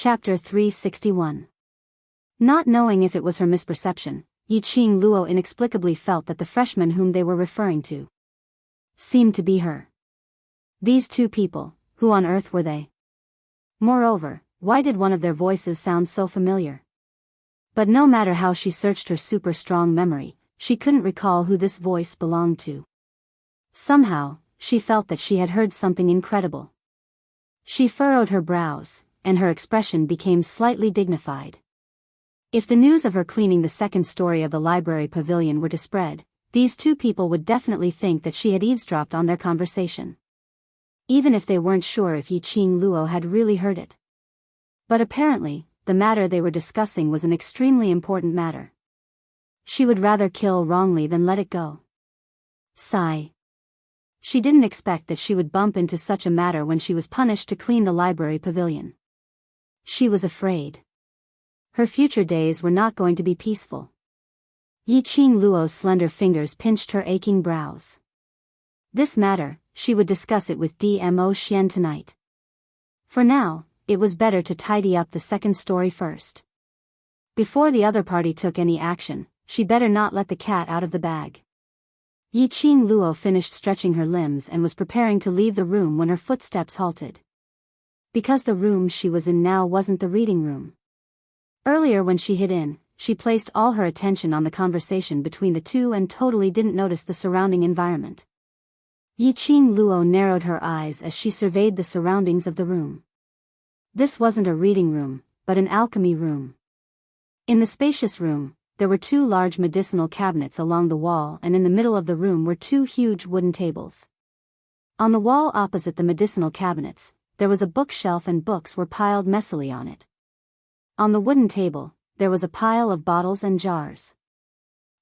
Chapter 361. Not knowing if it was her misperception, Yiqing Luo inexplicably felt that the freshman whom they were referring to seemed to be her. These two people, who on earth were they? Moreover, why did one of their voices sound so familiar? But no matter how she searched her super-strong memory, she couldn't recall who this voice belonged to. Somehow, she felt that she had heard something incredible. She furrowed her brows, and her expression became slightly dignified. If the news of her cleaning the second story of the library pavilion were to spread, these two people would definitely think that she had eavesdropped on their conversation. Even if they weren't sure if Yiqing Luo had really heard it. But apparently, the matter they were discussing was an extremely important matter. She would rather kill wrongly than let it go. Sigh. She didn't expect that she would bump into such a matter when she was punished to clean the library pavilion. She was afraid. Her future days were not going to be peaceful. Yiqing Luo's slender fingers pinched her aching brows. This matter, she would discuss it with Dmo Xian tonight. For now, it was better to tidy up the second story first. Before the other party took any action, she better not let the cat out of the bag. Yiqing Luo finished stretching her limbs and was preparing to leave the room when her footsteps halted. Because the room she was in now wasn't the reading room. Earlier when she hid in, she placed all her attention on the conversation between the two and totally didn't notice the surrounding environment. Yiqing Luo narrowed her eyes as she surveyed the surroundings of the room. This wasn't a reading room, but an alchemy room. In the spacious room, there were two large medicinal cabinets along the wall, and in the middle of the room were two huge wooden tables. On the wall opposite the medicinal cabinets, there was a bookshelf and books were piled messily on it. On the wooden table, there was a pile of bottles and jars.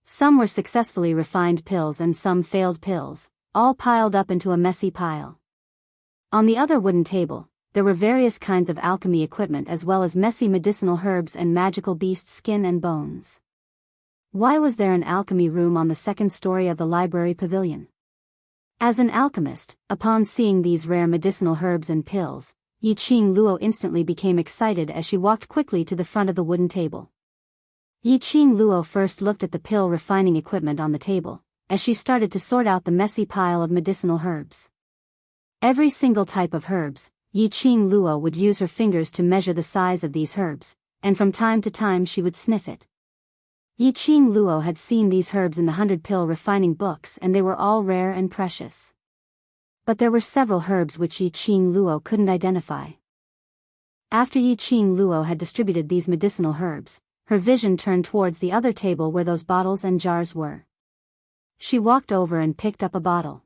Some were successfully refined pills and some failed pills, all piled up into a messy pile. On the other wooden table, there were various kinds of alchemy equipment as well as messy medicinal herbs and magical beast skin and bones. Why was there an alchemy room on the second story of the library pavilion? As an alchemist, upon seeing these rare medicinal herbs and pills, Yiqing Luo instantly became excited as she walked quickly to the front of the wooden table. Yiqing Luo first looked at the pill refining equipment on the table, as she started to sort out the messy pile of medicinal herbs. Every single type of herbs, Yiqing Luo would use her fingers to measure the size of these herbs, and from time to time she would sniff it. Yiqing Luo had seen these herbs in the 100-pill refining books and they were all rare and precious. But there were several herbs which Yiqing Luo couldn't identify. After Yiqing Luo had distributed these medicinal herbs, her vision turned towards the other table where those bottles and jars were. She walked over and picked up a bottle.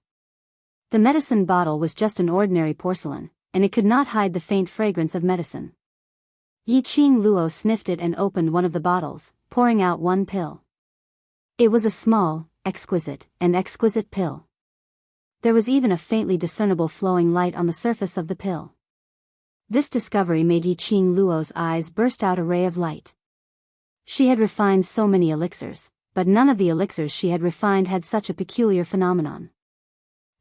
The medicine bottle was just an ordinary porcelain, and it could not hide the faint fragrance of medicine. Yiqing Luo sniffed it and opened one of the bottles, pouring out one pill. It was a small, exquisite pill. There was even a faintly discernible flowing light on the surface of the pill. This discovery made Yiqing Luo's eyes burst out a ray of light. She had refined so many elixirs, but none of the elixirs she had refined had such a peculiar phenomenon.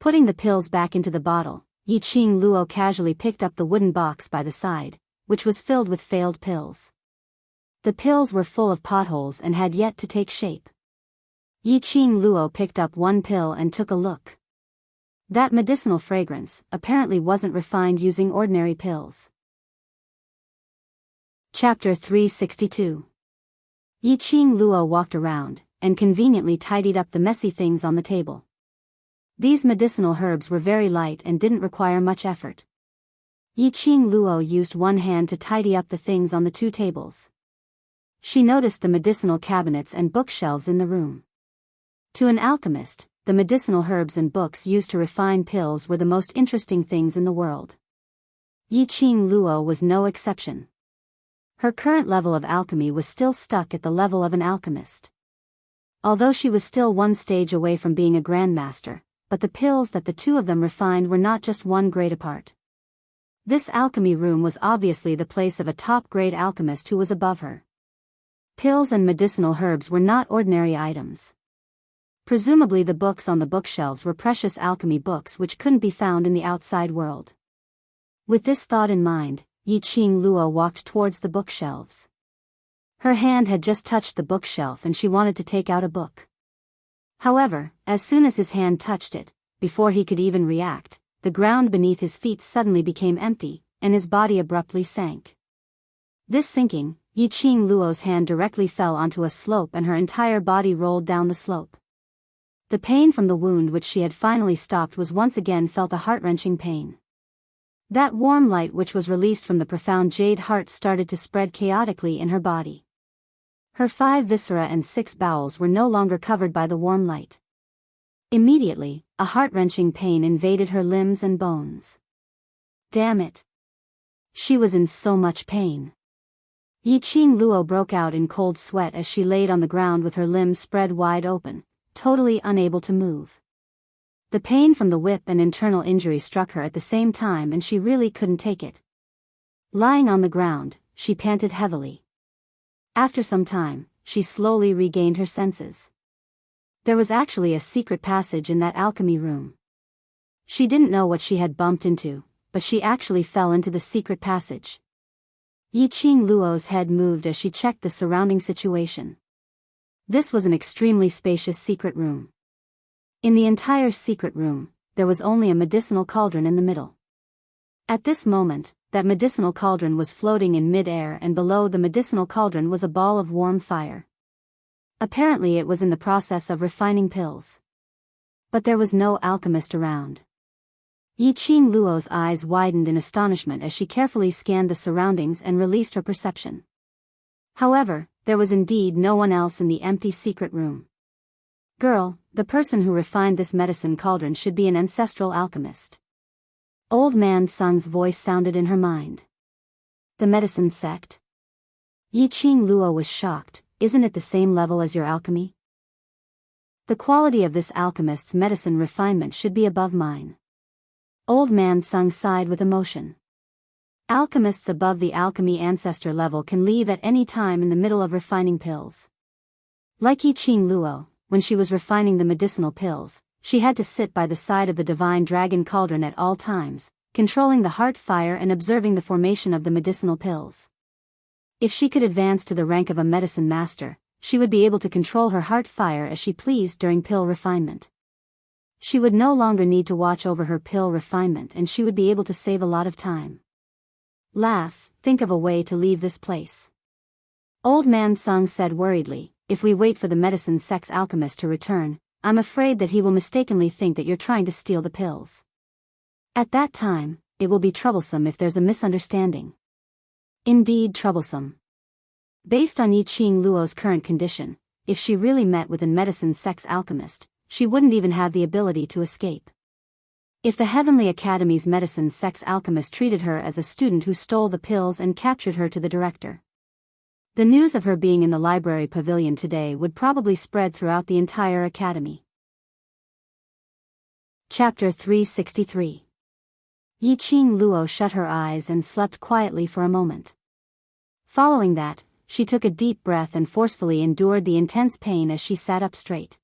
Putting the pills back into the bottle, Yiqing Luo casually picked up the wooden box by the side, which was filled with failed pills. The pills were full of potholes and had yet to take shape. Yiqing Luo picked up one pill and took a look. That medicinal fragrance apparently wasn't refined using ordinary pills. Chapter 362. Yiqing Luo walked around, and conveniently tidied up the messy things on the table. These medicinal herbs were very light and didn't require much effort. Yiqing Luo used one hand to tidy up the things on the two tables. She noticed the medicinal cabinets and bookshelves in the room. To an alchemist, the medicinal herbs and books used to refine pills were the most interesting things in the world. Yiqing Luo was no exception. Her current level of alchemy was still stuck at the level of an alchemist. Although she was still one stage away from being a grandmaster, but the pills that the two of them refined were not just one grade apart. This alchemy room was obviously the place of a top-grade alchemist who was above her. Pills and medicinal herbs were not ordinary items. Presumably the books on the bookshelves were precious alchemy books which couldn't be found in the outside world. With this thought in mind, Yi-Ching Luo walked towards the bookshelves. Her hand had just touched the bookshelf and she wanted to take out a book. However, as soon as his hand touched it, before he could even react, the ground beneath his feet suddenly became empty, and his body abruptly sank. This sinking, Yi-Ching Luo's hand directly fell onto a slope and her entire body rolled down the slope. The pain from the wound which she had finally stopped was once again felt a heart-wrenching pain. That warm light which was released from the profound jade heart started to spread chaotically in her body. Her 5 viscera and 6 bowels were no longer covered by the warm light. Immediately, a heart-wrenching pain invaded her limbs and bones. Damn it! She was in so much pain. Yi-Ching Luo broke out in cold sweat as she laid on the ground with her limbs spread wide open, totally unable to move. The pain from the whip and internal injury struck her at the same time and she really couldn't take it. Lying on the ground, she panted heavily. After some time, she slowly regained her senses. There was actually a secret passage in that alchemy room. She didn't know what she had bumped into, but she actually fell into the secret passage. Yi-Ching Luo's head moved as she checked the surrounding situation. This was an extremely spacious secret room. In the entire secret room, there was only a medicinal cauldron in the middle. At this moment, that medicinal cauldron was floating in mid-air and below the medicinal cauldron was a ball of warm fire. Apparently it was in the process of refining pills. But there was no alchemist around. Yi-Ching Luo's eyes widened in astonishment as she carefully scanned the surroundings and released her perception. However, there was indeed no one else in the empty secret room. Girl, the person who refined this medicine cauldron should be an ancestral alchemist. Old Man Sung's voice sounded in her mind. The medicine sect? Yi-Ching Luo was shocked. Isn't it the same level as your alchemy? The quality of this alchemist's medicine refinement should be above mine. Old Man Sung sighed with emotion. Alchemists above the alchemy ancestor level can leave at any time in the middle of refining pills. Like Yi-Ching Luo, when she was refining the medicinal pills, she had to sit by the side of the divine dragon cauldron at all times, controlling the heart fire and observing the formation of the medicinal pills. If she could advance to the rank of a medicine master, she would be able to control her heart fire as she pleased during pill refinement. She would no longer need to watch over her pill refinement and she would be able to save a lot of time. Lass, think of a way to leave this place. Old Man Sung said worriedly, if we wait for the medicine sex alchemist to return, I'm afraid that he will mistakenly think that you're trying to steal the pills. At that time, it will be troublesome if there's a misunderstanding. Indeed troublesome. Based on Yi-Ching Luo's current condition, if she really met with a medicine sex alchemist, she wouldn't even have the ability to escape. If the Heavenly Academy's medicine sex alchemist treated her as a student who stole the pills and captured her to the director, the news of her being in the library pavilion today would probably spread throughout the entire academy. Chapter 363. Yi-Ching Luo shut her eyes and slept quietly for a moment. Following that, she took a deep breath and forcefully endured the intense pain as she sat up straight.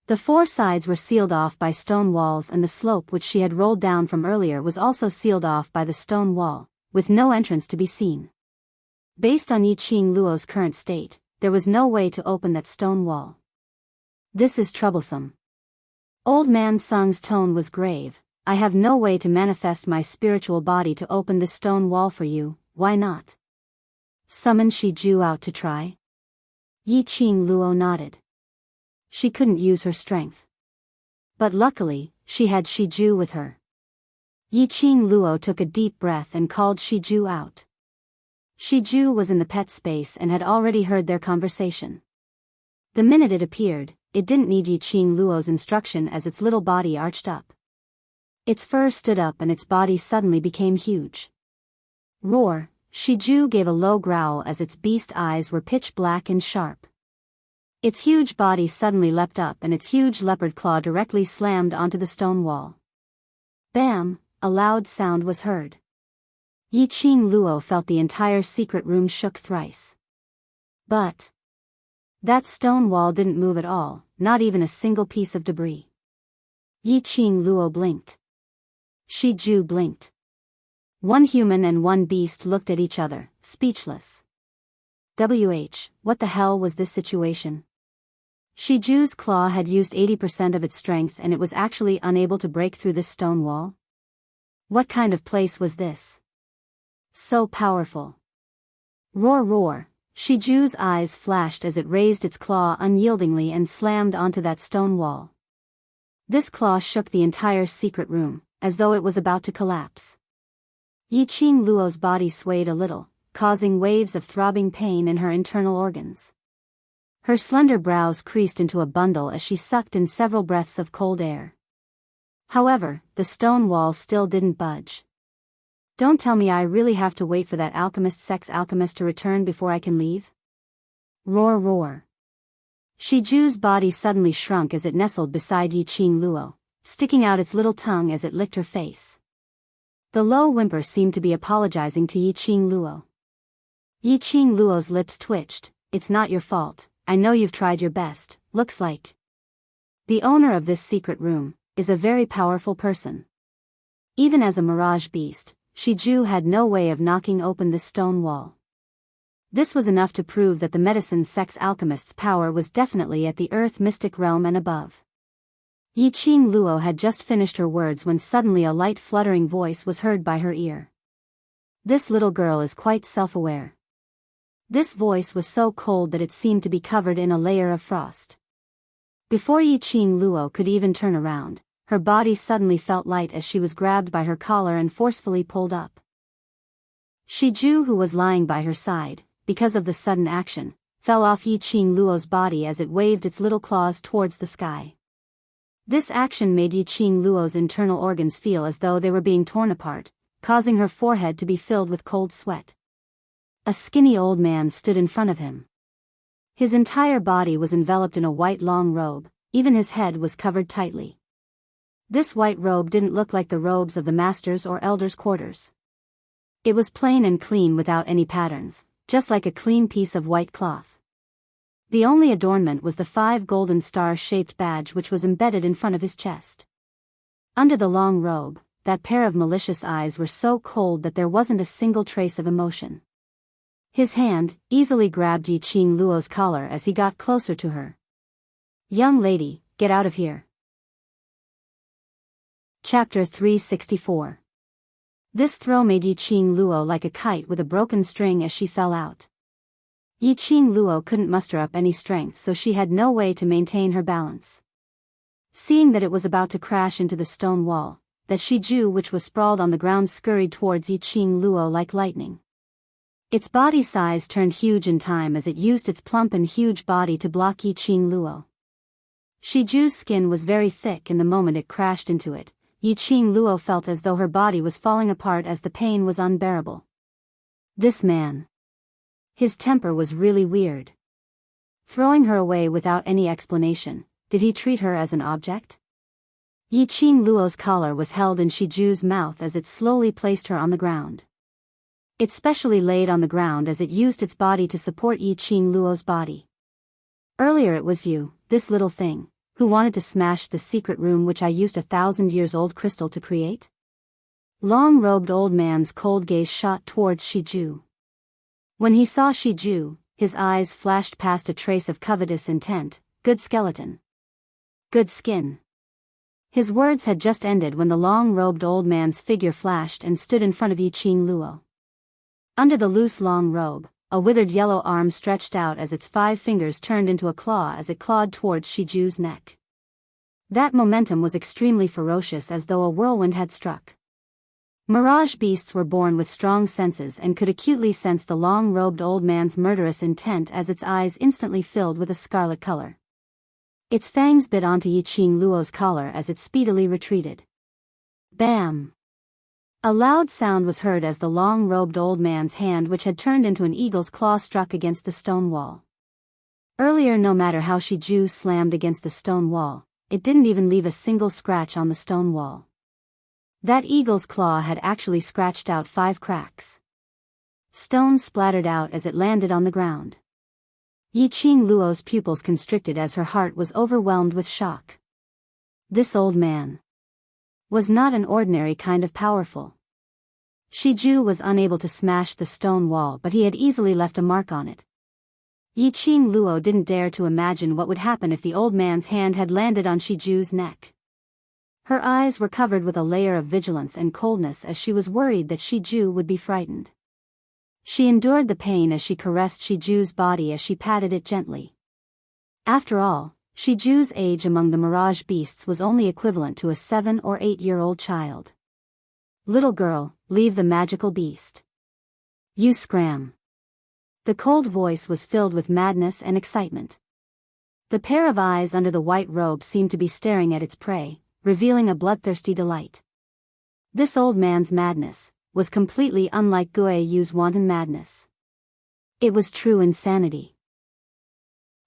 The 4 sides were sealed off by stone walls and the slope which she had rolled down from earlier was also sealed off by the stone wall, with no entrance to be seen. Based on Yi-Ching Luo's current state, there was no way to open that stone wall. This is troublesome. Old Man Sung's tone was grave. I have no way to manifest my spiritual body to open this stone wall for you, why not? Summon Shiju out to try? Yi-Ching Luo nodded. She couldn't use her strength. But luckily, she had Shiju with her. Yi-Ching Luo took a deep breath and called Shiju out. Shiju was in the pet space and had already heard their conversation. The minute it appeared, it didn't need Yi-Ching Luo's instruction as its little body arched up. Its fur stood up and its body suddenly became huge. Roar! Shiju gave a low growl as its beast eyes were pitch black and sharp. Its huge body suddenly leapt up and its huge leopard claw directly slammed onto the stone wall. Bam! A loud sound was heard. Yi-Ching Luo felt the entire secret room shook thrice. But that stone wall didn't move at all, not even a single piece of debris. Yi-Ching Luo blinked. Shiju blinked. One human and one beast looked at each other, speechless. What the hell was this situation? Shiju's claw had used 80% of its strength and it was actually unable to break through this stone wall? What kind of place was this? So powerful. Roar roar, Shiju's eyes flashed as it raised its claw unyieldingly and slammed onto that stone wall. This claw shook the entire secret room, as though it was about to collapse. Yiqing Luo's body swayed a little, causing waves of throbbing pain in her internal organs. Her slender brows creased into a bundle as she sucked in several breaths of cold air. However, the stone wall still didn't budge. Don't tell me I really have to wait for that sex alchemist to return before I can leave? Roar roar. Shiju's body suddenly shrunk as it nestled beside Yiqing Luo, sticking out its little tongue as it licked her face. The low whimper seemed to be apologizing to Yiqing Luo. Yiqing Luo's lips twitched. It's not your fault, I know you've tried your best, looks like. The owner of this secret room is a very powerful person. Even as a mirage beast, Shiju had no way of knocking open this stone wall. This was enough to prove that the medicine sex alchemist's power was definitely at the earth mystic realm and above. Yiqing Luo had just finished her words when suddenly a light fluttering voice was heard by her ear. This little girl is quite self-aware. This voice was so cold that it seemed to be covered in a layer of frost. Before Yiqing Luo could even turn around, her body suddenly felt light as she was grabbed by her collar and forcefully pulled up. Shiju, who was lying by her side, because of the sudden action, fell off Yiqing Luo's body as it waved its little claws towards the sky. This action made Yiqing Luo's internal organs feel as though they were being torn apart, causing her forehead to be filled with cold sweat. A skinny old man stood in front of him. His entire body was enveloped in a white long robe, even his head was covered tightly. This white robe didn't look like the robes of the master's or elder's quarters. It was plain and clean without any patterns, just like a clean piece of white cloth. The only adornment was the 5 golden star-shaped badge which was embedded in front of his chest. Under the long robe, that pair of malicious eyes were so cold that there wasn't a single trace of emotion. His hand easily grabbed Yiqing Luo's collar as he got closer to her. "Young lady, get out of here." Chapter 364. This throw made Yiqing Luo like a kite with a broken string as she fell out. Yiqing Luo couldn't muster up any strength, so she had no way to maintain her balance. Seeing that it was about to crash into the stone wall, that Shiju, which was sprawled on the ground, scurried towards Yiqing Luo like lightning. Its body size turned huge in time as it used its plump and huge body to block Yiqing Luo. Shiju's skin was very thick, and the moment it crashed into it, Yiqing Luo felt as though her body was falling apart as the pain was unbearable. This man. His temper was really weird. Throwing her away without any explanation, did he treat her as an object? Yiqing Luo's collar was held in Shiju's mouth as it slowly placed her on the ground. It specially laid on the ground as it used its body to support Yiqing Luo's body. "Earlier it was you, this little thing, who wanted to smash the secret room which I used 1,000-years-old crystal to create?" Long-robed old man's cold gaze shot towards Shiju. When he saw Shiju, his eyes flashed past a trace of covetous intent. "Good skeleton. Good skin." His words had just ended when the long-robed old man's figure flashed and stood in front of Yiqing Luo. Under the loose long robe, a withered yellow arm stretched out as its 5 fingers turned into a claw as it clawed towards Shiju's neck. That momentum was extremely ferocious, as though a whirlwind had struck. Mirage beasts were born with strong senses and could acutely sense the long-robed old man's murderous intent as its eyes instantly filled with a scarlet color. Its fangs bit onto Yiqing Luo's collar as it speedily retreated. Bam! A loud sound was heard as the long-robed old man's hand, which had turned into an eagle's claw, struck against the stone wall. Earlier, no matter how Shiju slammed against the stone wall, it didn't even leave a single scratch on the stone wall. That eagle's claw had actually scratched out 5 cracks. Stone splattered out as it landed on the ground. Yiqing Luo's pupils constricted as her heart was overwhelmed with shock. This old man was not an ordinary kind of powerful. Shiju was unable to smash the stone wall, but he had easily left a mark on it. Yiqing Luo didn't dare to imagine what would happen if the old man's hand had landed on Shiju's neck. Her eyes were covered with a layer of vigilance and coldness as she was worried that Shiju would be frightened. She endured the pain as she caressed Shiju's body as she patted it gently. After all, Shiju's age among the mirage beasts was only equivalent to a 7 or 8-year-old child. "Little girl, leave the magical beast. You scram." The cold voice was filled with madness and excitement. The pair of eyes under the white robe seemed to be staring at its prey, revealing a bloodthirsty delight. This old man's madness was completely unlike Guo Yu's wanton madness. It was true insanity.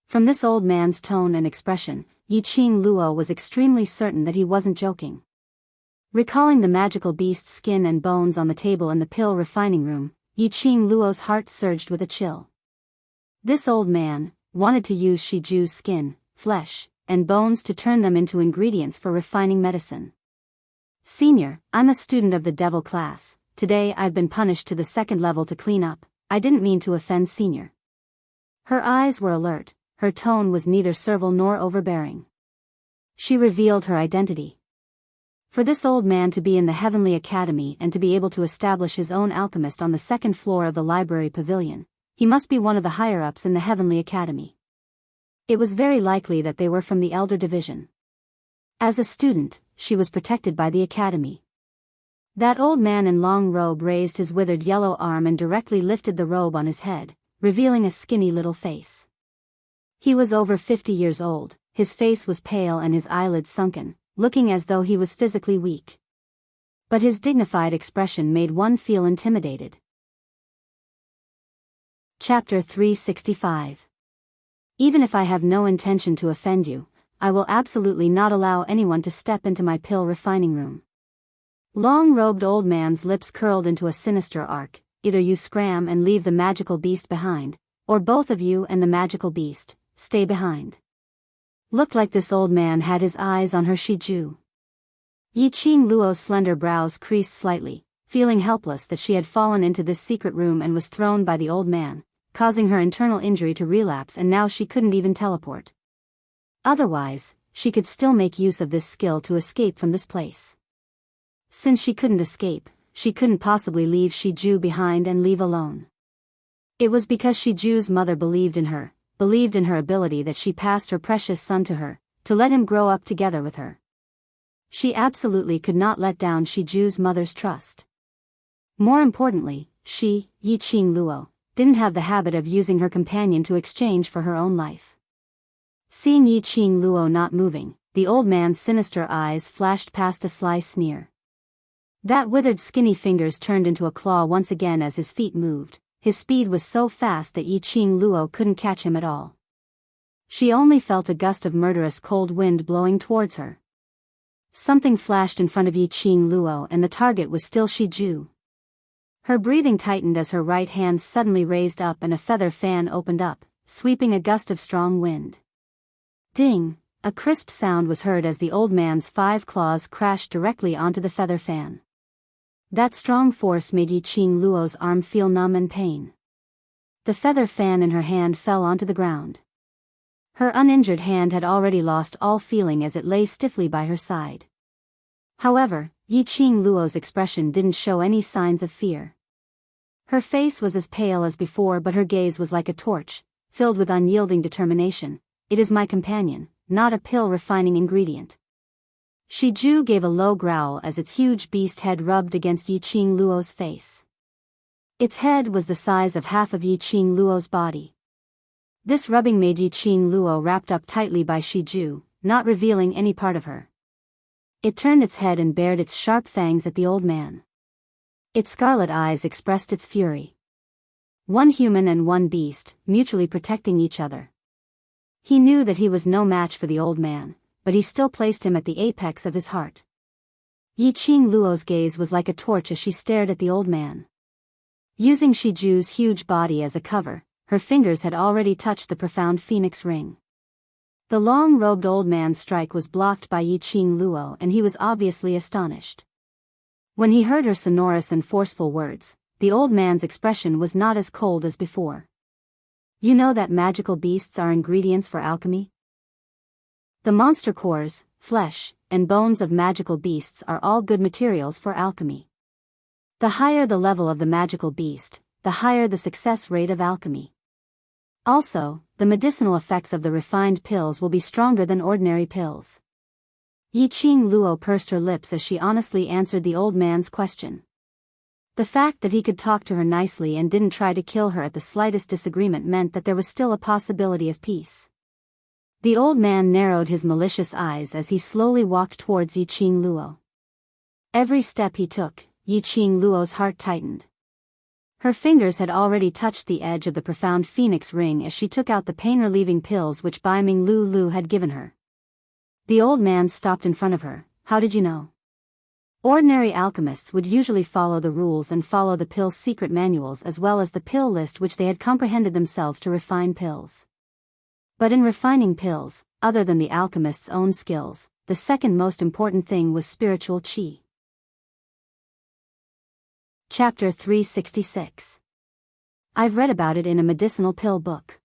From this old man's tone and expression, Yiqing Luo was extremely certain that he wasn't joking. Recalling the magical beast's skin and bones on the table in the pill refining room, Yiqing Luo's heart surged with a chill. This old man wanted to use Shiju's skin, flesh, and bones to turn them into ingredients for refining medicine. "Senior, I'm a student of the devil class. Today I've been punished to the 2nd level to clean up. I didn't mean to offend Senior." Her eyes were alert, her tone was neither servile nor overbearing. She revealed her identity. For this old man to be in the Heavenly Academy and to be able to establish his own alchemist on the 2nd floor of the library pavilion, he must be one of the higher-ups in the Heavenly Academy. It was very likely that they were from the Elder Division. As a student, she was protected by the Academy. That old man in long robe raised his withered yellow arm and directly lifted the robe on his head, revealing a skinny little face. He was over 50 years old, his face was pale and his eyelids sunken, looking as though he was physically weak. But his dignified expression made one feel intimidated. Chapter 365. Even if I have no intention to offend you, I will absolutely not allow anyone to step into my pill refining room. Long-robed old man's lips curled into a sinister arc. Either you scram and leave the magical beast behind, or both of you and the magical beast stay behind. Looked like this old man had his eyes on her Shiju. Yiqing Luo's slender brows creased slightly, feeling helpless that she had fallen into this secret room and was thrown by the old man, causing her internal injury to relapse, and now she couldn't even teleport. Otherwise, she could still make use of this skill to escape from this place. Since she couldn't escape, she couldn't possibly leave Shiju behind and leave alone. It was because Shiju's mother believed in her ability that she passed her precious son to her, to let him grow up together with her. She absolutely could not let down Shiju's mother's trust. More importantly, she, Yiqing Luo, didn't have the habit of using her companion to exchange for her own life. Seeing Yiqing Luo not moving, the old man's sinister eyes flashed past a sly sneer. That withered skinny fingers turned into a claw once again as his feet moved. His speed was so fast that Yiqing Luo couldn't catch him at all. She only felt a gust of murderous cold wind blowing towards her. Something flashed in front of Yiqing Luo and the target was still Shiju. Her breathing tightened as her right hand suddenly raised up and a feather fan opened up, sweeping a gust of strong wind. Ding! A crisp sound was heard as the old man's 5 claws crashed directly onto the feather fan. That strong force made Yiqing Luo's arm feel numb and pain. The feather fan in her hand fell onto the ground. Her uninjured hand had already lost all feeling as it lay stiffly by her side. However, Yiqing Luo's expression didn't show any signs of fear. Her face was as pale as before, but her gaze was like a torch, filled with unyielding determination. "It is my companion, not a pill refining ingredient." Shiju gave a low growl as its huge beast head rubbed against Yiqing Luo's face. Its head was the size of half of Yiqing Luo's body. This rubbing made Yiqing Luo wrapped up tightly by Shiju, not revealing any part of her. It turned its head and bared its sharp fangs at the old man. Its scarlet eyes expressed its fury. One human and one beast, mutually protecting each other. He knew that he was no match for the old man, but he still placed him at the apex of his heart. Yiqing Luo's gaze was like a torch as she stared at the old man. Using Shiju's huge body as a cover, her fingers had already touched the profound phoenix ring. The long-robed old man's strike was blocked by Yiqing Luo and he was obviously astonished. When he heard her sonorous and forceful words, the old man's expression was not as cold as before. You know that magical beasts are ingredients for alchemy? The monster cores, flesh, and bones of magical beasts are all good materials for alchemy. The higher the level of the magical beast, the higher the success rate of alchemy. Also, the medicinal effects of the refined pills will be stronger than ordinary pills. Yiqing Luo pursed her lips as she honestly answered the old man's question. The fact that he could talk to her nicely and didn't try to kill her at the slightest disagreement meant that there was still a possibility of peace. The old man narrowed his malicious eyes as he slowly walked towards Yiqing Luo. Every step he took, Yiqing Luo's heart tightened. Her fingers had already touched the edge of the profound phoenix ring as she took out the pain-relieving pills which Bai Ming Lu had given her. The old man stopped in front of her. How did you know? Ordinary alchemists would usually follow the rules and follow the pill's secret manuals as well as the pill list which they had comprehended themselves to refine pills. But in refining pills, other than the alchemist's own skills, the second most important thing was spiritual qi. Chapter 366. I've read about it in a medicinal pill book.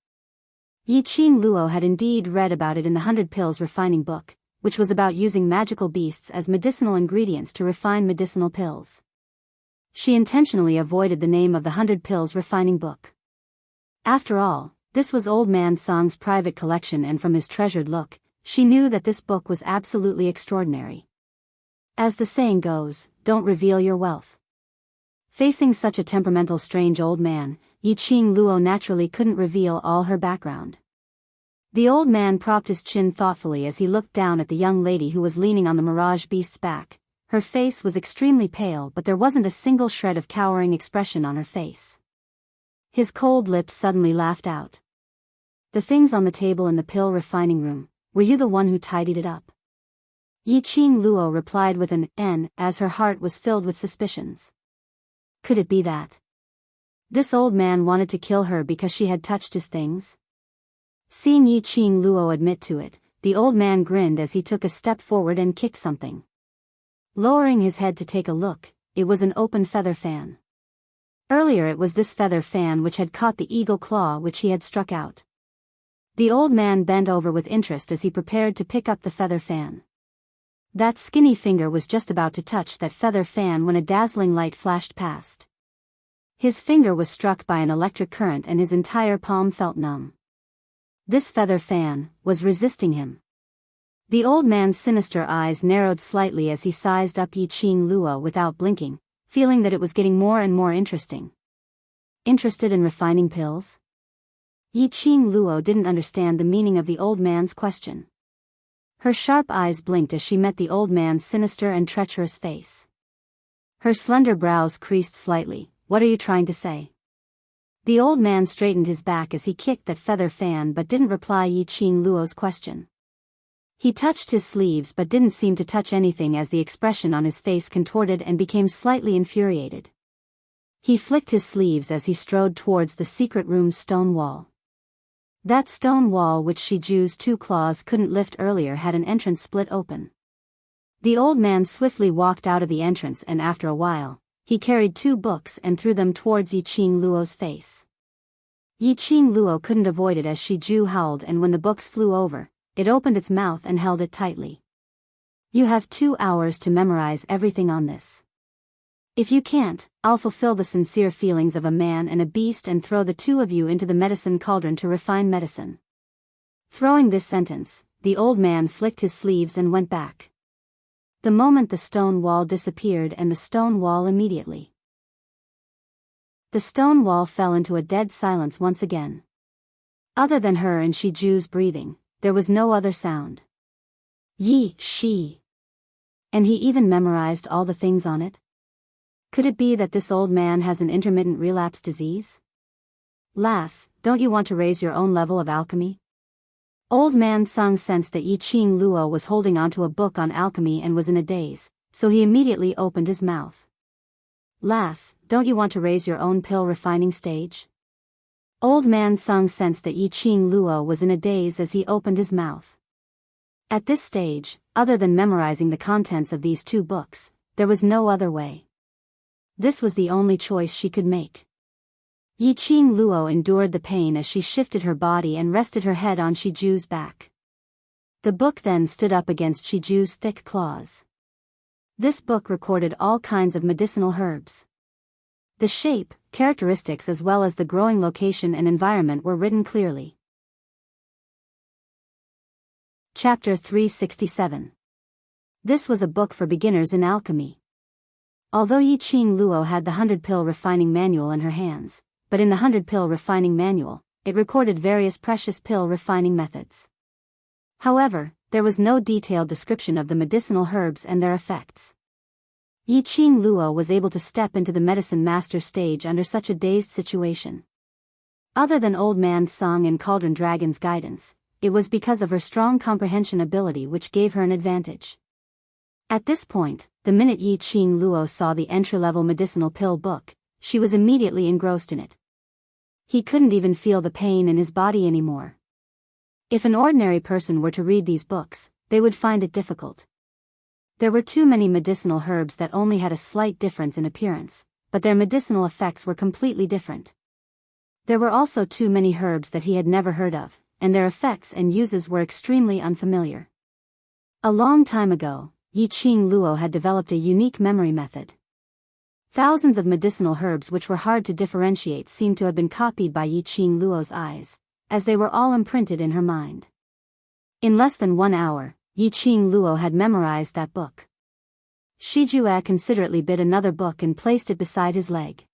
Yiqing Luo had indeed read about it in the 100 Pills Refining Book, which was about using magical beasts as medicinal ingredients to refine medicinal pills. She intentionally avoided the name of the 100 Pills Refining Book. After all, this was Old Man Song's private collection, and from his treasured look, she knew that this book was absolutely extraordinary. As the saying goes, don't reveal your wealth. Facing such a temperamental strange old man, Yiqing Luo naturally couldn't reveal all her background. The old man propped his chin thoughtfully as he looked down at the young lady who was leaning on the mirage beast's back. Her face was extremely pale, but there wasn't a single shred of cowering expression on her face. His cold lips suddenly laughed out. The things on the table in the pill refining room, were you the one who tidied it up? Yiqing Luo replied with an "n" as her heart was filled with suspicions. Could it be that this old man wanted to kill her because she had touched his things? Seeing Yiqing Luo admit to it, the old man grinned as he took a step forward and kicked something. Lowering his head to take a look, it was an open feather fan. Earlier it was this feather fan which had caught the eagle claw which he had struck out. The old man bent over with interest as he prepared to pick up the feather fan. That skinny finger was just about to touch that feather fan when a dazzling light flashed past. His finger was struck by an electric current and his entire palm felt numb. This feather fan was resisting him. The old man's sinister eyes narrowed slightly as he sized up Yiqing Luo without blinking, feeling that it was getting more and more interesting. Interested in refining pills? Yiqing Luo didn't understand the meaning of the old man's question. Her sharp eyes blinked as she met the old man's sinister and treacherous face. Her slender brows creased slightly. What are you trying to say? The old man straightened his back as he kicked that feather fan but didn't reply Yiqing Luo's question. He touched his sleeves but didn't seem to touch anything as the expression on his face contorted and became slightly infuriated. He flicked his sleeves as he strode towards the secret room's stone wall. That stone wall which Shiju's two claws couldn't lift earlier had an entrance split open. The old man swiftly walked out of the entrance and after a while, he carried 2 books and threw them towards Yiqing Luo's face. Yiqing Luo couldn't avoid it as Shiju howled, and when the books flew over, it opened its mouth and held it tightly. You have 2 hours to memorize everything on this. If you can't, I'll fulfill the sincere feelings of a man and a beast and throw the 2 of you into the medicine cauldron to refine medicine. Throwing this sentence, the old man flicked his sleeves and went back. The moment the stone wall disappeared and the stone wall immediately. The stone wall fell into a dead silence once again. Other than her and Shiju's breathing, there was no other sound. She. And he even memorized all the things on it? Could it be that this old man has an intermittent relapse disease? Lass, don't you want to raise your own level of alchemy? Old Man Sung sensed that Yiqing Luo was holding onto a book on alchemy and was in a daze, so he immediately opened his mouth. Lass, don't you want to raise your own pill refining stage? Old Man Sung sensed that Yiqing Luo was in a daze as he opened his mouth. At this stage, other than memorizing the contents of these 2 books, There was no other way. This was the only choice she could make. Yiqing Luo endured the pain as she shifted her body and rested her head on Shiju's back. The book then stood up against Shiju's thick claws. This book recorded all kinds of medicinal herbs. The shape, characteristics as well as the growing location and environment were written clearly. Chapter 367. This was a book for beginners in alchemy. Although Yiqing Luo had the 100-pill refining manual in her hands, but in the 100-pill refining manual, it recorded various precious pill refining methods. However, there was no detailed description of the medicinal herbs and their effects. Yiqing Luo was able to step into the medicine master stage under such a dazed situation. Other than Old Man Song and Cauldron Dragon's guidance, it was because of her strong comprehension ability which gave her an advantage. At this point, the minute Yiqing Luo saw the entry-level medicinal pill book, she was immediately engrossed in it. He couldn't even feel the pain in his body anymore. If an ordinary person were to read these books, they would find it difficult. There were too many medicinal herbs that only had a slight difference in appearance, but their medicinal effects were completely different. There were also too many herbs that he had never heard of, and their effects and uses were extremely unfamiliar. A long time ago, Yiqing Luo had developed a unique memory method. Thousands of medicinal herbs which were hard to differentiate seemed to have been copied by Yiqing Luo's eyes, as they were all imprinted in her mind. In less than 1 hour, Yiqing Luo had memorized that book. Shijue considerately bit another book and placed it beside his leg.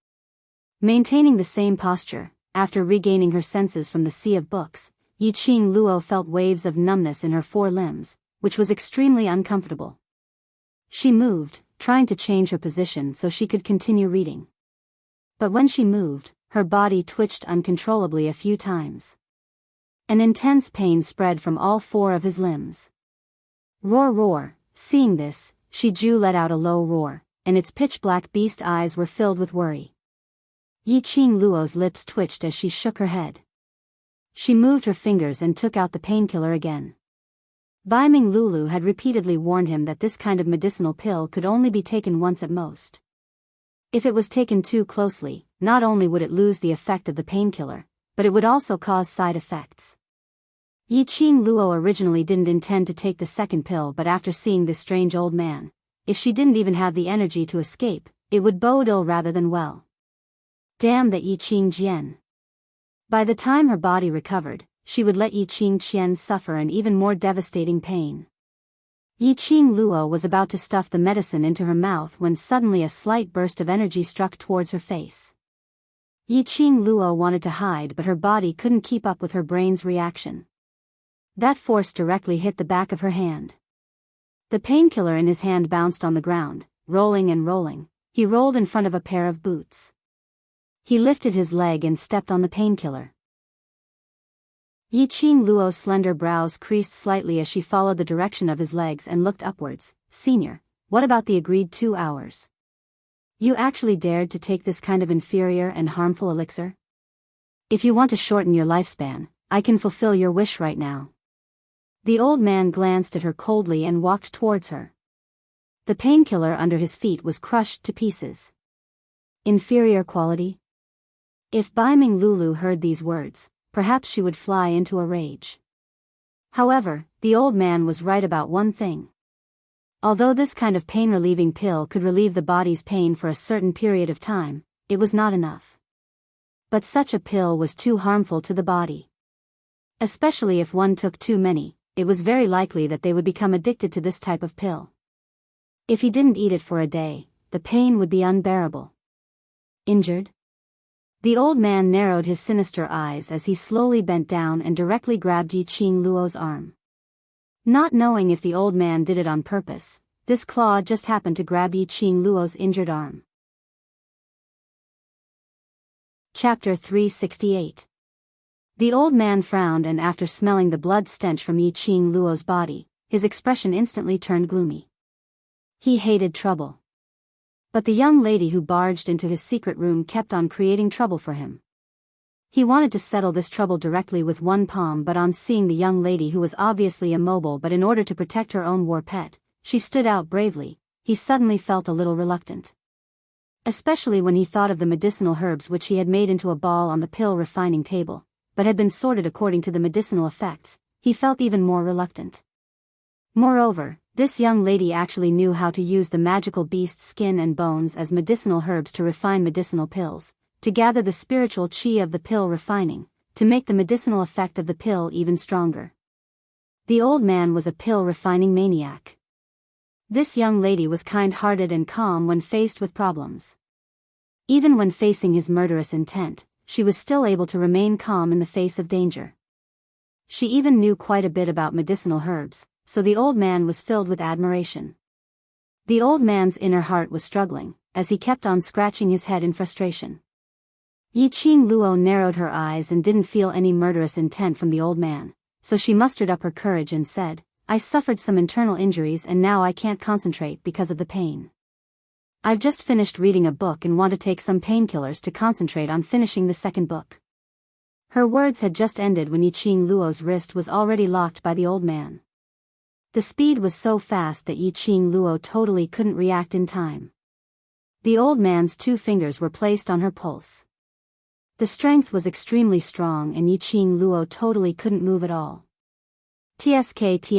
Maintaining the same posture, after regaining her senses from the sea of books, Yiqing Luo felt waves of numbness in her 4 limbs, which was extremely uncomfortable. She moved, trying to change her position so she could continue reading. But when she moved, her body twitched uncontrollably a few times. An intense pain spread from all 4 of his limbs. Roar roar, seeing this, Shiju let out a low roar, and its pitch-black beast eyes were filled with worry. Yiqing Luo's lips twitched as she shook her head. She moved her fingers and took out the painkiller again. Baiming Lulu had repeatedly warned him that this kind of medicinal pill could only be taken once at most. If it was taken too closely, not only would it lose the effect of the painkiller, but it would also cause side effects. Yiqing Luo originally didn't intend to take the second pill, but after seeing this strange old man, if she didn't even have the energy to escape, it would bode ill rather than well. Damn that Yiqing Jian. By the time her body recovered, she would let Yiqing Qian suffer an even more devastating pain. Yiqing Luo was about to stuff the medicine into her mouth when suddenly a slight burst of energy struck towards her face. Yiqing Luo wanted to hide, but her body couldn't keep up with her brain's reaction. That force directly hit the back of her hand. The painkiller in his hand bounced on the ground, rolling and rolling. He rolled in front of a pair of boots. He lifted his leg and stepped on the painkiller. Yiqing Luo's slender brows creased slightly as she followed the direction of his legs and looked upwards. Senior, what about the agreed 2 hours? You actually dared to take this kind of inferior and harmful elixir? If you want to shorten your lifespan, I can fulfill your wish right now. The old man glanced at her coldly and walked towards her. The painkiller under his feet was crushed to pieces. Inferior quality? If Baiming Lulu heard these words, perhaps she would fly into a rage. However, the old man was right about one thing. Although this kind of pain-relieving pill could relieve the body's pain for a certain period of time, it was not enough. But such a pill was too harmful to the body. Especially if one took too many, it was very likely that they would become addicted to this type of pill. If he didn't eat it for a day, the pain would be unbearable. Injured? The old man narrowed his sinister eyes as he slowly bent down and directly grabbed Yiqing Luo's arm. Not knowing if the old man did it on purpose, this claw just happened to grab Yiqing Luo's injured arm. Chapter 368. The old man frowned, and after smelling the blood stench from Yiqing Luo's body, his expression instantly turned gloomy. He hated trouble. But the young lady who barged into his secret room kept on creating trouble for him. He wanted to settle this trouble directly with one palm, but on seeing the young lady who was obviously immobile but in order to protect her own war pet, she stood out bravely, he suddenly felt a little reluctant. Especially when he thought of the medicinal herbs which he had made into a ball on the pill refining table, but had been sorted according to the medicinal effects, he felt even more reluctant. Moreover, this young lady actually knew how to use the magical beast's skin and bones as medicinal herbs to refine medicinal pills, to gather the spiritual chi of the pill refining, to make the medicinal effect of the pill even stronger. The old man was a pill refining maniac. This young lady was kind-hearted and calm when faced with problems. Even when facing his murderous intent, she was still able to remain calm in the face of danger. She even knew quite a bit about medicinal herbs, so the old man was filled with admiration. The old man's inner heart was struggling, as he kept on scratching his head in frustration. Yiqing Luo narrowed her eyes and didn't feel any murderous intent from the old man, so she mustered up her courage and said, "I suffered some internal injuries and now I can't concentrate because of the pain. I've just finished reading a book and want to take some painkillers to concentrate on finishing the second book." Her words had just ended when Yiqing Luo's wrist was already locked by the old man. The speed was so fast that Yiqing Luo totally couldn't react in time. The old man's 2 fingers were placed on her pulse. The strength was extremely strong and Yiqing Luo totally couldn't move at all. "TSK,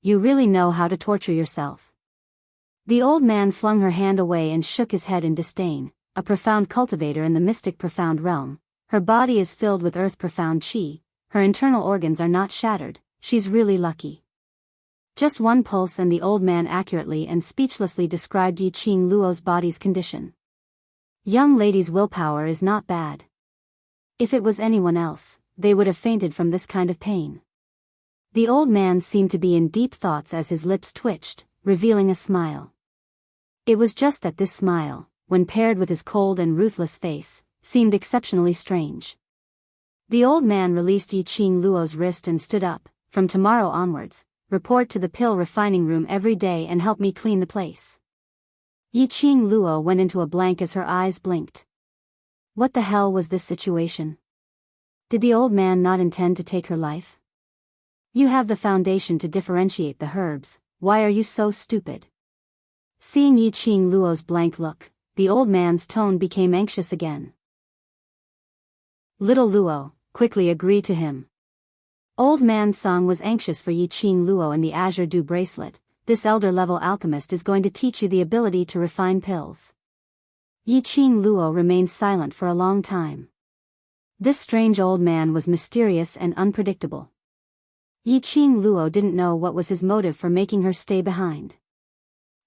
you really know how to torture yourself." The old man flung her hand away and shook his head in disdain. A profound cultivator in the mystic profound realm, her body is filled with earth profound chi, her internal organs are not shattered, she's really lucky. Just 1 pulse and the old man accurately and speechlessly described Yiqing Luo's body's condition. Young lady's willpower is not bad. If it was anyone else, they would have fainted from this kind of pain. The old man seemed to be in deep thoughts as his lips twitched, revealing a smile. It was just that this smile, when paired with his cold and ruthless face, seemed exceptionally strange. The old man released Yiqing Luo's wrist and stood up. "From tomorrow onwards, report to the pill refining room every day and help me clean the place." Yiqing Luo went into a blank as her eyes blinked. What the hell was this situation? Did the old man not intend to take her life? "You have the foundation to differentiate the herbs, why are you so stupid?" Seeing Yiqing Luo's blank look, the old man's tone became anxious again. "Little Luo, quickly agree to him." Old man Song was anxious for Yiqing Luo and the Azure Dew bracelet. "This elder-level alchemist is going to teach you the ability to refine pills." Yiqing Luo remained silent for a long time. This strange old man was mysterious and unpredictable. Yiqing Luo didn't know what was his motive for making her stay behind.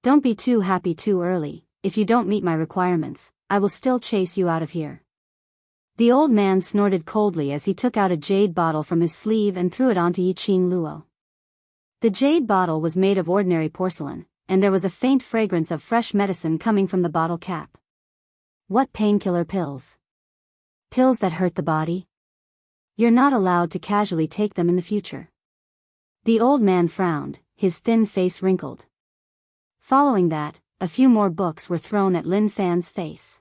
"Don't be too happy too early. If you don't meet my requirements, I will still chase you out of here." The old man snorted coldly as he took out a jade bottle from his sleeve and threw it onto Yiqing Luo. The jade bottle was made of ordinary porcelain, and there was a faint fragrance of fresh medicine coming from the bottle cap. What painkiller pills? Pills that hurt the body? You're not allowed to casually take them in the future. The old man frowned, his thin face wrinkled. Following that, a few more books were thrown at Lin Fan's face.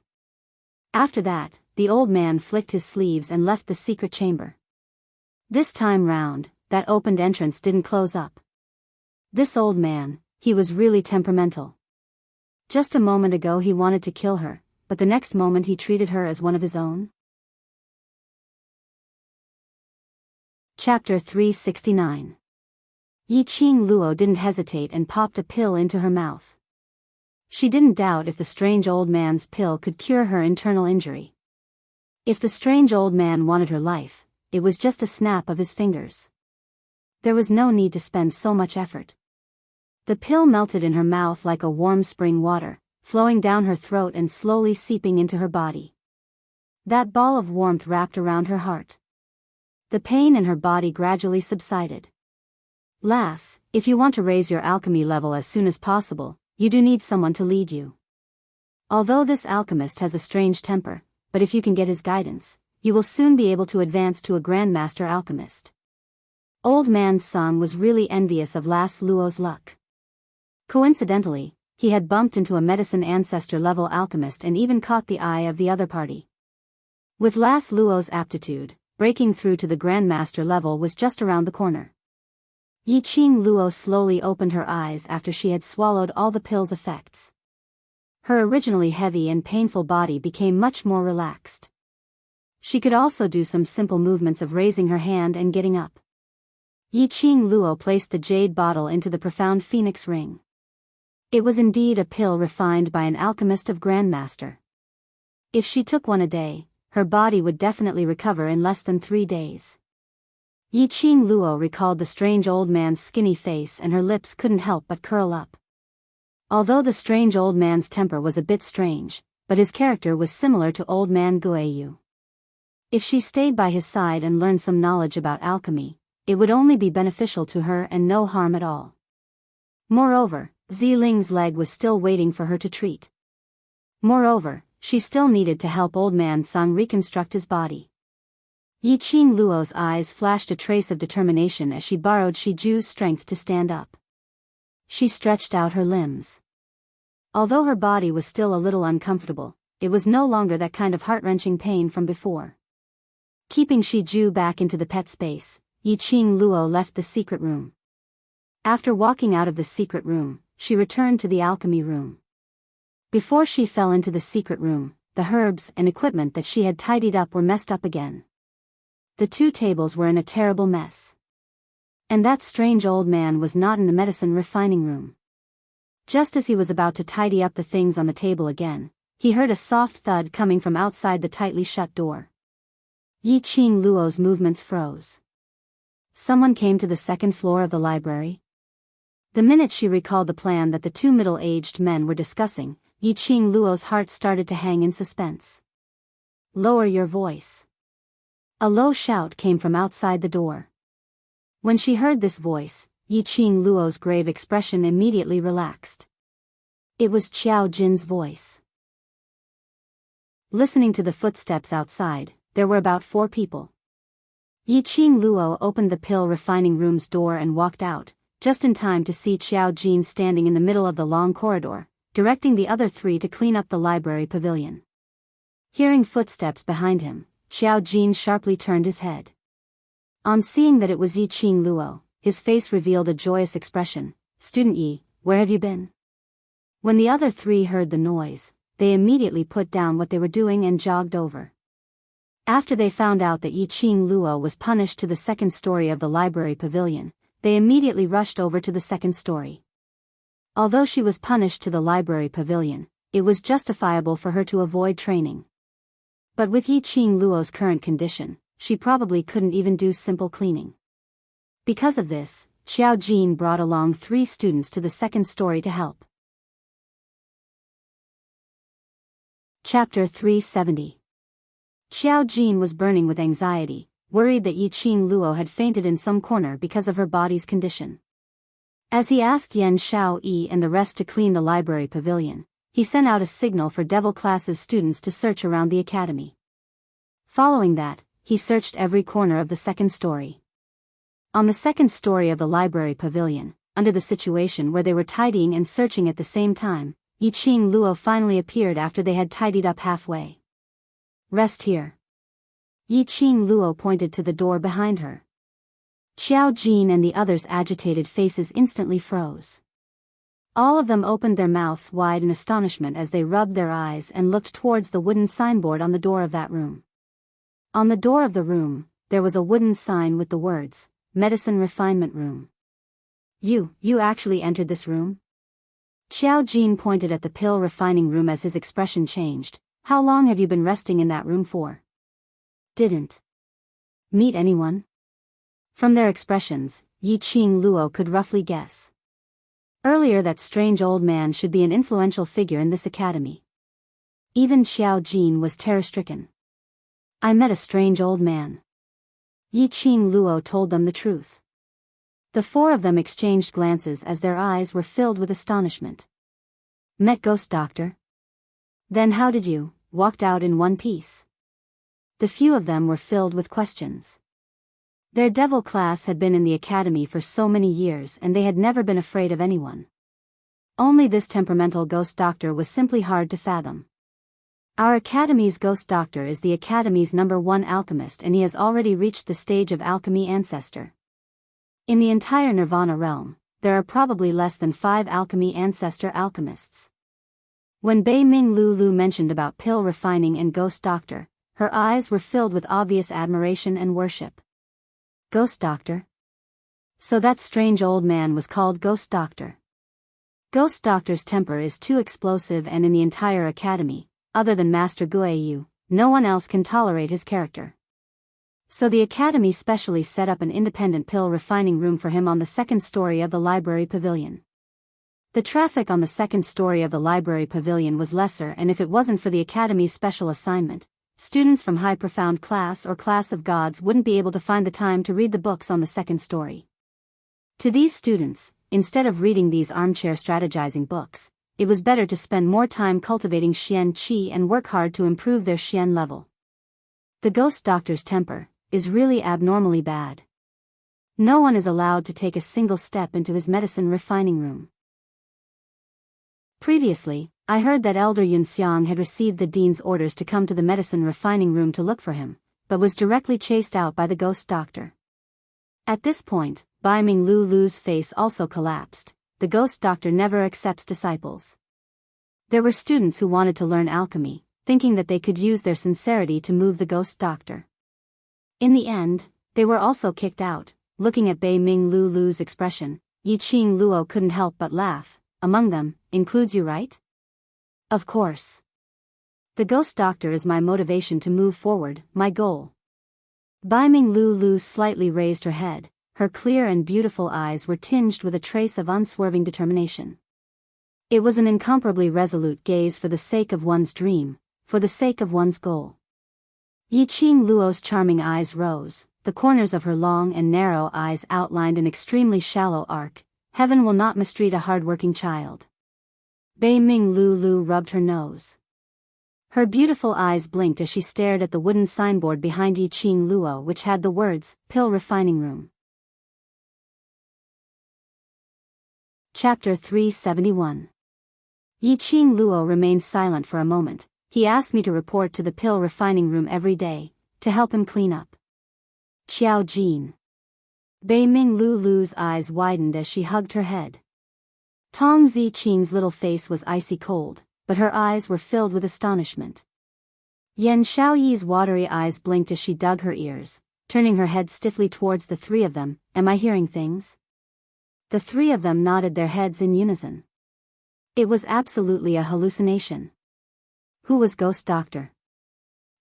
After that, the old man flicked his sleeves and left the secret chamber. This time round, that opened entrance didn't close up. This old man, he was really temperamental. Just a moment ago he wanted to kill her, but the next moment he treated her as one of his own. Chapter 369. Yiqing Luo didn't hesitate and popped a pill into her mouth. She didn't doubt if the strange old man's pill could cure her internal injury. If the strange old man wanted her life, it was just a snap of his fingers. There was no need to spend so much effort. The pill melted in her mouth like a warm spring water, flowing down her throat and slowly seeping into her body. That ball of warmth wrapped around her heart. The pain in her body gradually subsided. Lass, if you want to raise your alchemy level as soon as possible, you do need someone to lead you. Although this alchemist has a strange temper, but if you can get his guidance, you will soon be able to advance to a grandmaster alchemist. Old man Song was really envious of Lass Luo's luck. Coincidentally, he had bumped into a medicine ancestor-level alchemist and even caught the eye of the other party. With Lass Luo's aptitude, breaking through to the grandmaster level was just around the corner. Yiqing Luo slowly opened her eyes after she had swallowed all the pill's effects. Her originally heavy and painful body became much more relaxed. She could also do some simple movements of raising her hand and getting up. Yiqing Luo placed the jade bottle into the profound phoenix ring. It was indeed a pill refined by an alchemist of Grandmaster. If she took one a day, her body would definitely recover in less than 3 days. Yiqing Luo recalled the strange old man's skinny face and her lips couldn't help but curl up. Although the strange old man's temper was a bit strange, but his character was similar to old man Guiyu. If she stayed by his side and learned some knowledge about alchemy, it would only be beneficial to her and no harm at all. Moreover, Ziling's leg was still waiting for her to treat. Moreover, she still needed to help old man Sang reconstruct his body. Yiqing Luo's eyes flashed a trace of determination as she borrowed Shiju's strength to stand up. She stretched out her limbs. Although her body was still a little uncomfortable, it was no longer that kind of heart-wrenching pain from before. Keeping Shiju back into the pet space, Yiqing Luo left the secret room. After walking out of the secret room, she returned to the alchemy room. Before she fell into the secret room, the herbs and equipment that she had tidied up were messed up again. The 2 tables were in a terrible mess. And that strange old man was not in the medicine refining room. Just as he was about to tidy up the things on the table again, he heard a soft thud coming from outside the tightly shut door. Yiqing Luo's movements froze. Someone came to the 2nd floor of the library. The minute she recalled the plan that the 2 middle-aged men were discussing, Yiqing Luo's heart started to hang in suspense. "Lower your voice." A low shout came from outside the door. When she heard this voice, Yiqing Luo's grave expression immediately relaxed. It was Qiao Jin's voice. Listening to the footsteps outside, there were about 4 people. Yiqing Luo opened the pill refining room's door and walked out, just in time to see Qiao Jin standing in the middle of the long corridor, directing the other 3 to clean up the library pavilion. Hearing footsteps behind him, Qiao Jin sharply turned his head. On seeing that it was Yiqing Luo, his face revealed a joyous expression. "Student Yi, where have you been?" When the other 3 heard the noise, they immediately put down what they were doing and jogged over. After they found out that Yiqing Luo was punished to the 2nd story of the library pavilion, they immediately rushed over to the 2nd story. Although she was punished to the library pavilion, it was justifiable for her to avoid training. But with Yiqing Luo's current condition, she probably couldn't even do simple cleaning. Because of this, Qiao Jin brought along 3 students to the 2nd story to help. Chapter 370. Qiao Jin was burning with anxiety, worried that Yiqing Luo had fainted in some corner because of her body's condition. As he asked Yan Xiaoyi and the rest to clean the library pavilion, he sent out a signal for Devil Class's students to search around the academy. Following that, he searched every corner of the 2nd story. On the 2nd story of the library pavilion, under the situation where they were tidying and searching at the same time, Yiqing Luo finally appeared after they had tidied up halfway. "Rest here." Yiqing Luo pointed to the door behind her. Qiao Jin and the others' agitated faces instantly froze. All of them opened their mouths wide in astonishment as they rubbed their eyes and looked towards the wooden signboard on the door of that room. On the door of the room, there was a wooden sign with the words, "Medicine Refinement Room." You actually entered this room?" Qiao Jin pointed at the pill refining room as his expression changed. "How long have you been resting in that room for?" "Didn't meet anyone?" From their expressions, Yiqing Luo could roughly guess. Earlier, that strange old man should be an influential figure in this academy. Even Qiao Jin was terror-stricken. "I met a strange old man." Yiqing Luo told them the truth. The 4 of them exchanged glances as their eyes were filled with astonishment. "Met Ghost Doctor? Then how did you walked out in one piece?" The few of them were filled with questions. Their devil class had been in the academy for so many years and they had never been afraid of anyone. Only this temperamental ghost doctor was simply hard to fathom. Our academy's ghost doctor is the academy's #1 alchemist and he has already reached the stage of alchemy ancestor. In the entire Nirvana realm, there are probably less than 5 alchemy ancestor alchemists. When Bei Ming Lu mentioned about pill refining and Ghost Doctor, her eyes were filled with obvious admiration and worship. Ghost Doctor? So that strange old man was called Ghost Doctor. Ghost Doctor's temper is too explosive, and in the entire academy, other than Master Guiyu, no one else can tolerate his character. So the academy specially set up an independent pill refining room for him on the second story of the library pavilion. The traffic on the second story of the library pavilion was lesser, and if it wasn't for the academy's special assignment, students from high profound class or class of gods wouldn't be able to find the time to read the books on the second story. To these students, instead of reading these armchair strategizing books, it was better to spend more time cultivating Xian Qi and work hard to improve their Xian level. The Ghost Doctor's temper is really abnormally bad. No one is allowed to take a single step into his medicine refining room. Previously, I heard that Elder Yunxiang had received the dean's orders to come to the medicine refining room to look for him, but was directly chased out by the Ghost Doctor. At this point, Bai Ming Lu's face also collapsed. The Ghost Doctor never accepts disciples. There were students who wanted to learn alchemy, thinking that they could use their sincerity to move the Ghost Doctor. In the end, they were also kicked out. Looking at Bei Ming Lu's expression, Yiqing Luo couldn't help but laugh. Among them, includes you, right? Of course. The Ghost Doctor is my motivation to move forward, my goal. Bai Ming Lu slightly raised her head. Her clear and beautiful eyes were tinged with a trace of unswerving determination. It was an incomparably resolute gaze for the sake of one's dream, for the sake of one's goal. Yiqing Luo's charming eyes rose, the corners of her long and narrow eyes outlined an extremely shallow arc. Heaven will not mistreat a hard-working child. Bei Ming Lu rubbed her nose. Her beautiful eyes blinked as she stared at the wooden signboard behind Yiqing Luo, which had the words, Pill Refining Room. Chapter 371. Yiqing Luo remained silent for a moment. He asked me to report to the pill refining room every day, to help him clean up. Qiao Jin. Bei Ming Lu's eyes widened as she hugged her head. Tong Ziqing's little face was icy cold, but her eyes were filled with astonishment. Yan Xiaoyi's watery eyes blinked as she dug her ears, turning her head stiffly towards the three of them. Am I hearing things? The three of them nodded their heads in unison. It was absolutely a hallucination. Who was Ghost Doctor?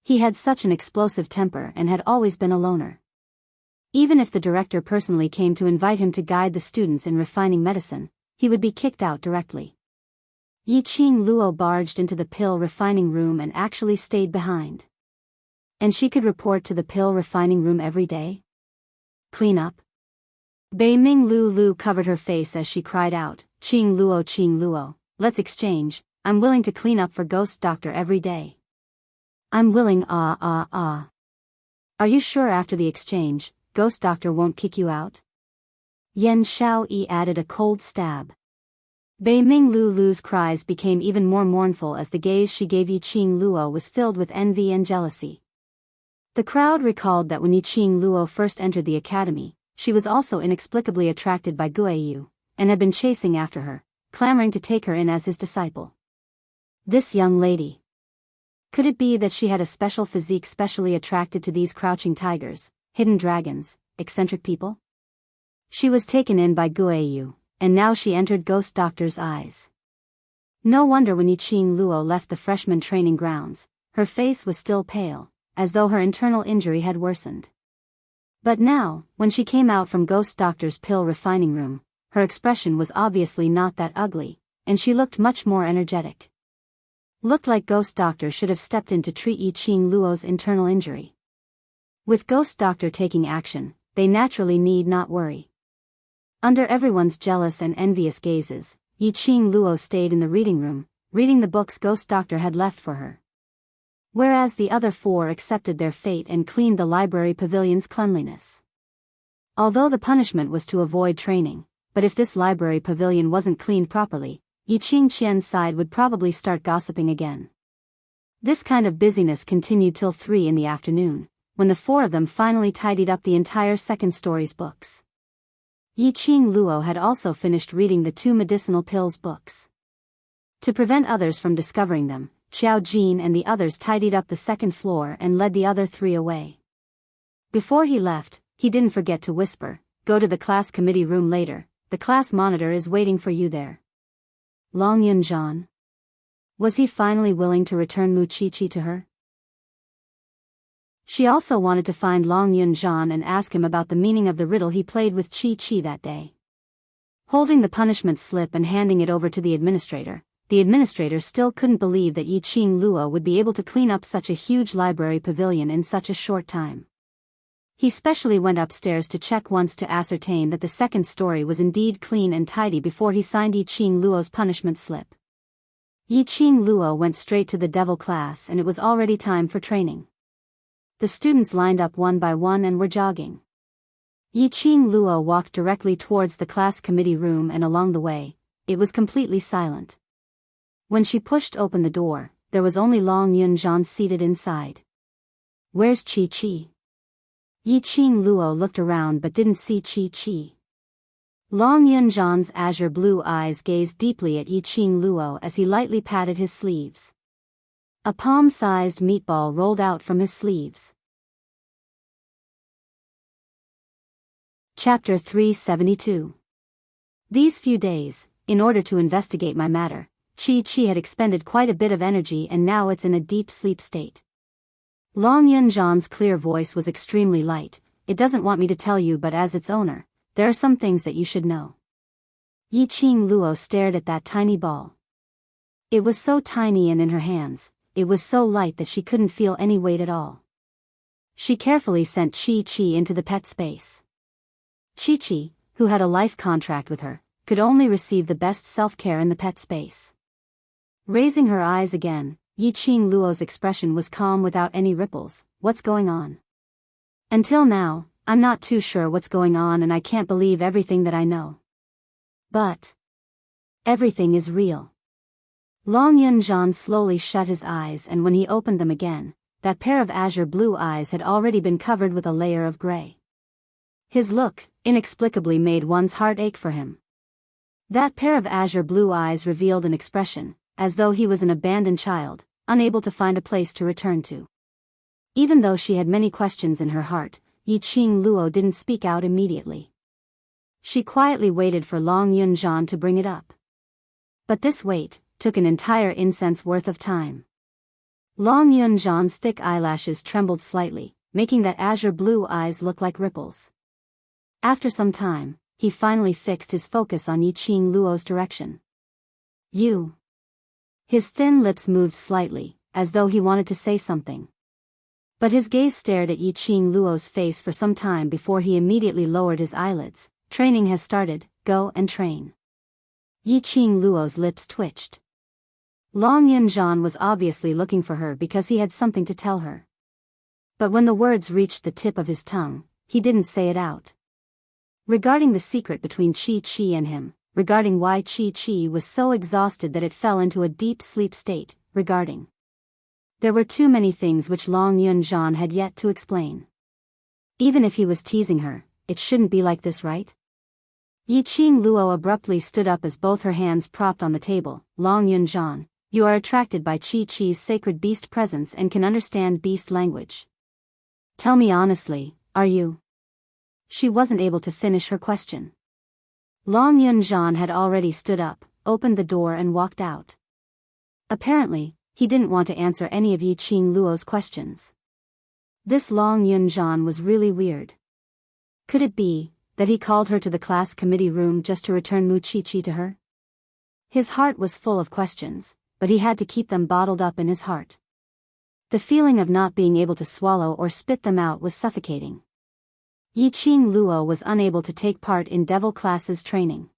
He had such an explosive temper and had always been a loner. Even if the director personally came to invite him to guide the students in refining medicine, he would be kicked out directly. Yiqing Luo barged into the pill refining room and actually stayed behind. And she could report to the pill refining room every day? Clean up? Bei Ming Lu covered her face as she cried out, Qing Luo, let's exchange. I'm willing to clean up for Ghost Doctor every day. I'm willing. Are you sure after the exchange, Ghost Doctor won't kick you out? Yan Xiaoyi added a cold stab. Bei Ming Lu's cries became even more mournful as the gaze she gave Yiqing Luo was filled with envy and jealousy. The crowd recalled that when Yiqing Luo first entered the academy, she was also inexplicably attracted by Guiyu, and had been chasing after her, clamoring to take her in as his disciple. This young lady. Could it be that she had a special physique specially attracted to these crouching tigers, hidden dragons, eccentric people? She was taken in by Guiyu, and now she entered Ghost Doctor's eyes. No wonder when Yiqing Luo left the freshman training grounds, her face was still pale, as though her internal injury had worsened. But now, when she came out from Ghost Doctor's pill refining room, her expression was obviously not that ugly, and she looked much more energetic. Looked like Ghost Doctor should have stepped in to treat Yiqing Luo's internal injury. With Ghost Doctor taking action, they naturally need not worry. Under everyone's jealous and envious gazes, Yiqing Luo stayed in the reading room, reading the books Ghost Doctor had left for her. Whereas the other four accepted their fate and cleaned the library pavilion's cleanliness. Although the punishment was to avoid training, but if this library pavilion wasn't cleaned properly, Yiqing Qian's side would probably start gossiping again. This kind of busyness continued till 3 in the afternoon, when the four of them finally tidied up the entire second story's books. Yiqing Luo had also finished reading the 2 medicinal pills books. To prevent others from discovering them, Xiao Jin and the others tidied up the second floor and led the other 3 away. Before he left, he didn't forget to whisper, "Go to the class committee room later, the class monitor is waiting for you there." Long Yunzhan. Was he finally willing to return Mu Qiqi to her? She also wanted to find Long Yunzhan and ask him about the meaning of the riddle he played with Qi that day. Holding the punishment slip and handing it over to the administrator still couldn't believe that Yiqing Luo would be able to clean up such a huge library pavilion in such a short time. He specially went upstairs to check once to ascertain that the second story was indeed clean and tidy before he signed Yiqing Luo's punishment slip. Yiqing Luo went straight to the devil class and it was already time for training. The students lined up one by one and were jogging. Yiqing Luo walked directly towards the class committee room and along the way, it was completely silent. When she pushed open the door, there was only Long Yunzhan seated inside. "Where's Qi?" Yiqing Luo looked around but didn't see Qi. Long Yunzhan's azure blue eyes gazed deeply at Yiqing Luo as he lightly patted his sleeves. A palm-sized meatball rolled out from his sleeves. Chapter 372. These few days, in order to investigate my matter, Qi had expended quite a bit of energy and now it's in a deep sleep state. Long Yunzhan's clear voice was extremely light. "It doesn't want me to tell you, but as its owner, there are some things that you should know." Yiqing Luo stared at that tiny ball. It was so tiny and in her hands, it was so light that she couldn't feel any weight at all. She carefully sent Qi into the pet space. Qi, who had a life contract with her, could only receive the best self-care in the pet space. Raising her eyes again, Yiqing Luo's expression was calm without any ripples. "What's going on?" "Until now, I'm not too sure what's going on and I can't believe everything that I know. But everything is real." Long Yunzhan slowly shut his eyes and when he opened them again, that pair of azure blue eyes had already been covered with a layer of gray. His look, inexplicably made one's heart ache for him. That pair of azure blue eyes revealed an expression, as though he was an abandoned child, unable to find a place to return to. Even though she had many questions in her heart, Yiqing Luo didn't speak out immediately. She quietly waited for Long Yunzhan to bring it up. But this wait took an entire incense worth of time. Long Yunzhan's thick eyelashes trembled slightly, making that azure blue eyes look like ripples. After some time, he finally fixed his focus on Yiqing Luo's direction. "You." His thin lips moved slightly, as though he wanted to say something. But his gaze stared at Yiqing Luo's face for some time before he immediately lowered his eyelids. "Training has started, go and train." Yiqing Luo's lips twitched. Long Yunzhan was obviously looking for her because he had something to tell her. But when the words reached the tip of his tongue, he didn't say it out. Regarding the secret between Qi and him, regarding why Qi was so exhausted that it fell into a deep sleep state, regarding. There were too many things which Long Yunzhan had yet to explain. Even if he was teasing her, it shouldn't be like this, right? Yiqing Luo abruptly stood up as both her hands propped on the table. "Long Yunzhan, you are attracted by Qi's sacred beast presence and can understand beast language. Tell me honestly, are you?" She wasn't able to finish her question. Long Yunzhan had already stood up, opened the door and walked out. Apparently, he didn't want to answer any of Yiqing Luo's questions. This Long Yunzhan was really weird. Could it be that he called her to the class committee room just to return Mu Qiqi to her? His heart was full of questions, but he had to keep them bottled up in his heart. The feeling of not being able to swallow or spit them out was suffocating. Yiqing Luo was unable to take part in devil classes training.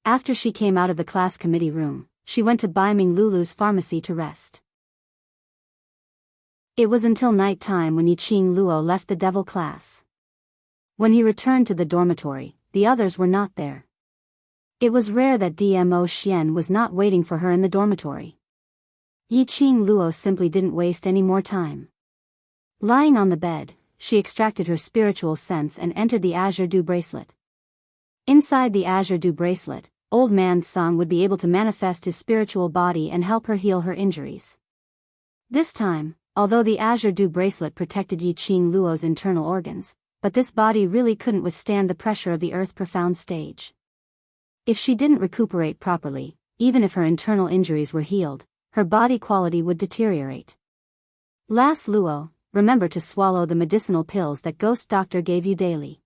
After she came out of the class committee room, she went to Baiming Lulu's pharmacy to rest. It was until night time when Yiqing Luo left the devil class. When he returned to the dormitory, the others were not there. It was rare that Dmo Xian was not waiting for her in the dormitory. Yiqing Luo simply didn't waste any more time. Lying on the bed, she extracted her spiritual sense and entered the azure dew bracelet. Inside the Azure Dew bracelet, Old Man Sung would be able to manifest his spiritual body and help her heal her injuries. This time, although the Azure Dew bracelet protected Yi Qing Luo's internal organs, but this body really couldn't withstand the pressure of the Earth Profound stage. If she didn't recuperate properly, even if her internal injuries were healed, her body quality would deteriorate. Last Luo, remember to swallow the medicinal pills that Ghost Doctor gave you daily.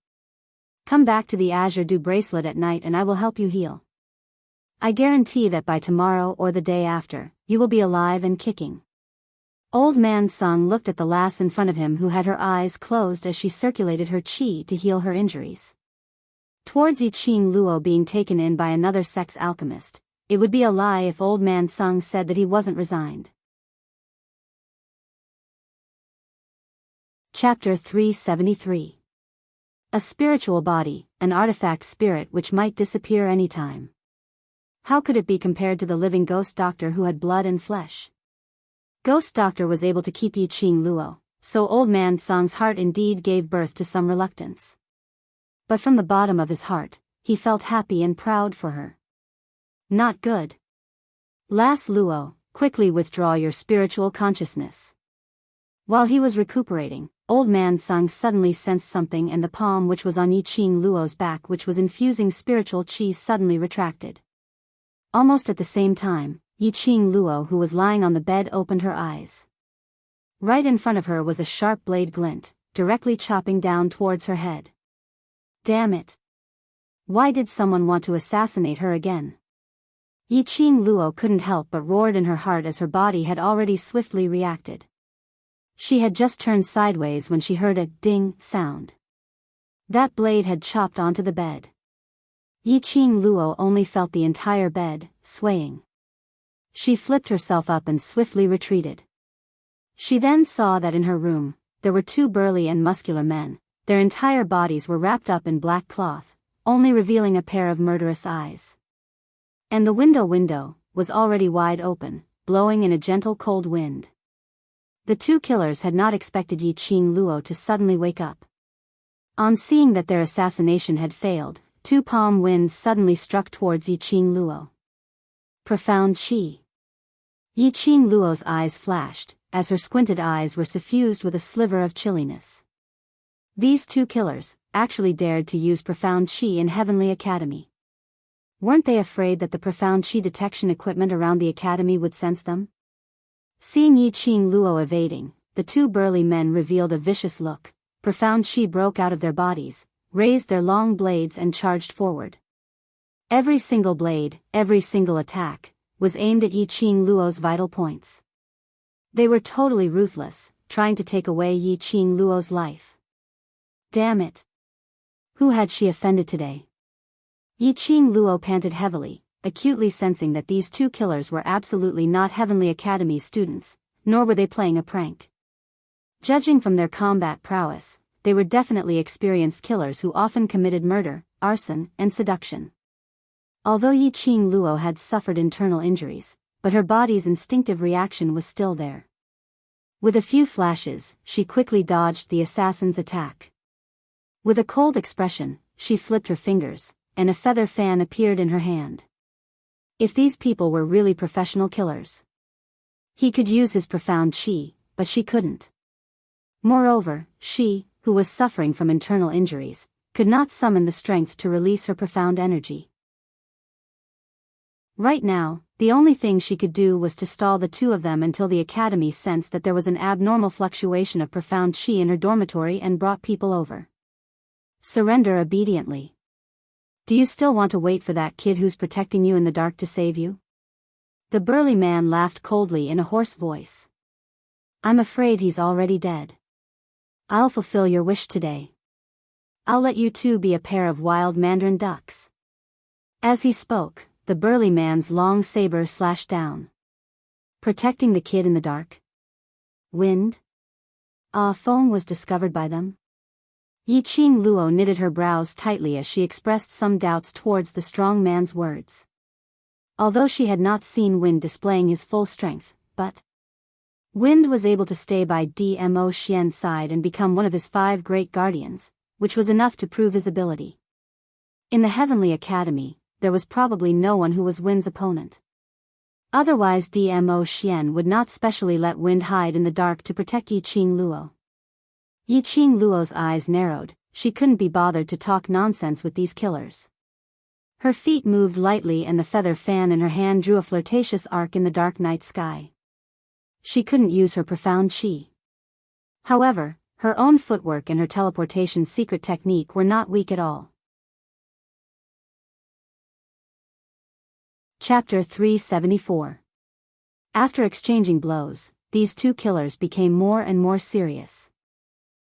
Come back to the Azure Dew bracelet at night and I will help you heal. I guarantee that by tomorrow or the day after, you will be alive and kicking. Old Man Sung looked at the lass in front of him who had her eyes closed as she circulated her qi to heal her injuries. Towards Yi Qing Luo being taken in by another sex alchemist, it would be a lie if Old Man Sung said that he wasn't resigned. Chapter 373. A spiritual body, an artifact spirit which might disappear any time. How could it be compared to the living Ghost Doctor who had blood and flesh? Ghost Doctor was able to keep Yi Qing Luo, so Old Man Sung's heart indeed gave birth to some reluctance. But from the bottom of his heart, he felt happy and proud for her. Not good. Lass Luo, quickly withdraw your spiritual consciousness. While he was recuperating, Old Man Sung suddenly sensed something, and the palm which was on Yi Qing Luo's back, which was infusing spiritual qi, suddenly retracted. Almost at the same time, Yi Qing Luo, who was lying on the bed, opened her eyes. Right in front of her was a sharp blade glint, directly chopping down towards her head. Damn it! Why did someone want to assassinate her again? Yi Qing Luo couldn't help but roared in her heart as her body had already swiftly reacted. She had just turned sideways when she heard a ding sound. That blade had chopped onto the bed. Yi Qing Luo only felt the entire bed swaying. She flipped herself up and swiftly retreated. She then saw that in her room, there were two burly and muscular men. Their entire bodies were wrapped up in black cloth, only revealing a pair of murderous eyes. And the window was already wide open, blowing in a gentle cold wind. The two killers had not expected Yi Qing Luo to suddenly wake up. On seeing that their assassination had failed, two palm winds suddenly struck towards Yi Qing Luo. Profound qi. Yi Qing Luo's eyes flashed, as her squinted eyes were suffused with a sliver of chilliness. These two killers actually dared to use profound qi in Heavenly Academy. Weren't they afraid that the profound qi detection equipment around the academy would sense them? Seeing Yi Qing Luo evading, the two burly men revealed a vicious look. Profound qi broke out of their bodies, raised their long blades and charged forward. Every single blade, every single attack, was aimed at Yi Qing Luo's vital points. They were totally ruthless, trying to take away Yi Qing Luo's life. Damn it! Who had she offended today? Yi Qing Luo panted heavily, acutely sensing that these two killers were absolutely not Heavenly Academy students, nor were they playing a prank. Judging from their combat prowess, they were definitely experienced killers who often committed murder, arson, and seduction. Although Yi Qing Luo had suffered internal injuries, but her body's instinctive reaction was still there. With a few flashes, she quickly dodged the assassin's attack. With a cold expression, she flipped her fingers, and a feather fan appeared in her hand. If these people were really professional killers, he could use his profound qi, but she couldn't. Moreover, she, who was suffering from internal injuries, could not summon the strength to release her profound energy. Right now, the only thing she could do was to stall the two of them until the academy sensed that there was an abnormal fluctuation of profound qi in her dormitory and brought people over. Surrender obediently. Do you still want to wait for that kid who's protecting you in the dark to save you? The burly man laughed coldly in a hoarse voice. I'm afraid he's already dead. I'll fulfill your wish today. I'll let you two be a pair of wild mandarin ducks. As he spoke, the burly man's long saber slashed down. Protecting the kid in the dark? Wind? Phone was discovered by them? Yi Qing Luo knitted her brows tightly as she expressed some doubts towards the strong man's words. Although she had not seen Wind displaying his full strength, but Wind was able to stay by Dmo Xian's side and become one of his 5 great guardians, which was enough to prove his ability. In the Heavenly Academy, there was probably no one who was Wind's opponent. Otherwise Dmo Xian would not specially let Wind hide in the dark to protect Yiqing Luo. Yiqing Luo's eyes narrowed, she couldn't be bothered to talk nonsense with these killers. Her feet moved lightly and the feather fan in her hand drew a flirtatious arc in the dark night sky. She couldn't use her profound qi. However, her own footwork and her teleportation secret technique were not weak at all. Chapter 374. After exchanging blows, these two killers became more and more serious.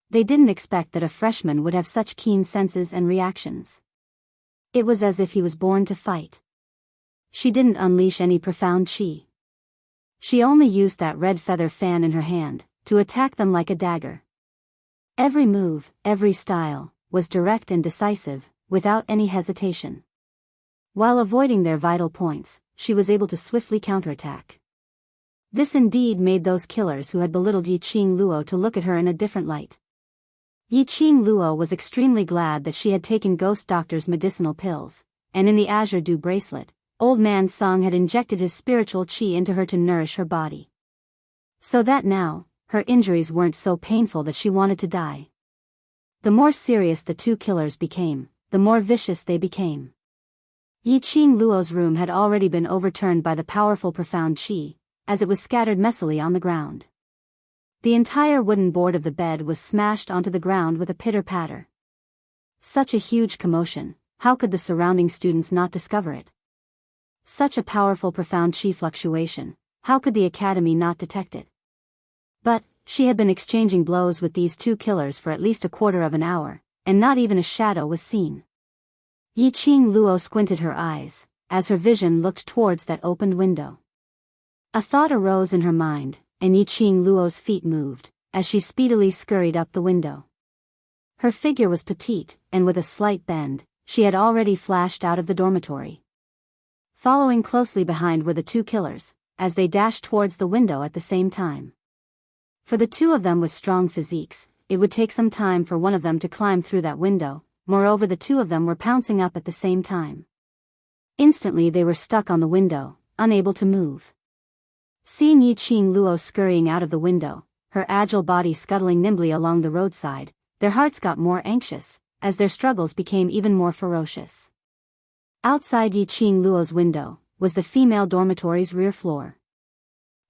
They didn't expect that a freshman would have such keen senses and reactions. It was as if he was born to fight. She didn't unleash any profound qi. She only used that red feather fan in her hand, to attack them like a dagger. Every move, every style, was direct and decisive, without any hesitation. While avoiding their vital points, she was able to swiftly counterattack. This indeed made those killers who had belittled Yiqing Luo to look at her in a different light. Yiqing Luo was extremely glad that she had taken Ghost Doctor's medicinal pills, and in the Azure Dew bracelet, Old Man Song had injected his spiritual qi into her to nourish her body. So that now, her injuries weren't so painful that she wanted to die. The more serious the two killers became, the more vicious they became. Yiqing Luo's room had already been overturned by the powerful profound qi, as it was scattered messily on the ground. The entire wooden board of the bed was smashed onto the ground with a pitter-patter. Such a huge commotion, how could the surrounding students not discover it? Such a powerful profound qi fluctuation, how could the academy not detect it? But, she had been exchanging blows with these two killers for at least a quarter of an hour, and not even a shadow was seen. Yiqing Luo squinted her eyes, as her vision looked towards that opened window. A thought arose in her mind, and Yiqing Luo's feet moved, as she speedily scurried up the window. Her figure was petite, and with a slight bend, she had already flashed out of the dormitory. Following closely behind were the two killers, as they dashed towards the window at the same time. For the two of them with strong physiques, it would take some time for one of them to climb through that window. Moreover, the two of them were pouncing up at the same time. Instantly they were stuck on the window, unable to move. Seeing Yiqing Luo scurrying out of the window, her agile body scuttling nimbly along the roadside, their hearts got more anxious, as their struggles became even more ferocious. Outside Yiqing Luo's window, was the female dormitory's rear floor.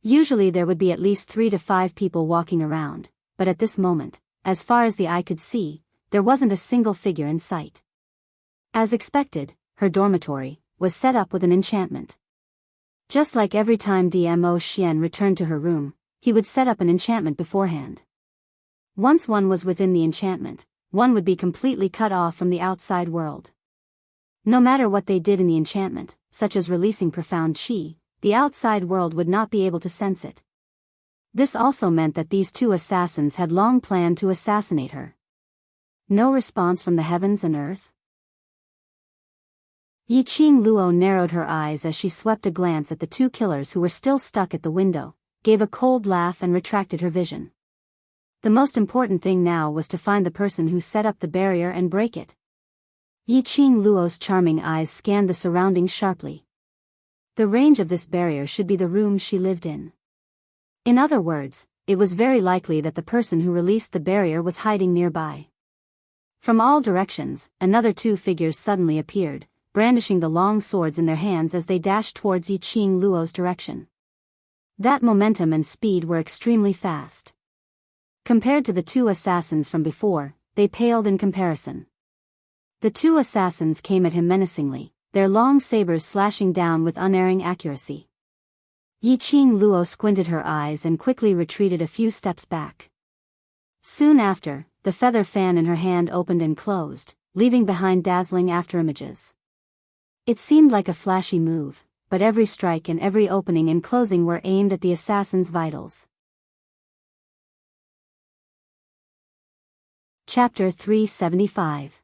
Usually there would be at least 3 to 5 people walking around, but at this moment, as far as the eye could see, there wasn't a single figure in sight. As expected, her dormitory was set up with an enchantment. Just like every time Dmo Xian returned to her room, he would set up an enchantment beforehand. Once one was within the enchantment, one would be completely cut off from the outside world. No matter what they did in the enchantment, such as releasing profound qi, the outside world would not be able to sense it. This also meant that these two assassins had long planned to assassinate her. No response from the heavens and earth? Yiqing Luo narrowed her eyes as she swept a glance at the two killers who were still stuck at the window, gave a cold laugh and retracted her vision. The most important thing now was to find the person who set up the barrier and break it. Yiqing Luo's charming eyes scanned the surroundings sharply. The range of this barrier should be the room she lived in. In other words, it was very likely that the person who released the barrier was hiding nearby. From all directions, another two figures suddenly appeared, brandishing the long swords in their hands as they dashed towards Yiqing Luo's direction. That momentum and speed were extremely fast. Compared to the two assassins from before, they paled in comparison. The two assassins came at him menacingly, their long sabers slashing down with unerring accuracy. Yiqing Luo squinted her eyes and quickly retreated a few steps back. Soon after, the feather fan in her hand opened and closed, leaving behind dazzling afterimages. It seemed like a flashy move, but every strike and every opening and closing were aimed at the assassin's vitals. Chapter 375.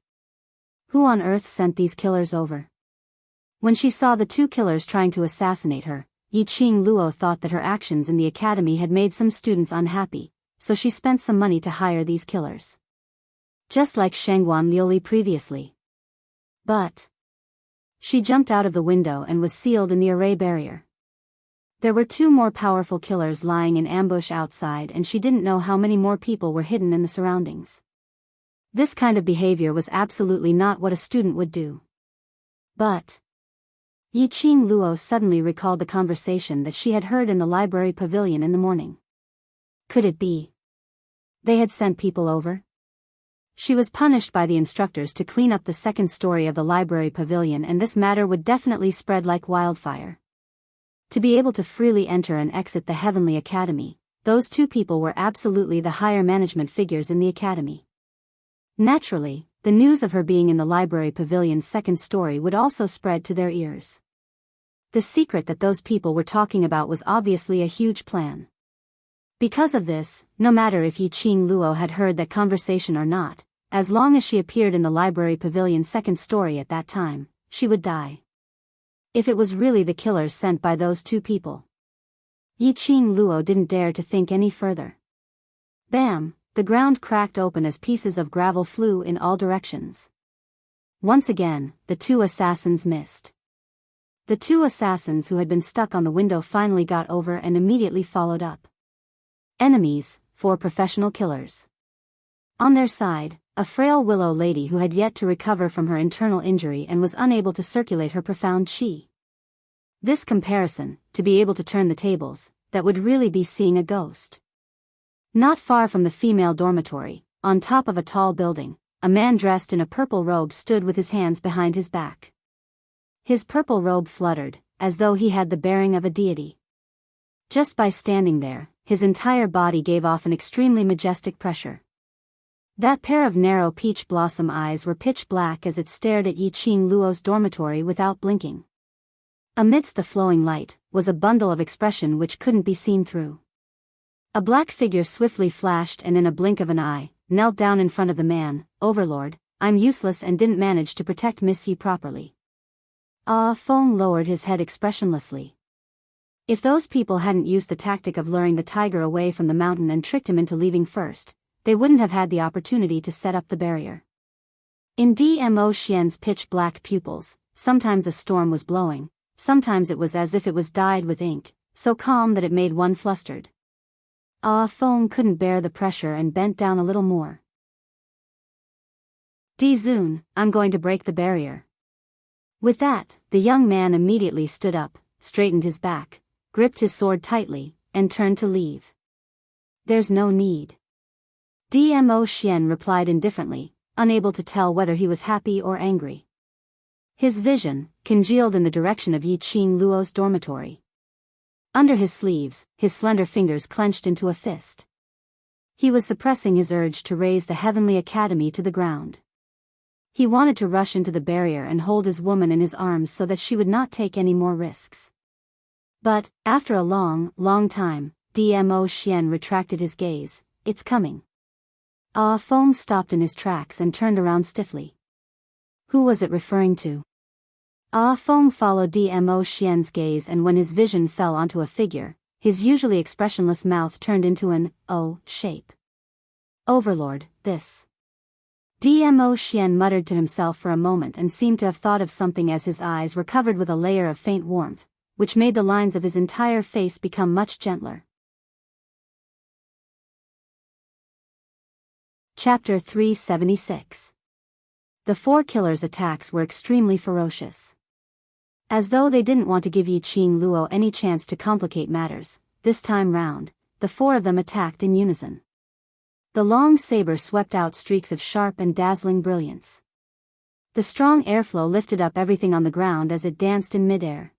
Who on earth sent these killers over? When she saw the two killers trying to assassinate her, Yiqing Luo thought that her actions in the academy had made some students unhappy, so she spent some money to hire these killers. Just like Shangguan Liuli previously. But she jumped out of the window and was sealed in the array barrier. There were 2 more powerful killers lying in ambush outside, and she didn't know how many more people were hidden in the surroundings. This kind of behavior was absolutely not what a student would do. But Yiqing Luo suddenly recalled the conversation that she had heard in the library pavilion in the morning. Could it be they had sent people over? She was punished by the instructors to clean up the 2nd story of the library pavilion, and this matter would definitely spread like wildfire. To be able to freely enter and exit the Heavenly Academy, those 2 people were absolutely the higher management figures in the academy. Naturally, the news of her being in the library pavilion's 2nd story would also spread to their ears. The secret that those people were talking about was obviously a huge plan. Because of this, no matter if Yiqing Luo had heard that conversation or not, as long as she appeared in the library pavilion's 2nd story at that time, she would die. If it was really the killers sent by those 2 people. Yiqing Luo didn't dare to think any further. Bam! The ground cracked open as pieces of gravel flew in all directions. Once again, the 2 assassins missed. The 2 assassins who had been stuck on the window finally got over and immediately followed up. Enemies, 4 professional killers. On their side, a frail willow lady who had yet to recover from her internal injury and was unable to circulate her profound chi. This comparison, to be able to turn the tables, that would really be seeing a ghost. Not far from the female dormitory, on top of a tall building, a man dressed in a purple robe stood with his hands behind his back. His purple robe fluttered, as though he had the bearing of a deity. Just by standing there, his entire body gave off an extremely majestic pressure. That pair of narrow peach blossom eyes were pitch black as it stared at Yiqing Luo's dormitory without blinking. Amidst the flowing light, was a bundle of expression which couldn't be seen through. A black figure swiftly flashed and in a blink of an eye, knelt down in front of the man. "Overlord, I'm useless and didn't manage to protect Miss Yi properly." Ah Feng lowered his head expressionlessly. If those people hadn't used the tactic of luring the tiger away from the mountain and tricked him into leaving first, they wouldn't have had the opportunity to set up the barrier. In Dmo Xian's pitch-black pupils, sometimes a storm was blowing, sometimes it was as if it was dyed with ink, so calm that it made one flustered. Ah Feng couldn't bear the pressure and bent down a little more. Di Zun, I'm going to break the barrier. With that, the young man immediately stood up, straightened his back, gripped his sword tightly, and turned to leave. There's no need. Dmo Xian replied indifferently, unable to tell whether he was happy or angry. His vision congealed in the direction of Yiqing Luo's dormitory. Under his sleeves, his slender fingers clenched into a fist. He was suppressing his urge to raise the Heavenly Academy to the ground. He wanted to rush into the barrier and hold his woman in his arms so that she would not take any more risks. But, after a long time, Dmo Xian retracted his gaze. It's coming. Ah Feng stopped in his tracks and turned around stiffly. Who was it referring to? Ah Feng followed Dmo Xian's gaze, and when his vision fell onto a figure, his usually expressionless mouth turned into an O shape. Overlord, this. Dmo Xian muttered to himself for a moment and seemed to have thought of something as his eyes were covered with a layer of faint warmth, which made the lines of his entire face become much gentler. Chapter 376. The 4 killers' attacks were extremely ferocious. As though they didn't want to give Yiqing Luo any chance to complicate matters, this time round, the 4 of them attacked in unison. The long saber swept out streaks of sharp and dazzling brilliance. The strong airflow lifted up everything on the ground as it danced in midair.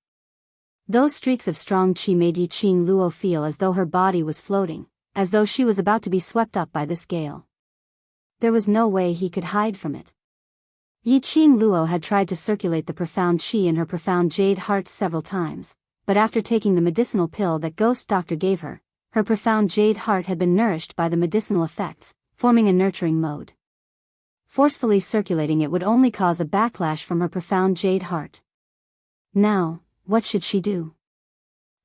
Those streaks of strong chi made Yiqing Luo feel as though her body was floating, as though she was about to be swept up by this gale. There was no way he could hide from it. Yiqing Luo had tried to circulate the profound chi in her profound jade heart several times, but after taking the medicinal pill that Ghost Doctor gave her, her profound jade heart had been nourished by the medicinal effects, forming a nurturing mode. Forcefully circulating it would only cause a backlash from her profound jade heart. Now, what should she do?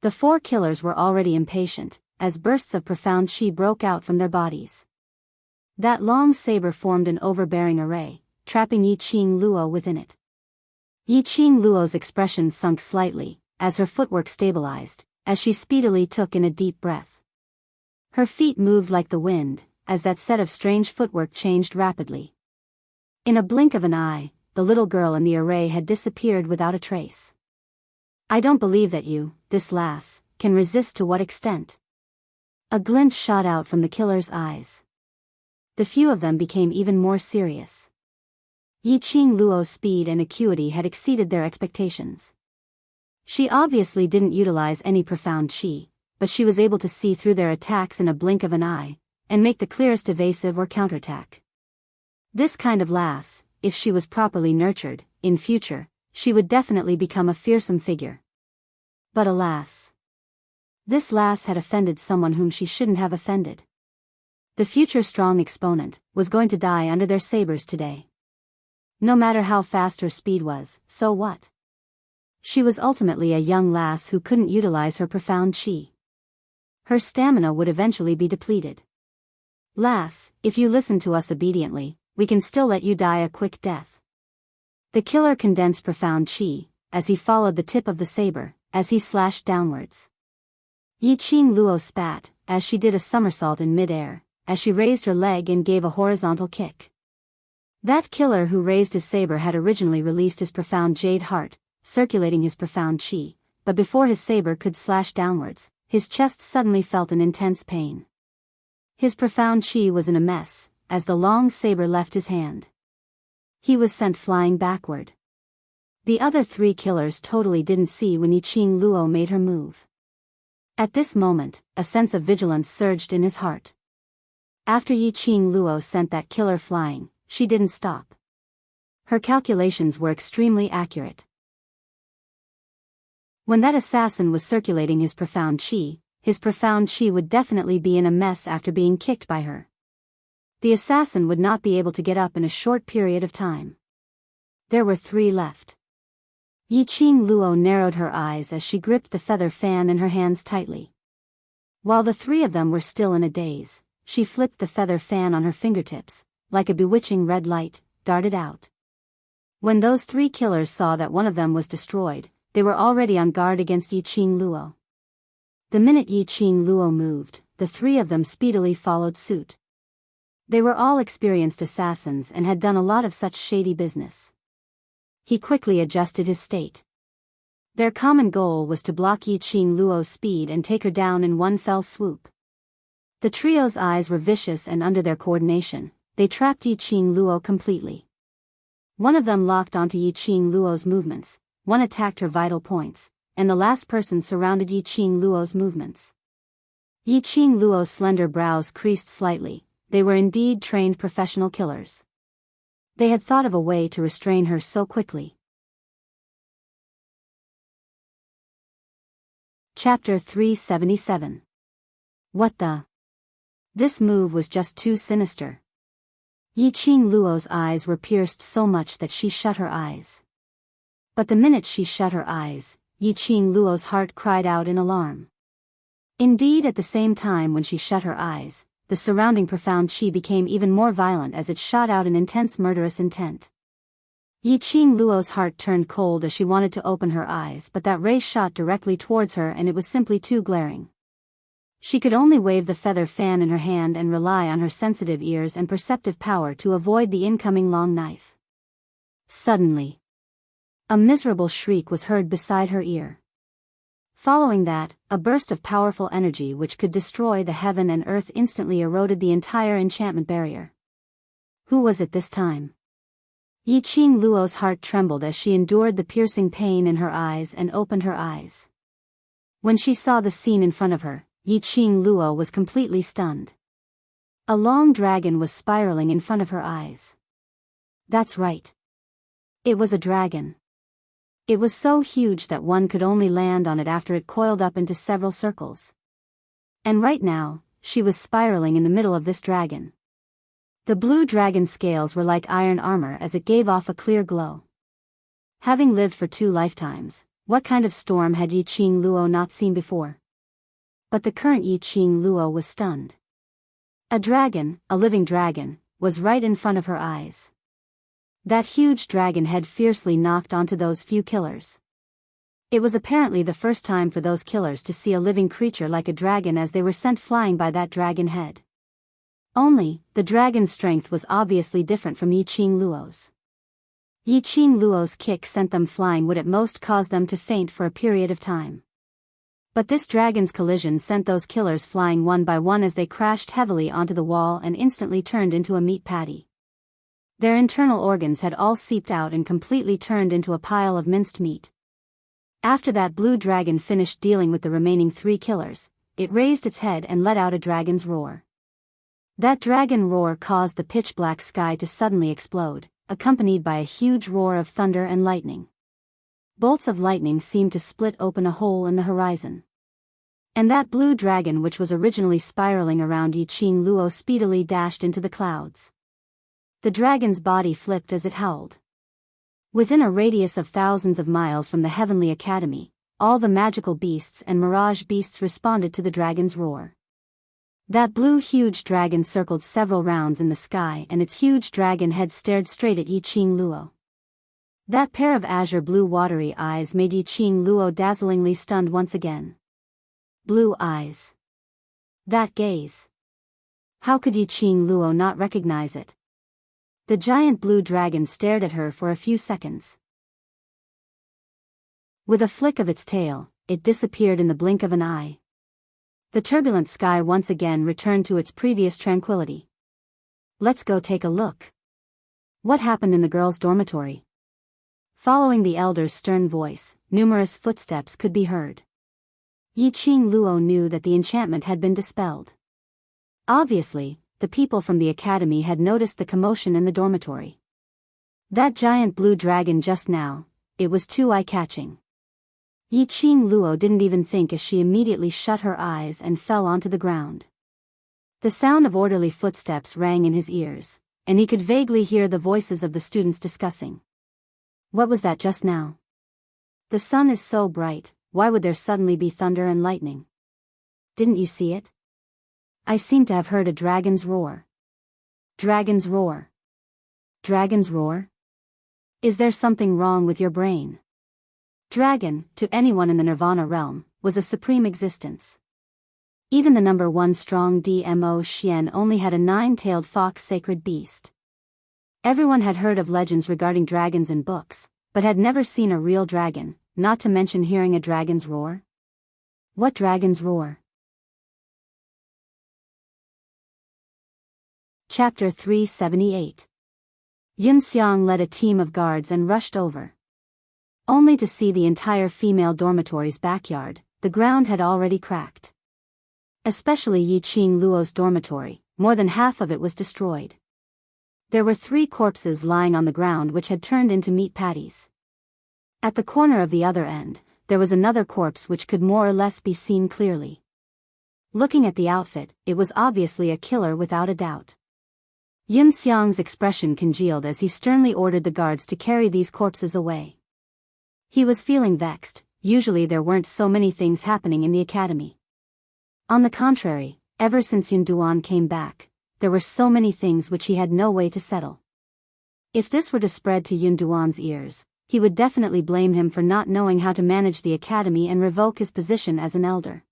The 4 killers were already impatient, as bursts of profound chi broke out from their bodies. That long saber formed an overbearing array, trapping Yiqing Luo within it. Yi Qing Luo's expression sunk slightly, as her footwork stabilized, as she speedily took in a deep breath. Her feet moved like the wind, as that set of strange footwork changed rapidly. In a blink of an eye, the little girl in the array had disappeared without a trace. I don't believe that you, this lass, can resist. To what extent? A glint shot out from the killer's eyes. The few of them became even more serious. Yi Qing Luo's speed and acuity had exceeded their expectations. She obviously didn't utilize any profound qi, but she was able to see through their attacks in a blink of an eye, and make the clearest evasive or counterattack. This kind of lass, if she was properly nurtured, in future, she would definitely become a fearsome figure. But alas! This lass had offended someone whom she shouldn't have offended. The future strong exponent was going to die under their sabers today. No matter how fast her speed was, so what? She was ultimately a young lass who couldn't utilize her profound qi. Her stamina would eventually be depleted. Lass, if you listen to us obediently, we can still let you die a quick death. The killer condensed profound qi, as he followed the tip of the saber, as he slashed downwards. Yi Qing Luo spat, as she did a somersault in mid-air, as she raised her leg and gave a horizontal kick. That killer who raised his saber had originally released his profound jade heart, circulating his profound qi, but before his saber could slash downwards, his chest suddenly felt an intense pain. His profound qi was in a mess, as the long saber left his hand. He was sent flying backward. The other three killers totally didn't see when Yi Qing Luo made her move. At this moment, a sense of vigilance surged in his heart. After Yi Qing Luo sent that killer flying, she didn't stop. Her calculations were extremely accurate. When that assassin was circulating his profound qi would definitely be in a mess after being kicked by her. The assassin would not be able to get up in a short period of time. There were 3 left. Yi Qing Luo narrowed her eyes as she gripped the feather fan in her hands tightly. While the 3 of them were still in a daze, she flipped the feather fan on her fingertips, like a bewitching red light, darted out. When those 3 killers saw that one of them was destroyed, they were already on guard against Yi Qing Luo. The minute Yi Qing Luo moved, the 3 of them speedily followed suit. They were all experienced assassins and had done a lot of such shady business. He quickly adjusted his state. Their common goal was to block Yi Qing Luo's speed and take her down in one fell swoop. The trio's eyes were vicious, and under their coordination, they trapped Yi Qing Luo completely. One of them locked onto Yi Qing Luo's movements, one attacked her vital points, and the last person surrounded Yi Qing Luo's movements. Yi Qing Luo's slender brows creased slightly. They were indeed trained professional killers. They had thought of a way to restrain her so quickly. Chapter 377. What the? This move was just too sinister. Yi Qing Luo's eyes were pierced so much that she shut her eyes. But the minute she shut her eyes, Yi Qing Luo's heart cried out in alarm. Indeed, at the same time when she shut her eyes, the surrounding profound qi became even more violent as it shot out an intense murderous intent. Yi Qing Luo's heart turned cold as she wanted to open her eyes, but that ray shot directly towards her and it was simply too glaring. She could only wave the feather fan in her hand and rely on her sensitive ears and perceptive power to avoid the incoming long knife. Suddenly, a miserable shriek was heard beside her ear. Following that, a burst of powerful energy which could destroy the heaven and earth instantly eroded the entire enchantment barrier. Who was it this time? Yi Qing Luo's heart trembled as she endured the piercing pain in her eyes and opened her eyes. When she saw the scene in front of her, Yi Qing Luo was completely stunned. A long dragon was spiraling in front of her eyes. That's right. It was a dragon. It was so huge that one could only land on it after it coiled up into several circles. And right now, she was spiraling in the middle of this dragon. The blue dragon scales were like iron armor as it gave off a clear glow. Having lived for 2 lifetimes, what kind of storm had Yi Qing Luo not seen before? But the current Yi Qing Luo was stunned. A dragon, a living dragon, was right in front of her eyes. That huge dragon head fiercely knocked onto those few killers. It was apparently the first time for those killers to see a living creature like a dragon as they were sent flying by that dragon head. Only, the dragon's strength was obviously different from Yiqing Luo's. Yiqing Luo's kick sent them flying would at most cause them to faint for a period of time. But this dragon's collision sent those killers flying one by one as they crashed heavily onto the wall and instantly turned into a meat patty. Their internal organs had all seeped out and completely turned into a pile of minced meat. After that blue dragon finished dealing with the remaining 3 killers, it raised its head and let out a dragon's roar. That dragon roar caused the pitch-black sky to suddenly explode, accompanied by a huge roar of thunder and lightning. Bolts of lightning seemed to split open a hole in the horizon. And that blue dragon, which was originally spiraling around Yiqing Luo, speedily dashed into the clouds. The dragon's body flipped as it howled. Within a radius of thousands of miles from the Heavenly Academy, all the magical beasts and mirage beasts responded to the dragon's roar. That blue huge dragon circled several rounds in the sky and its huge dragon head stared straight at Yiqing Luo. That pair of azure blue watery eyes made Yiqing Luo dazzlingly stunned once again. Blue eyes. That gaze. How could Yiqing Luo not recognize it? The giant blue dragon stared at her for a few seconds. With a flick of its tail, it disappeared in the blink of an eye. The turbulent sky once again returned to its previous tranquility. Let's go take a look. What happened in the girls' dormitory? Following the elder's stern voice, numerous footsteps could be heard. Yiqing Luo knew that the enchantment had been dispelled. Obviously, the people from the academy had noticed the commotion in the dormitory. That giant blue dragon just now, it was too eye-catching. Yiqing Luo didn't even think as she immediately shut her eyes and fell onto the ground. The sound of orderly footsteps rang in his ears, and he could vaguely hear the voices of the students discussing. What was that just now? The sun is so bright, why would there suddenly be thunder and lightning? Didn't you see it? I seem to have heard a dragon's roar. Dragon's roar. Dragon's roar? Is there something wrong with your brain? Dragon, to anyone in the Nirvana realm, was a supreme existence. Even the number 1 strong DMO Xian only had a 9-tailed fox sacred beast. Everyone had heard of legends regarding dragons in books, but had never seen a real dragon, not to mention hearing a dragon's roar. What dragon's roar? Chapter 378. Yunxiang led a team of guards and rushed over. Only to see the entire female dormitory's backyard, the ground had already cracked. Especially Yiqing Luo's dormitory, more than half of it was destroyed. There were 3 corpses lying on the ground which had turned into meat patties. At the corner of the other end, there was another corpse which could more or less be seen clearly. Looking at the outfit, it was obviously a killer without a doubt. Yunxiang's expression congealed as he sternly ordered the guards to carry these corpses away. He was feeling vexed. Usually there weren't so many things happening in the academy. On the contrary, ever since Yun Duan came back, there were so many things which he had no way to settle. If this were to spread to Yun Duan's ears, he would definitely blame him for not knowing how to manage the academy and revoke his position as an elder.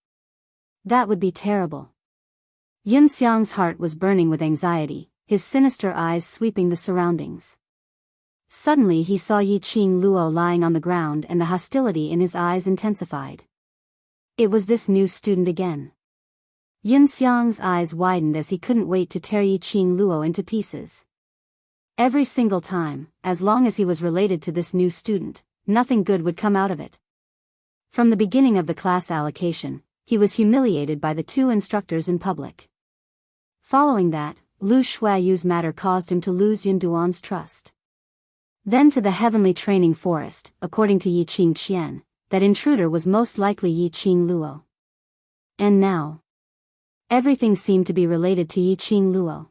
That would be terrible. Yunxiang's heart was burning with anxiety, his sinister eyes sweeping the surroundings. Suddenly he saw Yiqing Luo lying on the ground and the hostility in his eyes intensified. It was this new student again. Yunxiang's eyes widened as he couldn't wait to tear Yiqing Luo into pieces. Every single time, as long as he was related to this new student, nothing good would come out of it. From the beginning of the class allocation, he was humiliated by the 2 instructors in public. Following that, Lu Shuayu's matter caused him to lose Yun Duan's trust. Then to the heavenly training forest, according to Yiqing Qian, that intruder was most likely Yiqing Luo. And now, everything seemed to be related to Yiqing Luo.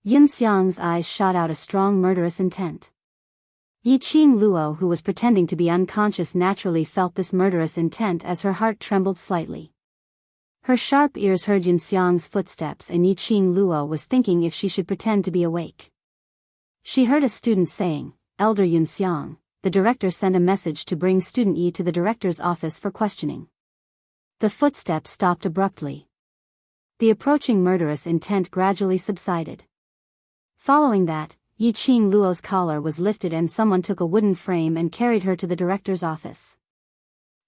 Yunxiang's eyes shot out a strong murderous intent. Yiqing Luo, who was pretending to be unconscious, naturally felt this murderous intent as her heart trembled slightly. Her sharp ears heard Yunxiang's footsteps and Yiqing Luo was thinking if she should pretend to be awake. She heard a student saying, "Elder Yunxiang, the director sent a message to bring student Yi to the director's office for questioning." The footsteps stopped abruptly. The approaching murderous intent gradually subsided. Following that, Yi Qing Luo's collar was lifted and someone took a wooden frame and carried her to the director's office.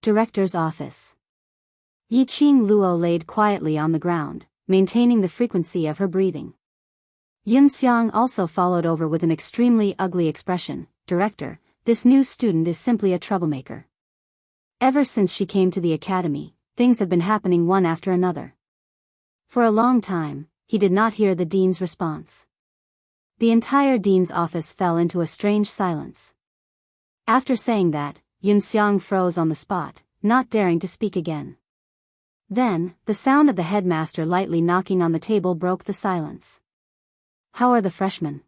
Director's office. Yi Qing Luo laid quietly on the ground, maintaining the frequency of her breathing. Yunxiang also followed over with an extremely ugly expression. "Director, this new student is simply a troublemaker. Ever since she came to the academy, things have been happening one after another." For a long time, he did not hear the dean's response. The entire dean's office fell into a strange silence. After saying that, Yunxiang froze on the spot, not daring to speak again. Then, the sound of the headmaster lightly knocking on the table broke the silence. "How are the freshmen?"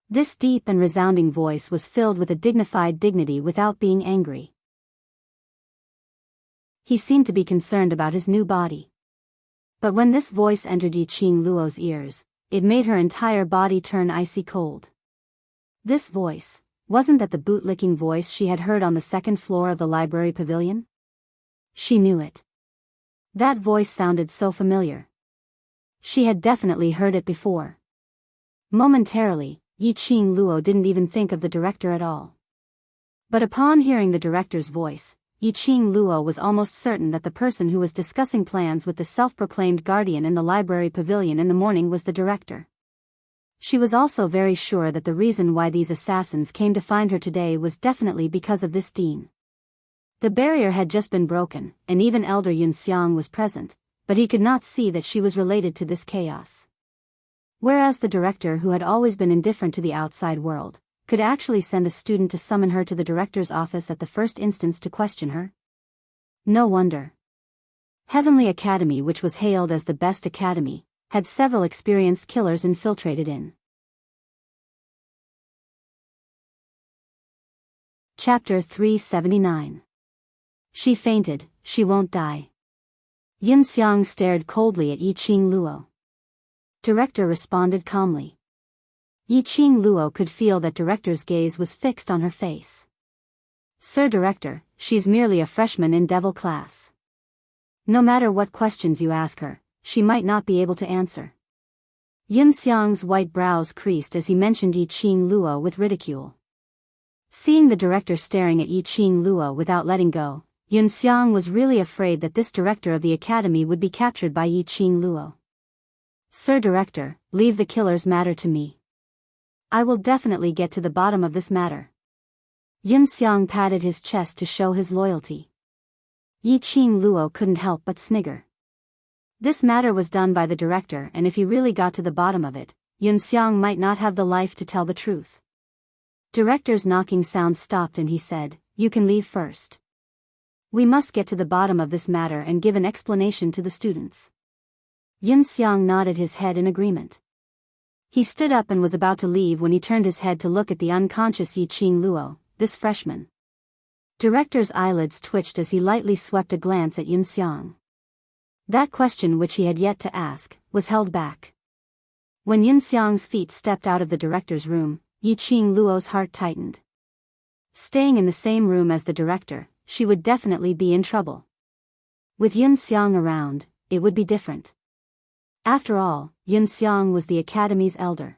This deep and resounding voice was filled with a dignified dignity without being angry. He seemed to be concerned about his new body. But when this voice entered Yi Qing Luo's ears, it made her entire body turn icy cold. This voice, wasn't that the bootlicking voice she had heard on the second floor of the library pavilion? She knew it. That voice sounded so familiar. She had definitely heard it before. Momentarily, Yi Qing Luo didn't even think of the director at all. But upon hearing the director's voice, Yi Qing Luo was almost certain that the person who was discussing plans with the self-proclaimed guardian in the library pavilion in the morning was the director. She was also very sure that the reason why these assassins came to find her today was definitely because of this dean. The barrier had just been broken, and even Elder Yunxiang was present, but he could not see that she was related to this chaos. Whereas the director, who had always been indifferent to the outside world, could actually send a student to summon her to the director's office at the first instance to question her. No wonder. Heavenly Academy, which was hailed as the best academy, had several experienced killers infiltrated in. Chapter 379. She fainted, she won't die. Yunxiang stared coldly at Yi Qing Luo. Director responded calmly. Yi Qing Luo could feel that director's gaze was fixed on her face. "Sir Director, she's merely a freshman in devil class. No matter what questions you ask her, she might not be able to answer." Yunxiang's white brows creased as he mentioned Yi Qing Luo with ridicule. Seeing the director staring at Yi Qing Luo without letting go, Yunxiang was really afraid that this director of the academy would be captured by Yi Qing Luo. "Sir Director, leave the killer's matter to me. I will definitely get to the bottom of this matter." Yunxiang patted his chest to show his loyalty. Yi Qing Luo couldn't help but snigger. This matter was done by the director, and if he really got to the bottom of it, Yunxiang might not have the life to tell the truth. Director's knocking sound stopped and he said, "You can leave first. We must get to the bottom of this matter and give an explanation to the students." Yunxiang nodded his head in agreement. He stood up and was about to leave when he turned his head to look at the unconscious Yi Qing Luo, this freshman. Director's eyelids twitched as he lightly swept a glance at Yunxiang. That question, which he had yet to ask, was held back. When Yunxiang's feet stepped out of the director's room, Yi Qing Luo's heart tightened. Staying in the same room as the director, she would definitely be in trouble. With Yunxiang around, it would be different. After all, Yunxiang was the academy's elder.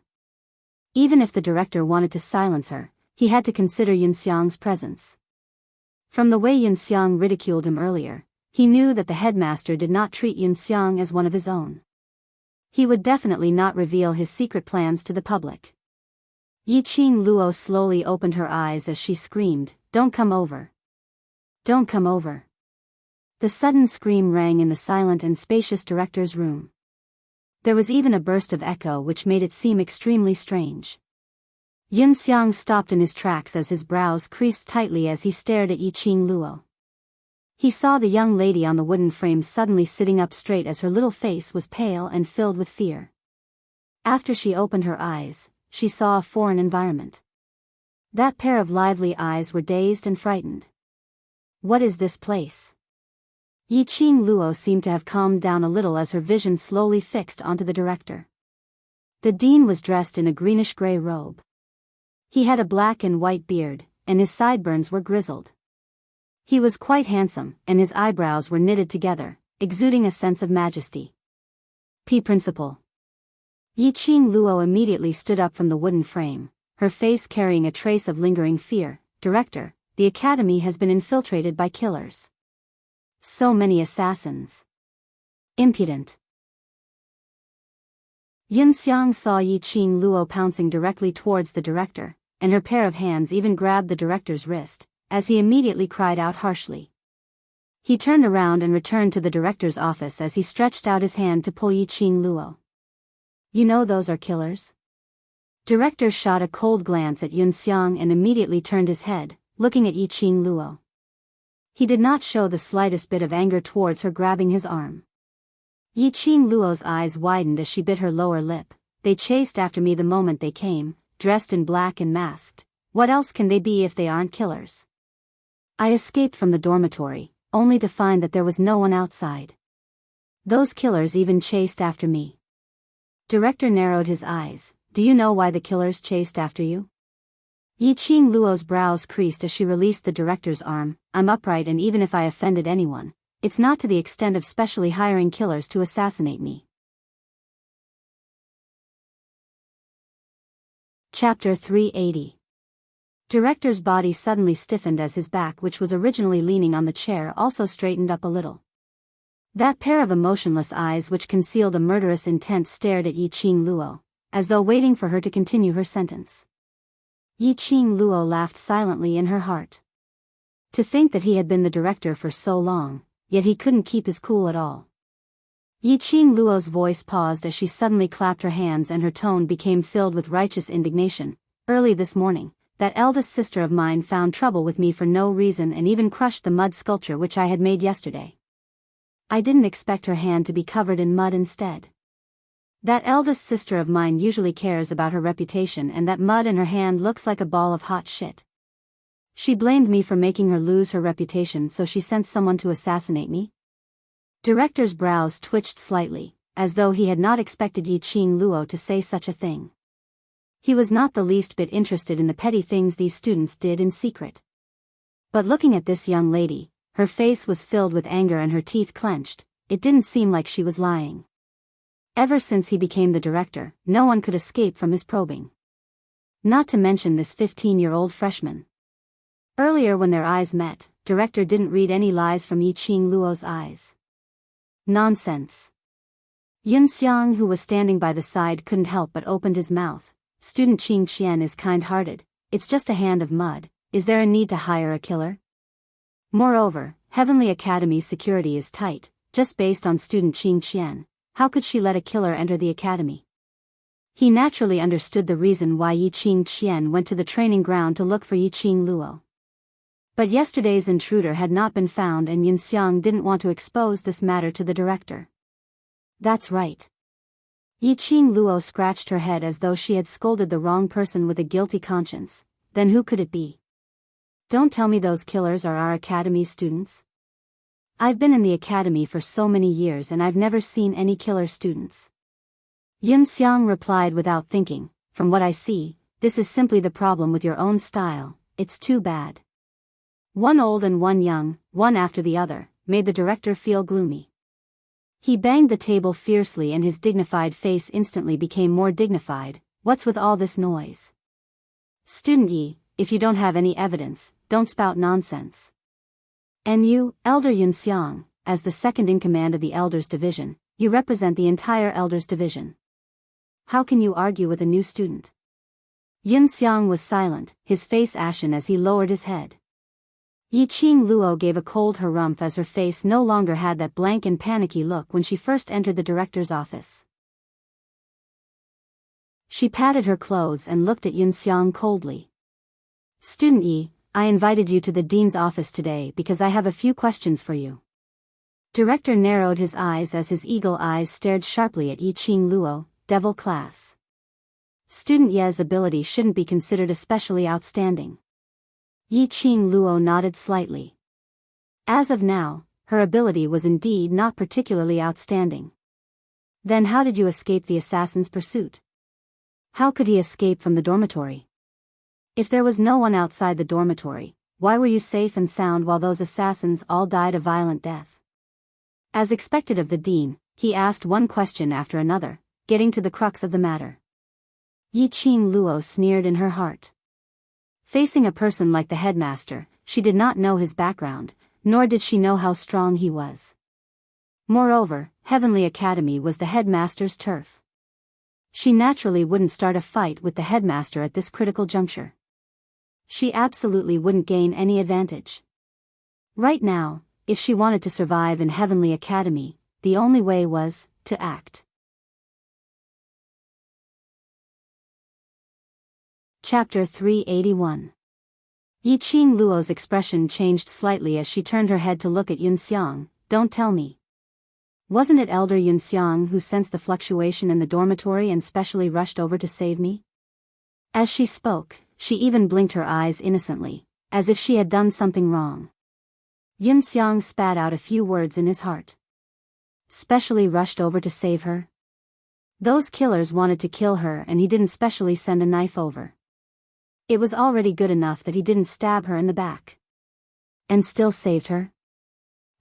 Even if the director wanted to silence her, he had to consider Yunxiang's presence. From the way Yunxiang ridiculed him earlier, he knew that the headmaster did not treat Yunxiang as one of his own. He would definitely not reveal his secret plans to the public. Yi Qing Luo slowly opened her eyes as she screamed, "Don't come over! Don't come over!" The sudden scream rang in the silent and spacious director's room. There was even a burst of echo which made it seem extremely strange. Yunxiang stopped in his tracks as his brows creased tightly as he stared at Yi Qing Luo. He saw the young lady on the wooden frame suddenly sitting up straight as her little face was pale and filled with fear. After she opened her eyes, she saw a foreign environment. That pair of lively eyes were dazed and frightened. What is this place? Yi Qing Luo seemed to have calmed down a little as her vision slowly fixed onto the director. The dean was dressed in a greenish-gray robe. He had a black and white beard, and his sideburns were grizzled. He was quite handsome, and his eyebrows were knitted together, exuding a sense of majesty. Principal. Yiqing Luo immediately stood up from the wooden frame, her face carrying a trace of lingering fear. Director, the academy has been infiltrated by killers. So many assassins. Impudent. Yunxiang saw Yiqing Luo pouncing directly towards the director, and her pair of hands even grabbed the director's wrist, as he immediately cried out harshly. He turned around and returned to the director's office as he stretched out his hand to pull Yiqing Luo. You know those are killers? Director shot a cold glance at Yunxiang and immediately turned his head, looking at Yiqing Luo. He did not show the slightest bit of anger towards her grabbing his arm. Yiqing Luo's eyes widened as she bit her lower lip. They chased after me the moment they came, dressed in black and masked. What else can they be if they aren't killers? I escaped from the dormitory, only to find that there was no one outside. Those killers even chased after me. Director narrowed his eyes. Do you know why the killers chased after you? Yiqing Luo's brows creased as she released the director's arm. I'm upright, and even if I offended anyone, it's not to the extent of specially hiring killers to assassinate me. Chapter 380. Director's body suddenly stiffened as his back, which was originally leaning on the chair, also straightened up a little. That pair of emotionless eyes which concealed a murderous intent stared at Yiqing Luo, as though waiting for her to continue her sentence. Yiqing Luo laughed silently in her heart. To think that he had been the director for so long, yet he couldn't keep his cool at all. Yiqing Luo's voice paused as she suddenly clapped her hands, and her tone became filled with righteous indignation. Early this morning, that eldest sister of mine found trouble with me for no reason and even crushed the mud sculpture which I had made yesterday. I didn't expect her hand to be covered in mud instead. That eldest sister of mine usually cares about her reputation, and that mud in her hand looks like a ball of hot shit. She blamed me for making her lose her reputation, so she sent someone to assassinate me? Director's brows twitched slightly, as though he had not expected Yiqing Luo to say such a thing. He was not the least bit interested in the petty things these students did in secret. But looking at this young lady, her face was filled with anger and her teeth clenched. It didn't seem like she was lying. Ever since he became the director, no one could escape from his probing. Not to mention this 15-year-old freshman. Earlier, when their eyes met, director didn't read any lies from Yiqing Luo's eyes. Nonsense. Yunxiang, who was standing by the side, couldn't help but opened his mouth. Student Qing Qian is kind-hearted. It's just a hand of mud. Is there a need to hire a killer? Moreover, Heavenly Academy's security is tight, just based on student Qing Qian. How could she let a killer enter the academy? He naturally understood the reason why Yiqing Qian went to the training ground to look for Yiqing Luo. But yesterday's intruder had not been found, and Yunxiang didn't want to expose this matter to the director. That's right. Yiqing Luo scratched her head as though she had scolded the wrong person with a guilty conscience. Then who could it be? Don't tell me those killers are our academy's students. I've been in the academy for so many years and I've never seen any killer students. Yunxiang replied without thinking. From what I see, this is simply the problem with your own style. It's too bad. One old and one young, one after the other, made the director feel gloomy. He banged the table fiercely and his dignified face instantly became more dignified. What's with all this noise? Student Yi, if you don't have any evidence, don't spout nonsense. And you, Elder Yunxiang, as the second in command of the Elders Division, you represent the entire Elders Division. How can you argue with a new student? Yunxiang was silent, his face ashen as he lowered his head. Yiqing Luo gave a cold harumph as her face no longer had that blank and panicky look when she first entered the director's office. She patted her clothes and looked at Yunxiang coldly. Student Yi, I invited you to the dean's office today because I have a few questions for you. Director narrowed his eyes as his eagle eyes stared sharply at Yiqing Luo, devil class. Student Ye's ability shouldn't be considered especially outstanding. Yiqing Luo nodded slightly. As of now, her ability was indeed not particularly outstanding. Then how did you escape the assassin's pursuit? How could he escape from the dormitory? If there was no one outside the dormitory, why were you safe and sound while those assassins all died a violent death? As expected of the dean, he asked one question after another, getting to the crux of the matter. Yi-Ching Luo sneered in her heart. Facing a person like the headmaster, she did not know his background, nor did she know how strong he was. Moreover, Heavenly Academy was the headmaster's turf. She naturally wouldn't start a fight with the headmaster at this critical juncture. She absolutely wouldn't gain any advantage. Right now, if she wanted to survive in Heavenly Academy, the only way was to act. Chapter 381. Yi-Ching Luo's expression changed slightly as she turned her head to look at Yunxiang. Don't tell me. Wasn't it Elder Yunxiang who sensed the fluctuation in the dormitory and specially rushed over to save me? As she spoke, she even blinked her eyes innocently, as if she had done something wrong. Yunxiang spat out a few words in his heart. Specially rushed over to save her? Those killers wanted to kill her and he didn't specially send a knife over. It was already good enough that he didn't stab her in the back. And still saved her?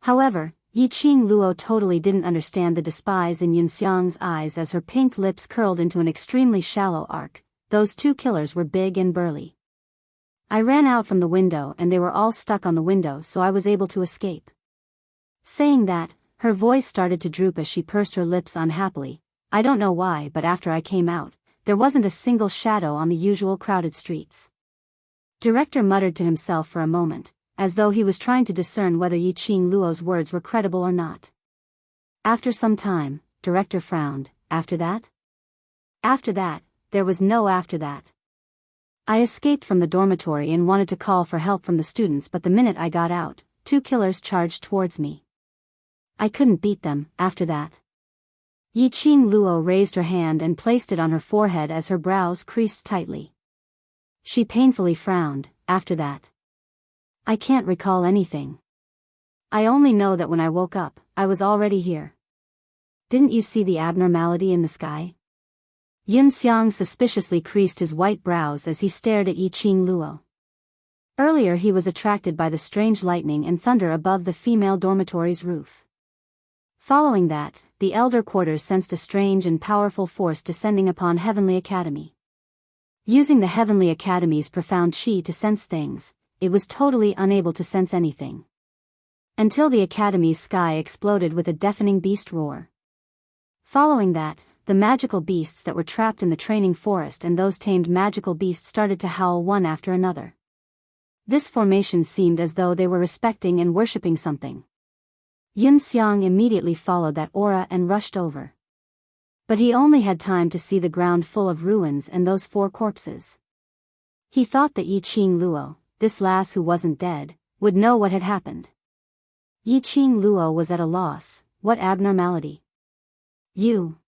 However, Yi-Ching Luo totally didn't understand the despise in Yunxiang's eyes as her pink lips curled into an extremely shallow arc. Those two killers were big and burly. I ran out from the window and they were all stuck on the window, so I was able to escape. Saying that, her voice started to droop as she pursed her lips unhappily. I don't know why, but after I came out, there wasn't a single shadow on the usual crowded streets. Director muttered to himself for a moment, as though he was trying to discern whether Yi-Ching Luo's words were credible or not. After some time, Director frowned. After that? After that, there was no after that. I escaped from the dormitory and wanted to call for help from the students, but the minute I got out, two killers charged towards me. I couldn't beat them. After that. Yi-Ching Luo raised her hand and placed it on her forehead as her brows creased tightly. She painfully frowned. After that. I can't recall anything. I only know that when I woke up, I was already here. Didn't you see the abnormality in the sky? Yunxiang suspiciously creased his white brows as he stared at Yi-Ching Luo. Earlier he was attracted by the strange lightning and thunder above the female dormitory's roof. Following that, the elder quarters sensed a strange and powerful force descending upon Heavenly Academy. Using the Heavenly Academy's profound chi to sense things, it was totally unable to sense anything. Until the Academy's sky exploded with a deafening beast roar. Following that, the magical beasts that were trapped in the training forest and those tamed magical beasts started to howl one after another. This formation seemed as though they were respecting and worshipping something. Yunxiang immediately followed that aura and rushed over. But he only had time to see the ground full of ruins and those 4 corpses. He thought that Yi-Ching Luo, this lass who wasn't dead, would know what had happened. Yi-Ching Luo was at a loss. What abnormality? You.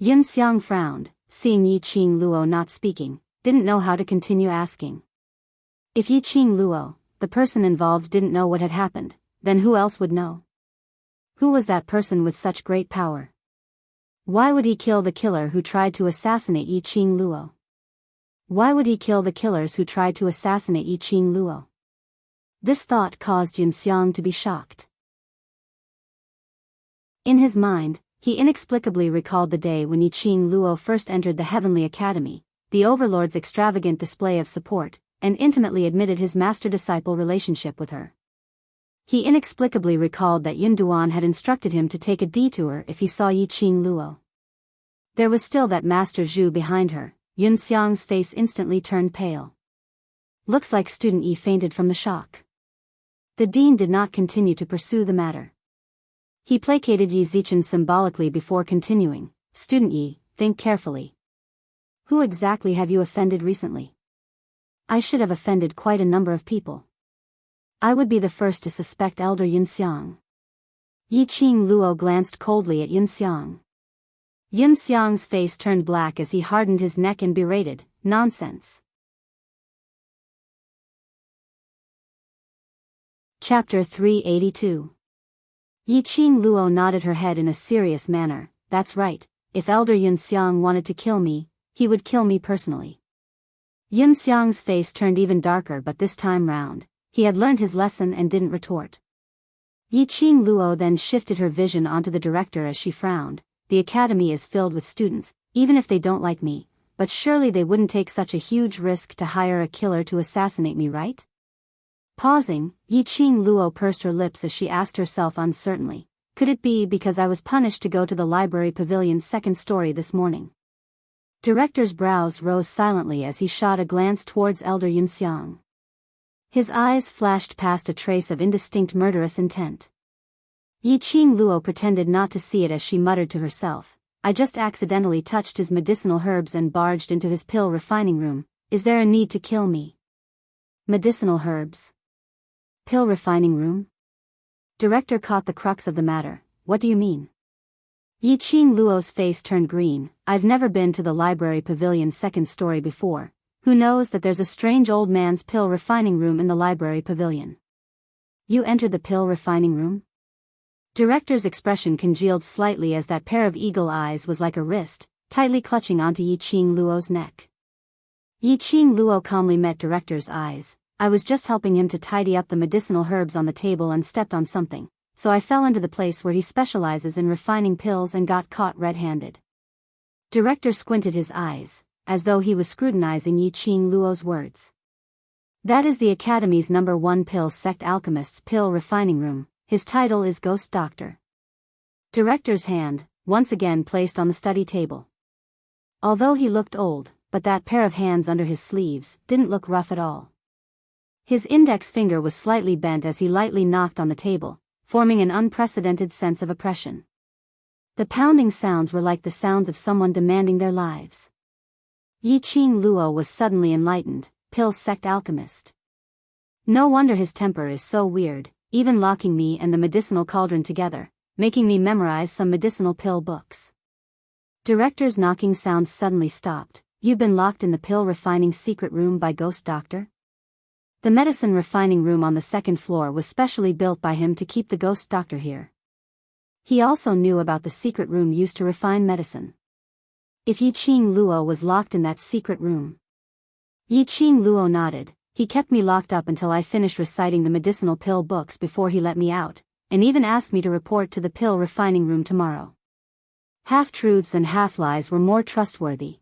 Yunxiang frowned, seeing Yi-Ching Luo not speaking, didn't know how to continue asking. If Yi-Ching Luo, the person involved, didn't know what had happened, then who else would know? Who was that person with such great power? Why would he kill the killer who tried to assassinate Yi-Ching Luo? Why would he kill the killers who tried to assassinate Yi-Ching Luo? This thought caused Yunxiang to be shocked. In his mind, he inexplicably recalled the day when Yi-Ching Luo first entered the Heavenly Academy, the Overlord's extravagant display of support, and intimately admitted his master-disciple relationship with her. He inexplicably recalled that Yun Duan had instructed him to take a detour if he saw Yi-Ching Luo. There was still that Master Zhu behind her. Yunxiang's face instantly turned pale. Looks like Student Yi fainted from the shock. The dean did not continue to pursue the matter. He placated Yi Zichen symbolically before continuing. Student Yi, think carefully. Who exactly have you offended recently? I should have offended quite a number of people. I would be the first to suspect Elder Yunxiang. Yi-Ching Luo glanced coldly at Yunxiang. Yunxiang's face turned black as he hardened his neck and berated, nonsense. Chapter 382. Yi-Ching Luo nodded her head in a serious manner. That's right, if Elder Yunxiang wanted to kill me, he would kill me personally. Yun Xiang's face turned even darker, but this time round, he had learned his lesson and didn't retort. Yiqing Luo then shifted her vision onto the director as she frowned. The academy is filled with students, even if they don't like me, but surely they wouldn't take such a huge risk to hire a killer to assassinate me, right? Pausing, Yiqing Luo pursed her lips as she asked herself uncertainly, could it be because I was punished to go to the library pavilion's second story this morning? Director's brows rose silently as he shot a glance towards Elder Yun Xiang. His eyes flashed past a trace of indistinct murderous intent. Yiqing Luo pretended not to see it as she muttered to herself, I just accidentally touched his medicinal herbs and barged into his pill refining room. Is there a need to kill me? Medicinal herbs? Pill refining room? Director caught the crux of the matter. What do you mean? Yiqing Luo's face turned green. I've never been to the library pavilion's second story before. Who knows that there's a strange old man's pill refining room in the library pavilion? You entered the pill refining room? Director's expression congealed slightly as that pair of eagle eyes was like a wrist, tightly clutching onto Yiqing Luo's neck. Yiqing Luo calmly met Director's eyes. I was just helping him to tidy up the medicinal herbs on the table and stepped on something, so I fell into the place where he specializes in refining pills and got caught red-handed. Director squinted his eyes, as though he was scrutinizing Yiqing Luo's words. That is the Academy's #1 pill sect alchemist's pill refining room. His title is Ghost Doctor. Director's hand, once again placed on the study table. Although he looked old, but that pair of hands under his sleeves didn't look rough at all. His index finger was slightly bent as he lightly knocked on the table, forming an unprecedented sense of oppression. The pounding sounds were like the sounds of someone demanding their lives. Yiqing Luo was suddenly enlightened. Pill sect alchemist. No wonder his temper is so weird, even locking me and the medicinal cauldron together, making me memorize some medicinal pill books. Director's knocking sound suddenly stopped. You've been locked in the pill refining secret room by Ghost Doctor? The medicine refining room on the second floor was specially built by him to keep the Ghost Doctor here. He also knew about the secret room used to refine medicine. If Yiqing Luo was locked in that secret room. Yiqing Luo nodded. He kept me locked up until I finished reciting the medicinal pill books before he let me out, and even asked me to report to the pill refining room tomorrow. Half-truths and half-lies were more trustworthy.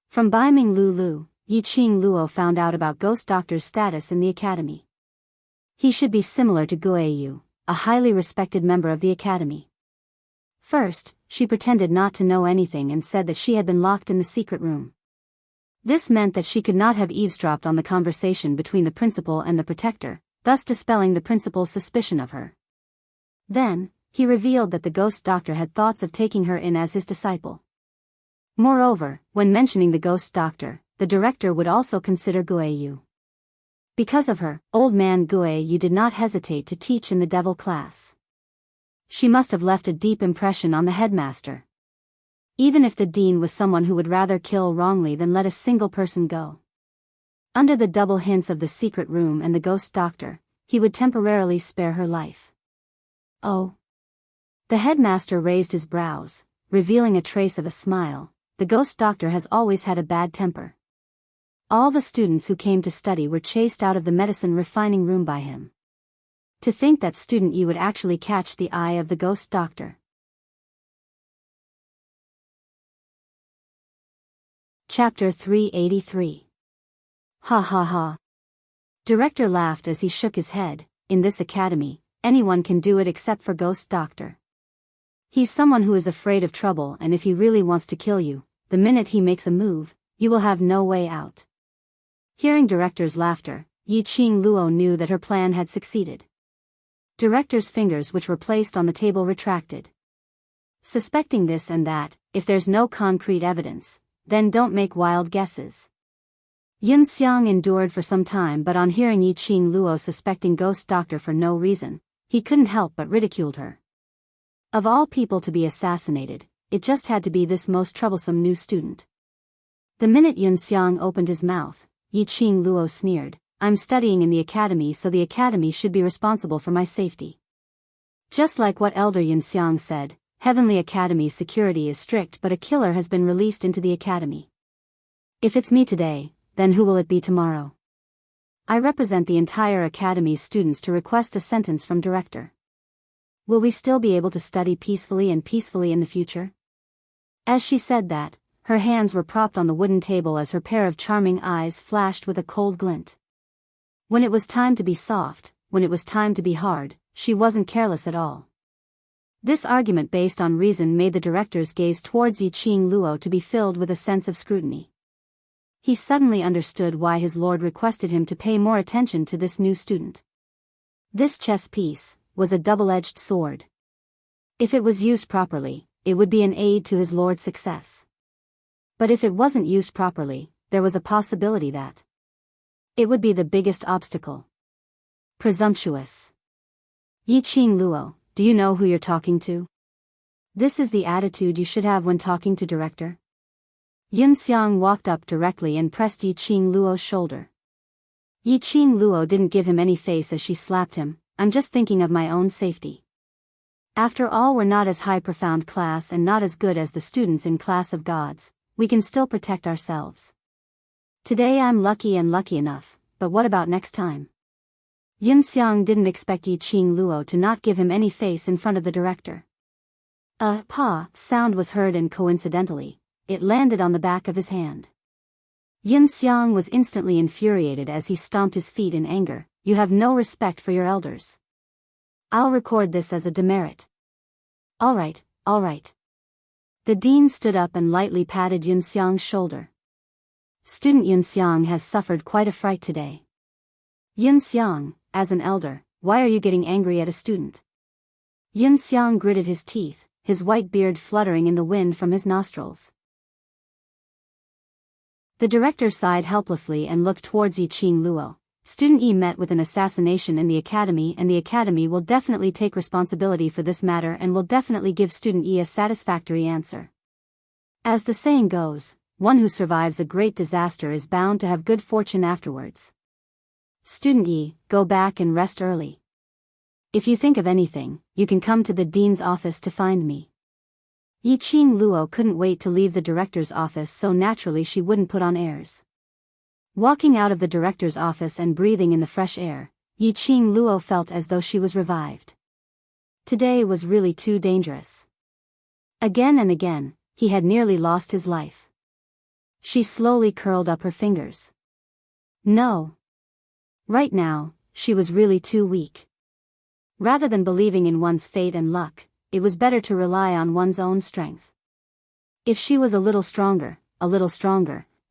From Baiming Lulu, Yiqing Luo found out about Ghost Doctor's status in the academy. He should be similar to Guiyu, a highly respected member of the academy. First, she pretended not to know anything and said that she had been locked in the secret room. This meant that she could not have eavesdropped on the conversation between the principal and the protector, thus dispelling the principal's suspicion of her. Then, he revealed that the Ghost Doctor had thoughts of taking her in as his disciple. Moreover, when mentioning the Ghost Doctor, the director would also consider Guiyu. Because of her, old man Guiyu did not hesitate to teach in the devil class. She must have left a deep impression on the headmaster. Even if the dean was someone who would rather kill wrongly than let a single person go. Under the double hints of the secret room and the Ghost Doctor, he would temporarily spare her life. Oh. The headmaster raised his brows, revealing a trace of a smile. The Ghost Doctor has always had a bad temper. All the students who came to study were chased out of the medicine refining room by him. To think that student you would actually catch the eye of the Ghost Doctor. Chapter 383. Ha ha ha. Director laughed as he shook his head. In this academy, anyone can do it except for Ghost Doctor. He's someone who is afraid of trouble, and if he really wants to kill you, the minute he makes a move, you will have no way out. Hearing Director's laughter, Yiqing Luo knew that her plan had succeeded. Director's fingers which were placed on the table retracted. Suspecting this and that, if there's no concrete evidence, then don't make wild guesses. Yun Xiang endured for some time, but on hearing Yiqing Luo suspecting Ghost Doctor for no reason, he couldn't help but ridiculed her. Of all people to be assassinated, it just had to be this most troublesome new student. The minute Yun Xiang opened his mouth, Yiqing Luo sneered, I'm studying in the academy, so the academy should be responsible for my safety. Just like what Elder Yun Xiang said, Heavenly Academy's security is strict, but a killer has been released into the academy. If it's me today, then who will it be tomorrow? I represent the entire academy's students to request a sentence from director. Will we still be able to study peacefully in the future? As she said that, her hands were propped on the wooden table as her pair of charming eyes flashed with a cold glint. When it was time to be soft, when it was time to be hard, she wasn't careless at all. This argument based on reason made the director's gaze towards Yiqing Luo to be filled with a sense of scrutiny. He suddenly understood why his lord requested him to pay more attention to this new student. This chess piece was a double-edged sword. If it was used properly, it would be an aid to his lord's success. But if it wasn't used properly, there was a possibility that it would be the biggest obstacle. Presumptuous. Yiqing Luo, do you know who you're talking to? This is the attitude you should have when talking to director. Yun Xiang walked up directly and pressed Yiqing Luo's shoulder. Yiqing Luo didn't give him any face as she slapped him. I'm just thinking of my own safety. After all, we're not as high profound class and not as good as the students in class of gods. We can still protect ourselves. Today I'm lucky enough, but what about next time? Yun Xiang didn't expect Yiqing Luo to not give him any face in front of the director. A "pa" sound was heard and coincidentally, it landed on the back of his hand. Yun Xiang was instantly infuriated as he stomped his feet in anger. You have no respect for your elders. I'll record this as a demerit. All right. The dean stood up and lightly patted Yun Xiang's shoulder. Student Yun Xiang has suffered quite a fright today. Yun Xiang, as an elder, why are you getting angry at a student? Yun Xiang gritted his teeth, his white beard fluttering in the wind from his nostrils. The director sighed helplessly and looked towards Yiqing Luo. Student Yi met with an assassination in the academy, and the academy will definitely take responsibility for this matter and will definitely give student Yi a satisfactory answer. As the saying goes, one who survives a great disaster is bound to have good fortune afterwards. Student Yi, go back and rest early. If you think of anything, you can come to the dean's office to find me. Yiqing Luo couldn't wait to leave the director's office, so naturally she wouldn't put on airs. Walking out of the director's office and breathing in the fresh air, Yiqing Luo felt as though she was revived. Today was really too dangerous. Again and again, he had nearly lost his life. She slowly curled up her fingers. No. Right now, she was really too weak. Rather than believing in one's fate and luck, it was better to rely on one's own strength. If she was a little stronger,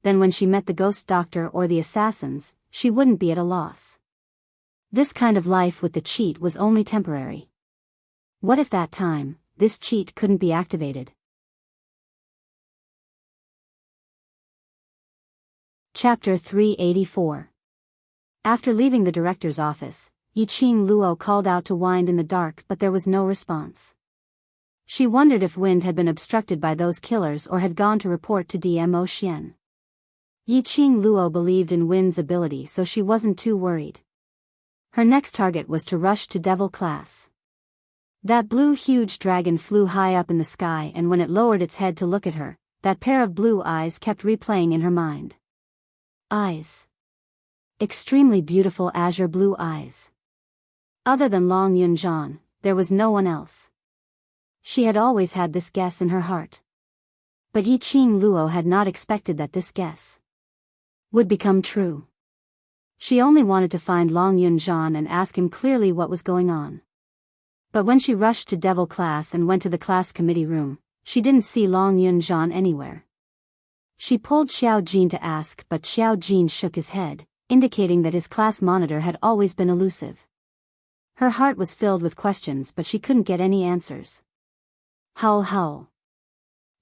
then when she met the ghost doctor or the assassins, she wouldn't be at a loss. This kind of life with the cheat was only temporary. What if that time, this cheat couldn't be activated? Chapter 384. After leaving the director's office, Yiqing Luo called out to Wind in the dark, but there was no response. She wondered if Wind had been obstructed by those killers or had gone to report to DMO Xian. Yiqing Luo believed in Wind's ability, so she wasn't too worried. Her next target was to rush to Devil class. That blue huge dragon flew high up in the sky, and when it lowered its head to look at her, that pair of blue eyes kept replaying in her mind. Eyes. Extremely beautiful azure blue eyes. Other than Long Yunjian, there was no one else. She had always had this guess in her heart. But Yiqing Luo had not expected that this guess would become true. She only wanted to find Long Yunjian and ask him clearly what was going on. But when she rushed to Devil class and went to the class committee room, she didn't see Long Yunjian anywhere. She pulled Xiao Jin to ask, but Xiao Jin shook his head, indicating that his class monitor had always been elusive. Her heart was filled with questions, but she couldn't get any answers. Howl, howl.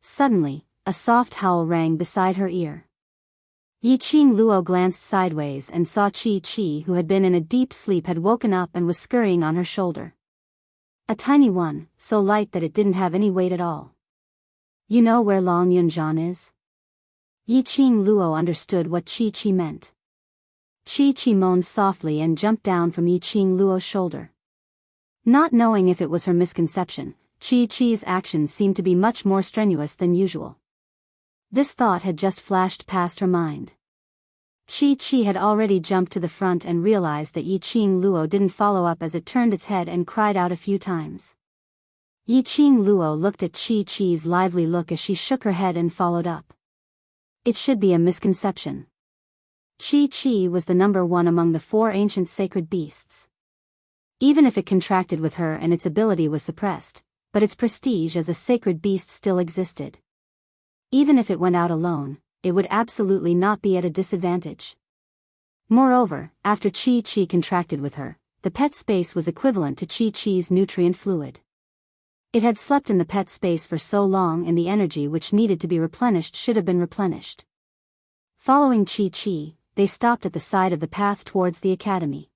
Suddenly, a soft howl rang beside her ear. Yiqing Luo glanced sideways and saw Chi, who had been in a deep sleep, had woken up and was scurrying on her shoulder. A tiny one, so light that it didn't have any weight at all. You know where Long Yunjian is? Yiqing Luo understood what Chi meant. Chi moaned softly and jumped down from Yiqing Luo's shoulder. Not knowing if it was her misconception, Chi's actions seemed to be much more strenuous than usual. This thought had just flashed past her mind. Chi had already jumped to the front and realized that Yiqing Luo didn't follow up as it turned its head and cried out a few times. Yiqing Luo looked at Chi's lively look as she shook her head and followed up. It should be a misconception. Chi was the number one among the 4 ancient sacred beasts. Even if it contracted with her and its ability was suppressed, but its prestige as a sacred beast still existed. Even if it went out alone, it would absolutely not be at a disadvantage. Moreover, after Chi contracted with her, the pet space was equivalent to Chi's nutrient fluid. It had slept in the pet space for so long and the energy which needed to be replenished should have been replenished. Following Chi, they stopped at the side of the path towards the academy.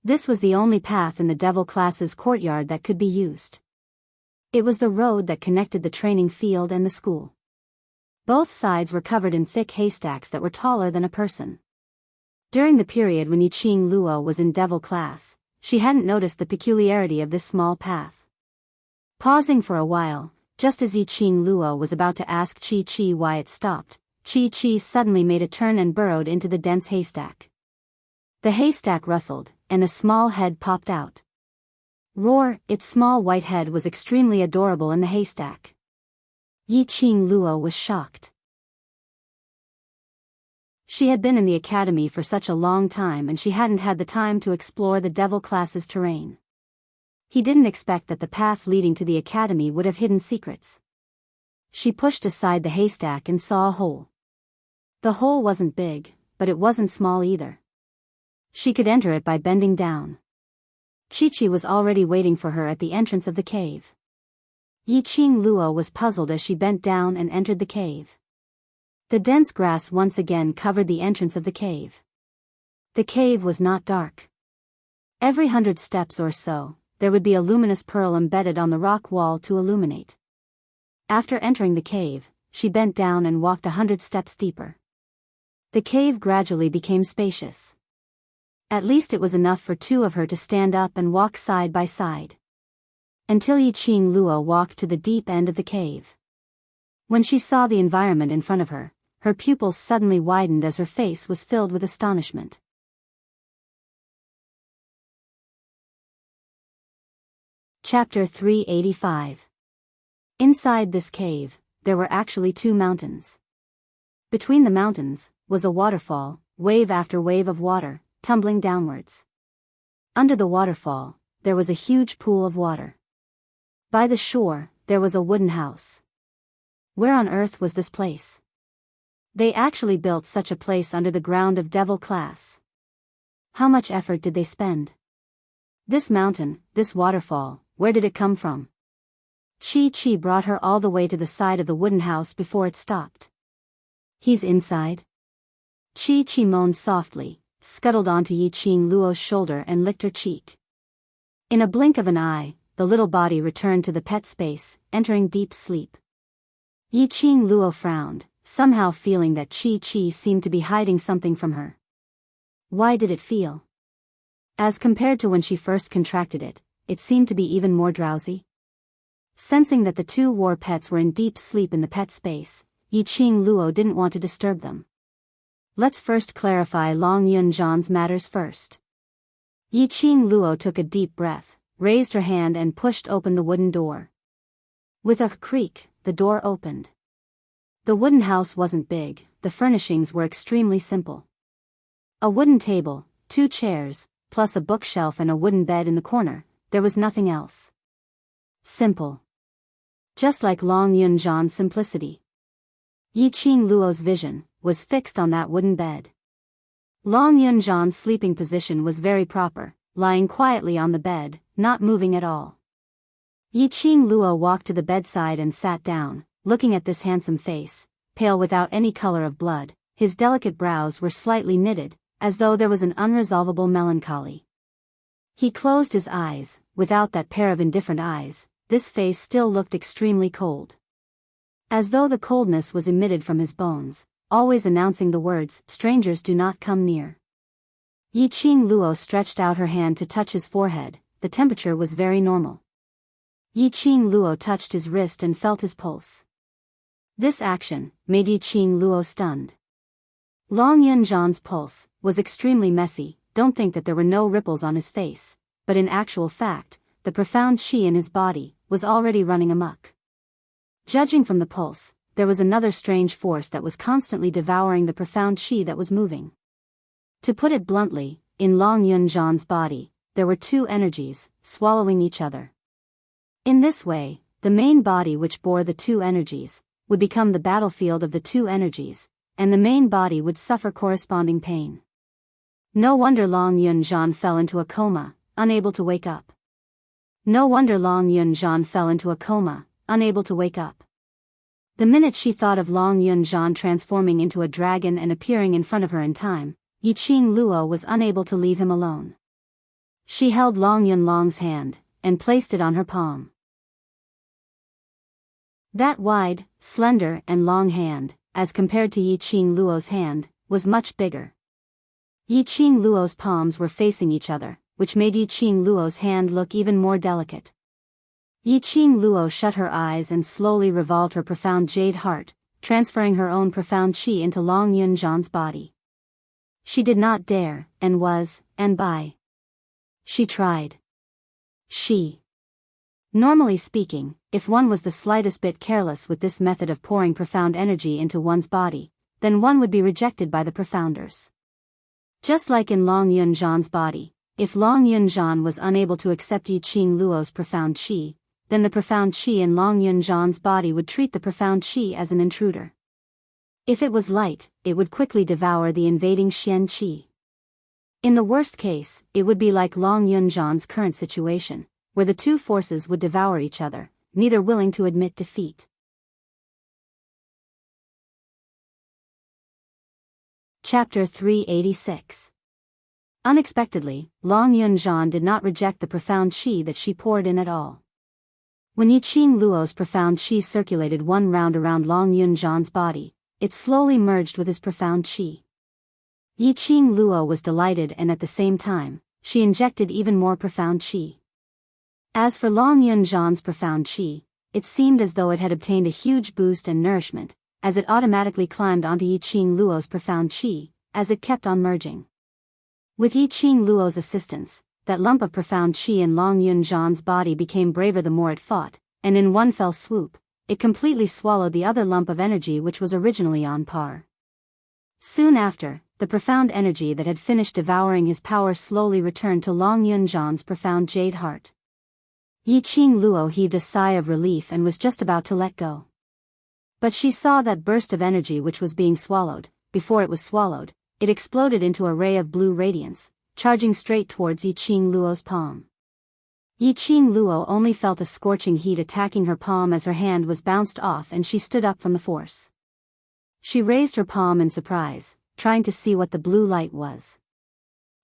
This was the only path in the devil class's courtyard that could be used. It was the road that connected the training field and the school. Both sides were covered in thick haystacks that were taller than a person. During the period when Yiqing Luo was in devil class, she hadn't noticed the peculiarity of this small path. Pausing for a while, just as Yiqing Luo was about to ask Chi why it stopped, Chi suddenly made a turn and burrowed into the dense haystack. The haystack rustled, and a small head popped out. Roar! Its small white head was extremely adorable in the haystack. Yiqing Luo was shocked. She had been in the academy for such a long time and she hadn't had the time to explore the devil class's terrain. He didn't expect that the path leading to the academy would have hidden secrets. She pushed aside the haystack and saw a hole. The hole wasn't big, but it wasn't small either. She could enter it by bending down. Chi was already waiting for her at the entrance of the cave. Yiqing Luo was puzzled as she bent down and entered the cave. The dense grass once again covered the entrance of the cave. The cave was not dark. Every 100 steps or so, there would be a luminous pearl embedded on the rock wall to illuminate. After entering the cave, she bent down and walked 100 steps deeper. The cave gradually became spacious. At least it was enough for 2 of her to stand up and walk side by side. Until Yiqing Luo walked to the deep end of the cave. When she saw the environment in front of her, her pupils suddenly widened as her face was filled with astonishment. Chapter 385. Inside this cave, there were actually 2 mountains. Between the mountains was a waterfall, wave after wave of water, tumbling downwards. Under the waterfall, there was a huge pool of water. By the shore, there was a wooden house. Where on earth was this place? They actually built such a place under the ground of devil class. How much effort did they spend? This mountain, this waterfall, where did it come from? Chi brought her all the way to the side of the wooden house before it stopped. He's inside? Chi moaned softly, scuttled onto Yiqing Luo's shoulder and licked her cheek. In a blink of an eye, the little body returned to the pet space, entering deep sleep. Yiqing Luo frowned, somehow feeling that Chi seemed to be hiding something from her. Why did it feel? As compared to when she first contracted it, it seemed to be even more drowsy. Sensing that the 2 war pets were in deep sleep in the pet space, Yiqing Luo didn't want to disturb them. Let's first clarify Long Yunjan's matters first. Yiqing Luo took a deep breath, raised her hand and pushed open the wooden door. With a creak, the door opened. The wooden house wasn't big, the furnishings were extremely simple. A wooden table, 2 chairs, plus a bookshelf and a wooden bed in the corner, there was nothing else. Simple. Just like Long Yunjan's simplicity. Yiqing Luo's vision was fixed on that wooden bed. Long Yunjan's sleeping position was very proper, lying quietly on the bed, not moving at all. Yiqing Luo walked to the bedside and sat down, looking at this handsome face, pale without any color of blood. His delicate brows were slightly knitted, as though there was an unresolvable melancholy. He closed his eyes. Without that pair of indifferent eyes, this face still looked extremely cold. As though the coldness was emitted from his bones, always announcing the words, "Strangers do not come near." Yiqing Luo stretched out her hand to touch his forehead. The temperature was very normal. Yiqing Luo touched his wrist and felt his pulse. This action made Yiqing Luo stunned. Long Yunzhan's pulse was extremely messy. Don't think that there were no ripples on his face, but in actual fact, the profound qi in his body was already running amok. Judging from the pulse, there was another strange force that was constantly devouring the profound qi that was moving. To put it bluntly, in Long Yunzhan's body, there were two energies, swallowing each other. In this way, the main body which bore the two energies would become the battlefield of the two energies, and the main body would suffer corresponding pain. No wonder Long Yunzhan fell into a coma, unable to wake up. No wonder Long Yunzhan fell into a coma, unable to wake up. The minute she thought of Long Yunzhan transforming into a dragon and appearing in front of her in time, Yiqing Luo was unable to leave him alone. She held Long Yunlong's hand, and placed it on her palm. That wide, slender and long hand, as compared to Yiqing Luo's hand, was much bigger. Yiqing Luo's palms were facing each other, which made Yiqing Luo's hand look even more delicate. Yiqing Luo shut her eyes and slowly revolved her profound jade heart, transferring her own profound qi into Long Yunzhan's body. She did not dare, she tried. Normally speaking, if one was the slightest bit careless with this method of pouring profound energy into one's body, then one would be rejected by the profounders. Just like in Long Yunzhan's body, if Long Yunzhan was unable to accept Yiqing Luo's profound qi, then the profound qi in Long Yunzhan's body would treat the profound qi as an intruder. If it was light, it would quickly devour the invading Xian qi. In the worst case, it would be like Long Yunzhan's current situation, where the two forces would devour each other, neither willing to admit defeat. Chapter 386. Unexpectedly, Long Yunzhan did not reject the profound qi that she poured in at all. When Yiqing Luo's profound qi circulated one round around Long Yunzhan's body, it slowly merged with his profound qi. Yiqing Luo was delighted, and at the same time, she injected even more profound qi. As for Long Yunzhan's profound qi, it seemed as though it had obtained a huge boost and nourishment, as it automatically climbed onto Yiqing Luo's profound qi, as it kept on merging. With Yiqing Luo's assistance, that lump of profound qi in Long Yunzhan's body became braver the more it fought, and in one fell swoop, it completely swallowed the other lump of energy which was originally on par. Soon after, the profound energy that had finished devouring his power slowly returned to Long Yunzhan's profound jade heart. Yiqing Luo heaved a sigh of relief and was just about to let go. But she saw that burst of energy which was being swallowed. Before it was swallowed, it exploded into a ray of blue radiance, charging straight towards Yiqing Luo's palm. Yiqing Luo only felt a scorching heat attacking her palm as her hand was bounced off, and she stood up from the force. She raised her palm in surprise, trying to see what the blue light was.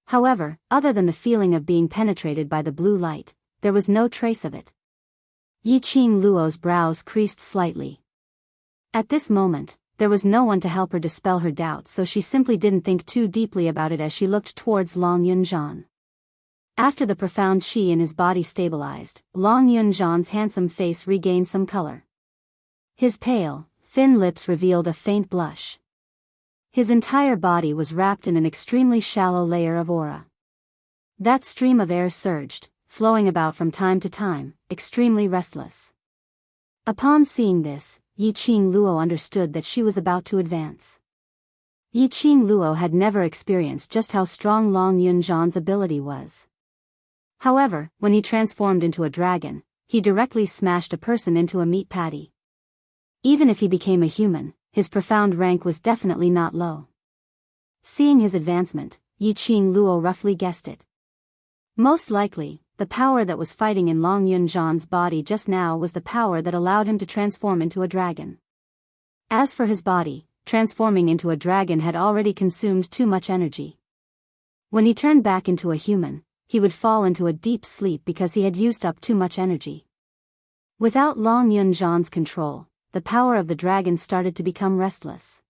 However, other than the feeling of being penetrated by the blue light, there was no trace of it. Yiqing Luo's brows creased slightly. At this moment, there was no one to help her dispel her doubts, so she simply didn't think too deeply about it as she looked towards Long Yunzhan. After the profound qi in his body stabilized, Long Yunzhan's handsome face regained some color. His pale, thin lips revealed a faint blush. His entire body was wrapped in an extremely shallow layer of aura. That stream of air surged, flowing about from time to time, extremely restless. Upon seeing this, Yiqing Luo understood that she was about to advance. Yiqing Luo had never experienced just how strong Long Yunzhan's ability was. However, when he transformed into a dragon, he directly smashed a person into a meat patty. Even if he became a human, his profound rank was definitely not low. Seeing his advancement, Yiqing Luo roughly guessed it. Most likely, the power that was fighting in Long Yunzhan's body just now was the power that allowed him to transform into a dragon. As for his body, transforming into a dragon had already consumed too much energy. When he turned back into a human, he would fall into a deep sleep because he had used up too much energy. Without Long Yunzhan's control, the power of the dragon started to become restless.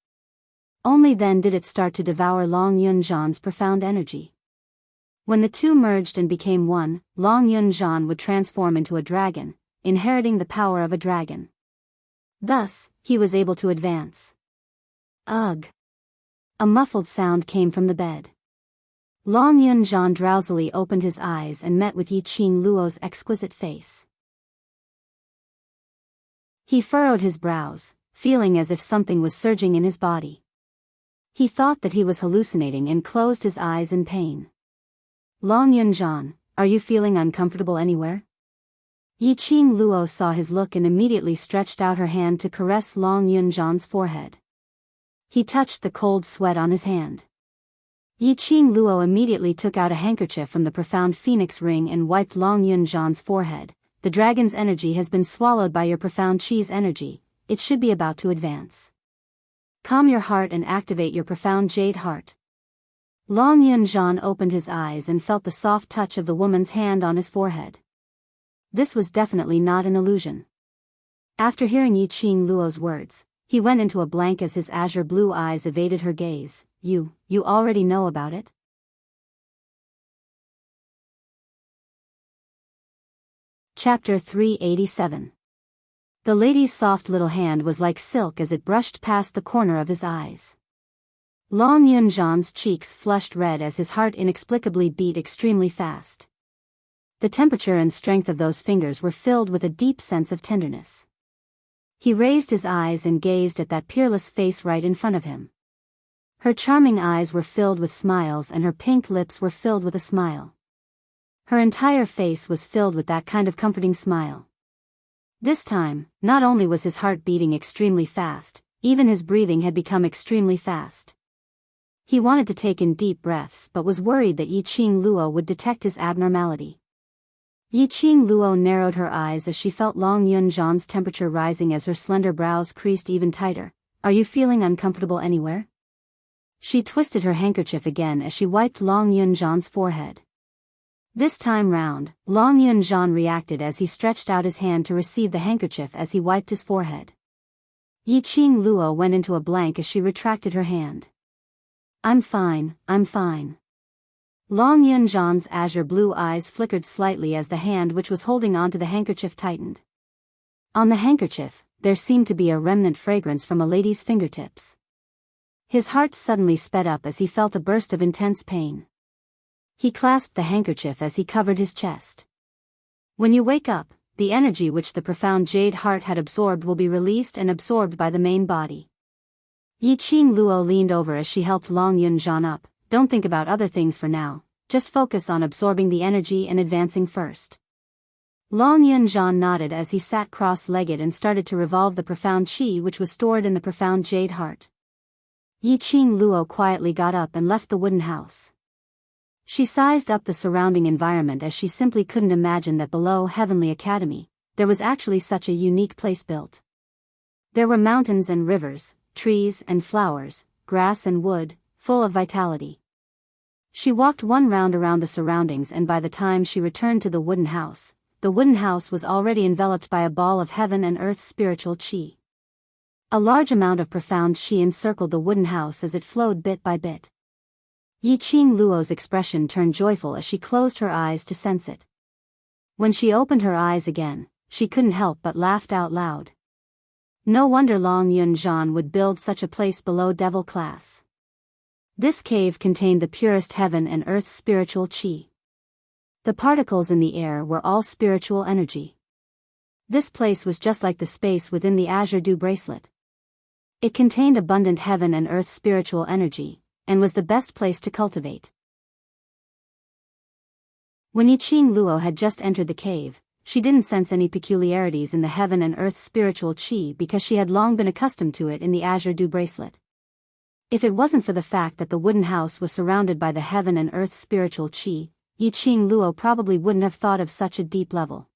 Only then did it start to devour Long Yunzhan's profound energy. When the two merged and became one, Long Yunzhan would transform into a dragon, inheriting the power of a dragon. Thus, he was able to advance. Ugh! A muffled sound came from the bed. Long Yunjian drowsily opened his eyes and met with Yiqing Luo's exquisite face. He furrowed his brows, feeling as if something was surging in his body. He thought that he was hallucinating and closed his eyes in pain. Long Yunjian, are you feeling uncomfortable anywhere? Yiqing Luo saw his look and immediately stretched out her hand to caress Long Yunjian's forehead. He touched the cold sweat on his hand. Yiqing Luo immediately took out a handkerchief from the profound phoenix ring and wiped Long Yunjian's forehead. The dragon's energy has been swallowed by your profound chi's energy, it should be about to advance. Calm your heart and activate your profound jade heart. Long Yunjian opened his eyes and felt the soft touch of the woman's hand on his forehead. This was definitely not an illusion. After hearing Yiqing Luo's words, he went into a blank as his azure blue eyes evaded her gaze. You already know about it? Chapter 387. The lady's soft little hand was like silk as it brushed past the corner of his eyes. Long Yunjian's cheeks flushed red as his heart inexplicably beat extremely fast. The temperature and strength of those fingers were filled with a deep sense of tenderness. He raised his eyes and gazed at that peerless face right in front of him. Her charming eyes were filled with smiles and her pink lips were filled with a smile. Her entire face was filled with that kind of comforting smile. This time, not only was his heart beating extremely fast, even his breathing had become extremely fast. He wanted to take in deep breaths but was worried that Yiqing Luo would detect his abnormality. Yiqing Luo narrowed her eyes as she felt Long Yunjian's temperature rising as her slender brows creased even tighter. Are you feeling uncomfortable anywhere? She twisted her handkerchief again as she wiped Long Yunjian's forehead. This time round, Long Yunjian reacted as he stretched out his hand to receive the handkerchief as he wiped his forehead. Yiqing Luo went into a blank as she retracted her hand. I'm fine. Long Yunjian's azure blue eyes flickered slightly as the hand which was holding onto the handkerchief tightened. On the handkerchief, there seemed to be a remnant fragrance from a lady's fingertips. His heart suddenly sped up as he felt a burst of intense pain. He clasped the handkerchief as he covered his chest. When you wake up, the energy which the profound jade heart had absorbed will be released and absorbed by the main body. Yiqing Luo leaned over as she helped Long Yunjian up. Don't think about other things for now, just focus on absorbing the energy and advancing first. Long Yunjian nodded as he sat cross-legged and started to revolve the profound qi which was stored in the profound jade heart. Yiqing Luo quietly got up and left the wooden house. She sized up the surrounding environment as she simply couldn't imagine that below Heavenly Academy, there was actually such a unique place built. There were mountains and rivers, trees and flowers, grass and wood, full of vitality. She walked one round around the surroundings and by the time she returned to the wooden house was already enveloped by a ball of heaven and earth's spiritual qi. A large amount of profound qi encircled the wooden house as it flowed bit by bit. Yiqing Luo's expression turned joyful as she closed her eyes to sense it. When she opened her eyes again, she couldn't help but laughed out loud. No wonder Long Yunjian would build such a place below devil class. This cave contained the purest heaven and earth's spiritual qi. The particles in the air were all spiritual energy. This place was just like the space within the Azure Dew bracelet. It contained abundant heaven and earth spiritual energy, and was the best place to cultivate. When Yiqing Luo had just entered the cave, she didn't sense any peculiarities in the heaven and earth spiritual qi because she had long been accustomed to it in the Azure Dew bracelet. If it wasn't for the fact that the wooden house was surrounded by the heaven and earth spiritual qi, Yiqing Luo probably wouldn't have thought of such a deep level.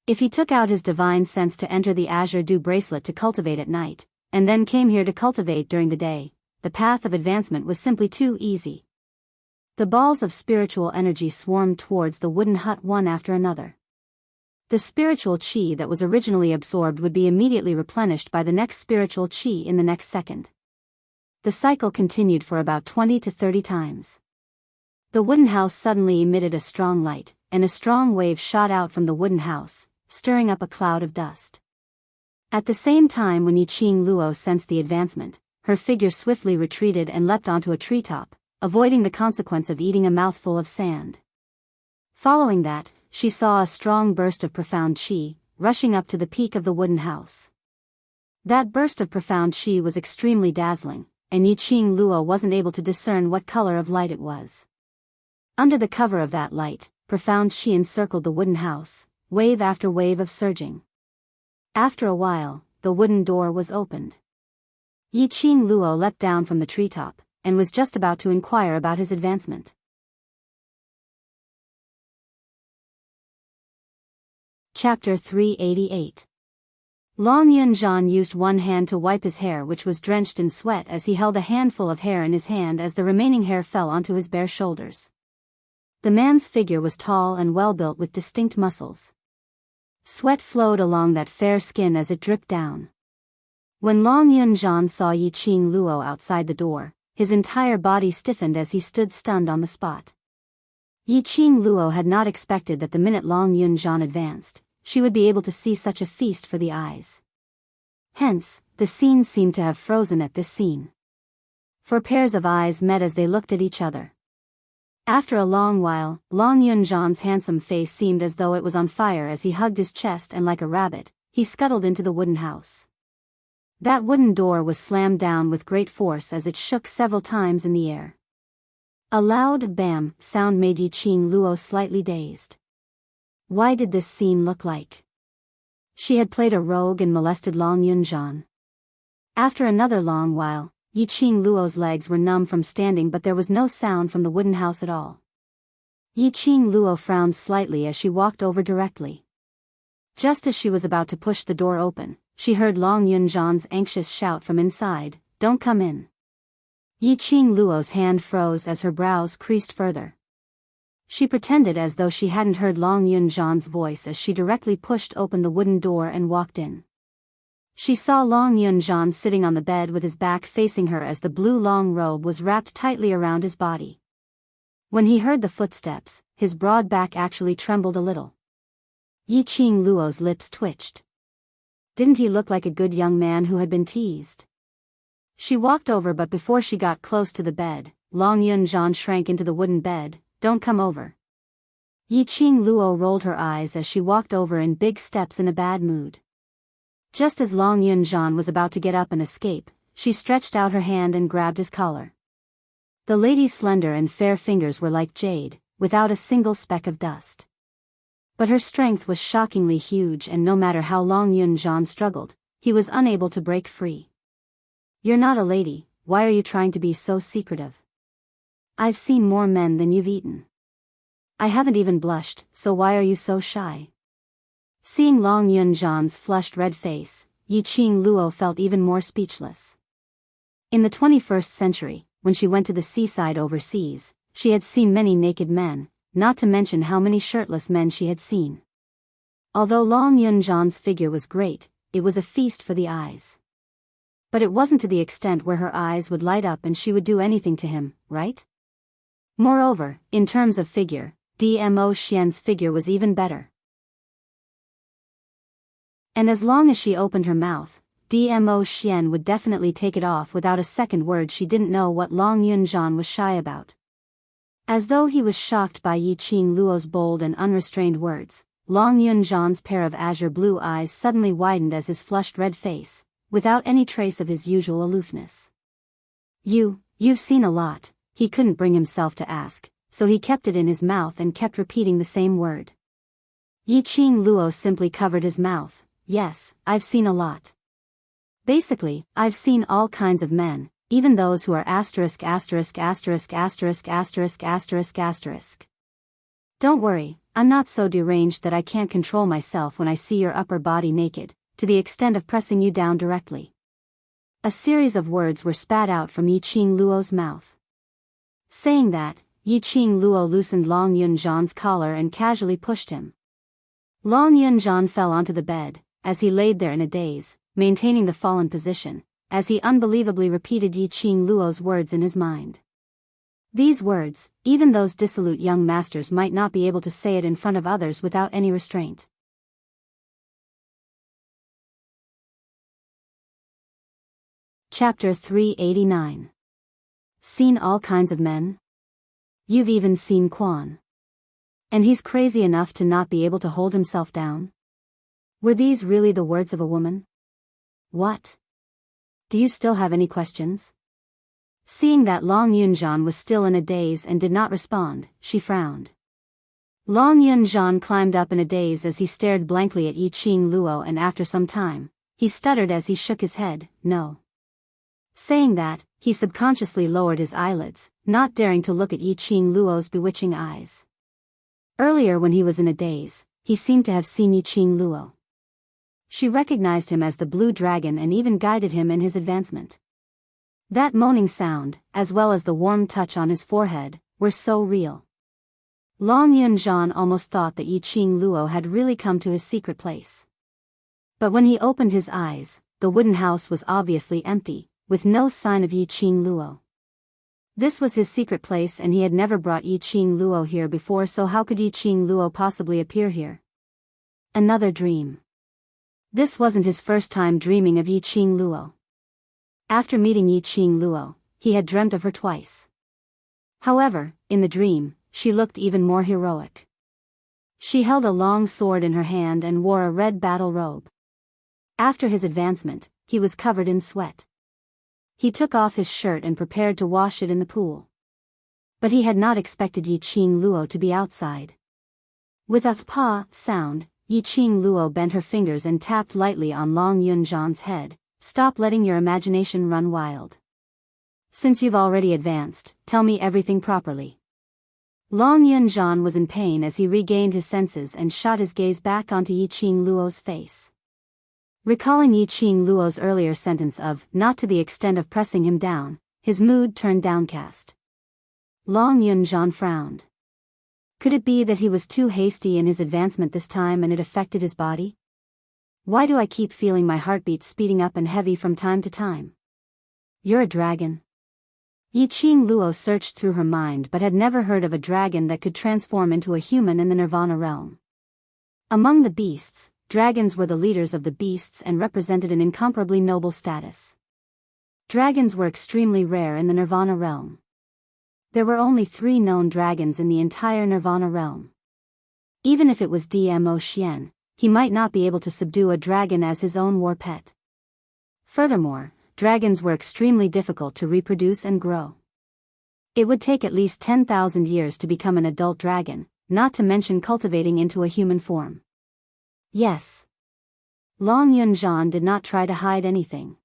If he took out his divine sense to enter the Azure Dew bracelet to cultivate at night, and then came here to cultivate during the day, the path of advancement was simply too easy. The balls of spiritual energy swarmed towards the wooden hut one after another. The spiritual qi that was originally absorbed would be immediately replenished by the next spiritual qi in the next second. The cycle continued for about 20 to 30 times. The wooden house suddenly emitted a strong light, and a strong wave shot out from the wooden house, stirring up a cloud of dust. At the same time, when Yiqing Luo sensed the advancement, her figure swiftly retreated and leapt onto a treetop, avoiding the consequence of eating a mouthful of sand. Following that, she saw a strong burst of profound qi, rushing up to the peak of the wooden house. That burst of profound qi was extremely dazzling, and Yiqing Luo wasn't able to discern what color of light it was. Under the cover of that light, profound qi encircled the wooden house, wave after wave of surging. After a while, the wooden door was opened. Yiqing Luo leapt down from the treetop, and was just about to inquire about his advancement. Chapter 388. Long Yunzhan used one hand to wipe his hair, which was drenched in sweat, as he held a handful of hair in his hand as the remaining hair fell onto his bare shoulders. The man's figure was tall and well-built with distinct muscles. Sweat flowed along that fair skin as it dripped down. When Long Yunzhan saw Yiqing Luo outside the door, his entire body stiffened as he stood stunned on the spot. Yiqing Luo had not expected that the minute Long Yunzhan advanced, she would be able to see such a feast for the eyes. Hence, the scene seemed to have frozen at this scene. Four pairs of eyes met as they looked at each other. After a long while, Long Yunzhan's handsome face seemed as though it was on fire as he hugged his chest, and like a rabbit, he scuttled into the wooden house. That wooden door was slammed down with great force as it shook several times in the air. A loud bam sound made Yiqing Luo slightly dazed. Why did this scene look like she had played a rogue and molested Long Yunzhan? After another long while, Yiqing Luo's legs were numb from standing, but there was no sound from the wooden house at all. Yiqing Luo frowned slightly as she walked over directly. Just as she was about to push the door open, she heard Long Yunzhan's anxious shout from inside, "Don't come in." Yiqing Luo's hand froze as her brows creased further. She pretended as though she hadn't heard Long Yunzhan's voice as she directly pushed open the wooden door and walked in. She saw Long Yunzhan sitting on the bed with his back facing her as the blue long robe was wrapped tightly around his body. When he heard the footsteps, his broad back actually trembled a little. Yiqing Luo's lips twitched. Didn't he look like a good young man who had been teased? She walked over, but before she got close to the bed, Long Yunzhan shrank into the wooden bed. "Don't come over." Yiqing Luo rolled her eyes as she walked over in big steps in a bad mood. Just as Long Yunzhan was about to get up and escape, she stretched out her hand and grabbed his collar. The lady's slender and fair fingers were like jade, without a single speck of dust. But her strength was shockingly huge, and no matter how Long Yunzhan struggled, he was unable to break free. "You're not a lady, why are you trying to be so secretive? I've seen more men than you've eaten. I haven't even blushed, so why are you so shy?" Seeing Long Yunzhan's flushed red face, Yiqing Luo felt even more speechless. In the 21st century, when she went to the seaside overseas, she had seen many naked men, not to mention how many shirtless men she had seen. Although Long Yunzhan's figure was great, it was a feast for the eyes. But it wasn't to the extent where her eyes would light up and she would do anything to him, right? Moreover, in terms of figure, Dmo Xian's figure was even better. And as long as she opened her mouth, Dmo Xian would definitely take it off without a second word. She didn't know what Long Yunzhan was shy about. As though he was shocked by Yiqing Luo's bold and unrestrained words, Long Yunzhan's pair of azure blue eyes suddenly widened as his flushed red face, without any trace of his usual aloofness. You've seen a lot," he couldn't bring himself to ask, so he kept it in his mouth and kept repeating the same word. Yiqing Luo simply covered his mouth. "Yes, I've seen a lot. Basically, I've seen all kinds of men, even those who are asterisk asterisk asterisk asterisk asterisk asterisk asterisk. Don't worry, I'm not so deranged that I can't control myself when I see your upper body naked, to the extent of pressing you down directly." A series of words were spat out from Yiqing Luo's mouth. Saying that, Yiqing Luo loosened Long Yunzhan's collar and casually pushed him. Long Yunzhan fell onto the bed, as he laid there in a daze, maintaining the fallen position, as he unbelievably repeated Yiqing Luo's words in his mind. These words, even those dissolute young masters might not be able to say it in front of others without any restraint. Chapter 389. Seen all kinds of men? You've even seen Quan. And he's crazy enough to not be able to hold himself down? Were these really the words of a woman? What? Do you still have any questions? Seeing that Long Yunjian was still in a daze and did not respond, she frowned. Long Yunjian climbed up in a daze as he stared blankly at Yiqing Luo, and after some time, he stuttered as he shook his head, no. Saying that, he subconsciously lowered his eyelids, not daring to look at Yiqing Luo's bewitching eyes. Earlier when he was in a daze, he seemed to have seen Yiqing Luo. She recognized him as the Blue Dragon and even guided him in his advancement. That moaning sound, as well as the warm touch on his forehead, were so real. Long Yunjian almost thought that Yiqing Luo had really come to his secret place. But when he opened his eyes, the wooden house was obviously empty, with no sign of Yiqing Luo. This was his secret place and he had never brought Yiqing Luo here before, so how could Yiqing Luo possibly appear here? Another dream. This wasn't his first time dreaming of Yiqing Luo. After meeting Yiqing Luo, he had dreamt of her twice. However, in the dream, she looked even more heroic. She held a long sword in her hand and wore a red battle robe. After his advancement, he was covered in sweat. He took off his shirt and prepared to wash it in the pool. But he had not expected Yiqing Luo to be outside. With a pa sound, Yiqing Luo bent her fingers and tapped lightly on Long Yunjian's head. Stop letting your imagination run wild. Since you've already advanced, tell me everything properly. Long Yunjian was in pain as he regained his senses and shot his gaze back onto Yiqing Luo's face. Recalling Yiqing Luo's earlier sentence of, not to the extent of pressing him down, his mood turned downcast. Long Yunjian frowned. Could it be that he was too hasty in his advancement this time and it affected his body? Why do I keep feeling my heartbeat speeding up and heavy from time to time? You're a dragon. Yiqing Luo searched through her mind but had never heard of a dragon that could transform into a human in the Nirvana realm. Among the beasts, dragons were the leaders of the beasts and represented an incomparably noble status. Dragons were extremely rare in the Nirvana realm. There were only 3 known dragons in the entire Nirvana realm. Even if it was Dmo Xian, he might not be able to subdue a dragon as his own war pet. Furthermore, dragons were extremely difficult to reproduce and grow. It would take at least 10,000 years to become an adult dragon, not to mention cultivating into a human form. Yes. Long Yunjian did not try to hide anything.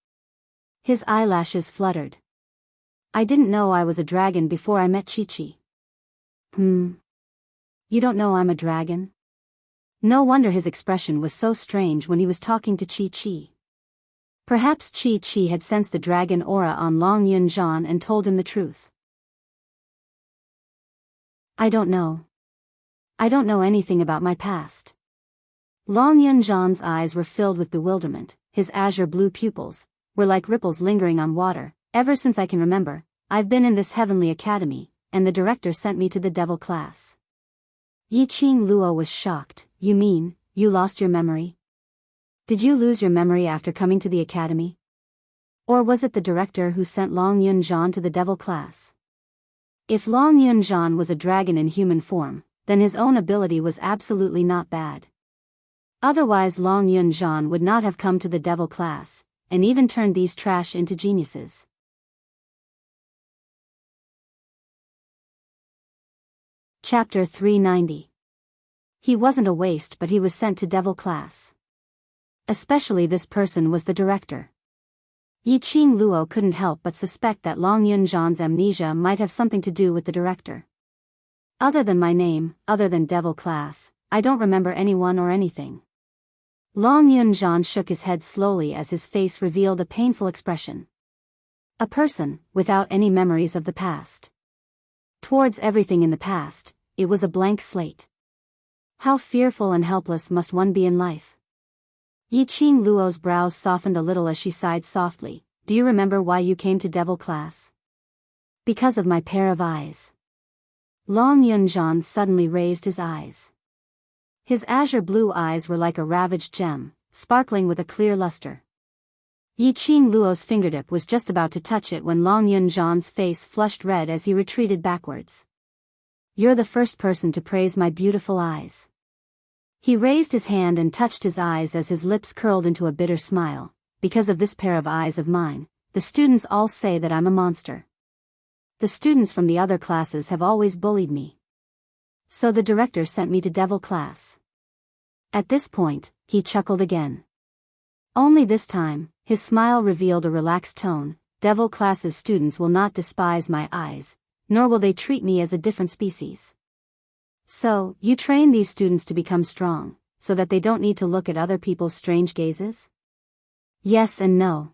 His eyelashes fluttered. I didn't know I was a dragon before I met Chi-Chi. You don't know I'm a dragon? No wonder his expression was so strange when he was talking to Chi-Chi. Perhaps Chi-Chi had sensed the dragon aura on Long Yunjian and told him the truth. I don't know. I don't know anything about my past. Long Yunjian's eyes were filled with bewilderment, his azure blue pupils were like ripples lingering on water. Ever since I can remember, I've been in this heavenly academy, and the director sent me to the devil class. Yiqing Luo was shocked. You mean, you lost your memory? Did you lose your memory after coming to the academy? Or was it the director who sent Long Yunjian to the devil class? If Long Yunjian was a dragon in human form, then his own ability was absolutely not bad. Otherwise Long Yunjian would not have come to the devil class, and even turned these trash into geniuses. Chapter 390. He wasn't a waste, but he was sent to devil class. Especially this person was the director. Yiqing Luo couldn't help but suspect that Long Yunjian's amnesia might have something to do with the director. Other than my name, other than devil class, I don't remember anyone or anything. Long Yunjian shook his head slowly as his face revealed a painful expression. A person, without any memories of the past. Towards everything in the past, it was a blank slate. How fearful and helpless must one be in life? Yiqing Luo's brows softened a little as she sighed softly. Do you remember why you came to devil class? Because of my pair of eyes. Long Yunjian suddenly raised his eyes. His azure blue eyes were like a ravaged gem, sparkling with a clear luster. Yi Qing Luo's fingertip was just about to touch it when Long Yunzhan's face flushed red as he retreated backwards. You're the first person to praise my beautiful eyes. He raised his hand and touched his eyes as his lips curled into a bitter smile. Because of this pair of eyes of mine, the students all say that I'm a monster. The students from the other classes have always bullied me. So the director sent me to devil class. At this point, he chuckled again. Only this time, his smile revealed a relaxed tone. Devil class's students will not despise my eyes, nor will they treat me as a different species. So, you train these students to become strong, so that they don't need to look at other people's strange gazes? Yes and no.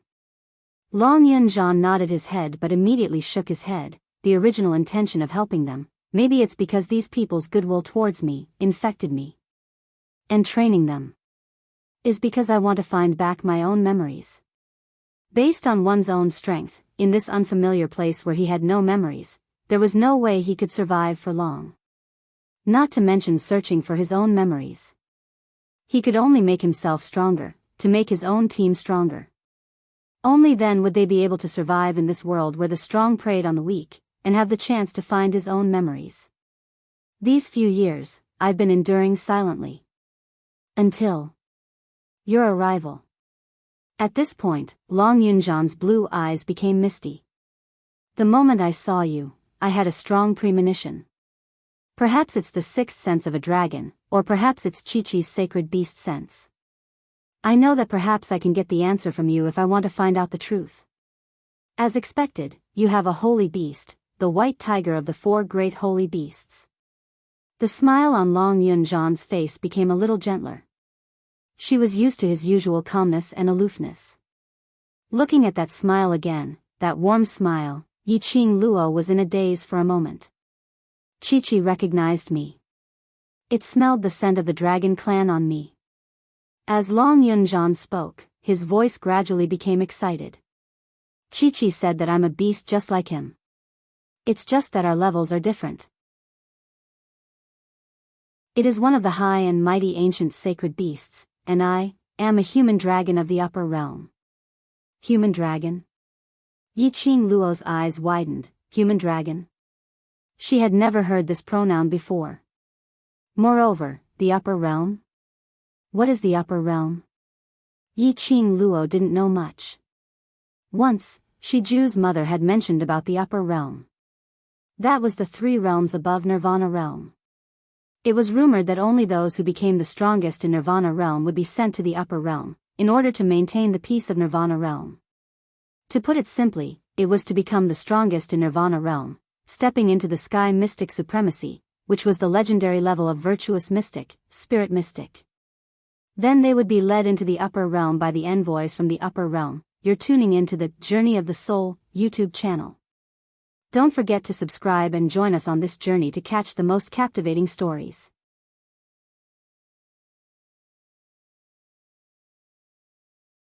Long Yunzhan nodded his head but immediately shook his head. The original intention of helping them, maybe it's because these people's goodwill towards me infected me. And training them is because I want to find back my own memories. Based on one's own strength, in this unfamiliar place where he had no memories, there was no way he could survive for long. Not to mention searching for his own memories. He could only make himself stronger, to make his own team stronger. Only then would they be able to survive in this world where the strong preyed on the weak, and have the chance to find his own memories. These few years, I've been enduring silently. Until your arrival. At this point, Long Yunzhan's blue eyes became misty. The moment I saw you, I had a strong premonition. Perhaps it's the sixth sense of a dragon, or perhaps it's Chi-Chi's sacred beast sense. I know that perhaps I can get the answer from you if I want to find out the truth. As expected, you have a holy beast, the white tiger of the four great holy beasts. The smile on Long Yunzhan's face became a little gentler. She was used to his usual calmness and aloofness. Looking at that smile again, that warm smile, Yi Qing Luo was in a daze for a moment. Chi-Chi recognized me. It smelled the scent of the dragon clan on me. As Long Yunzhan spoke, his voice gradually became excited. Chi-Chi said that I'm a beast just like him. It's just that our levels are different. It is one of the high and mighty ancient sacred beasts, and I am a human dragon of the upper realm. Human dragon? Yi Qing Luo's eyes widened. Human dragon? She had never heard this pronoun before. Moreover, the upper realm? What is the upper realm? Yi Qing Luo didn't know much. Once, Shiju's mother had mentioned about the upper realm. That was the 3 realms above Nirvana realm. It was rumored that only those who became the strongest in Nirvana realm would be sent to the upper realm, in order to maintain the peace of Nirvana realm. To put it simply, it was to become the strongest in Nirvana realm, stepping into the sky mystic supremacy, which was the legendary level of virtuous mystic, spirit mystic. Then they would be led into the upper realm by the envoys from the upper realm. You're tuning into the Journey of the Soul YouTube channel. Don't forget to subscribe and join us on this journey to catch the most captivating stories.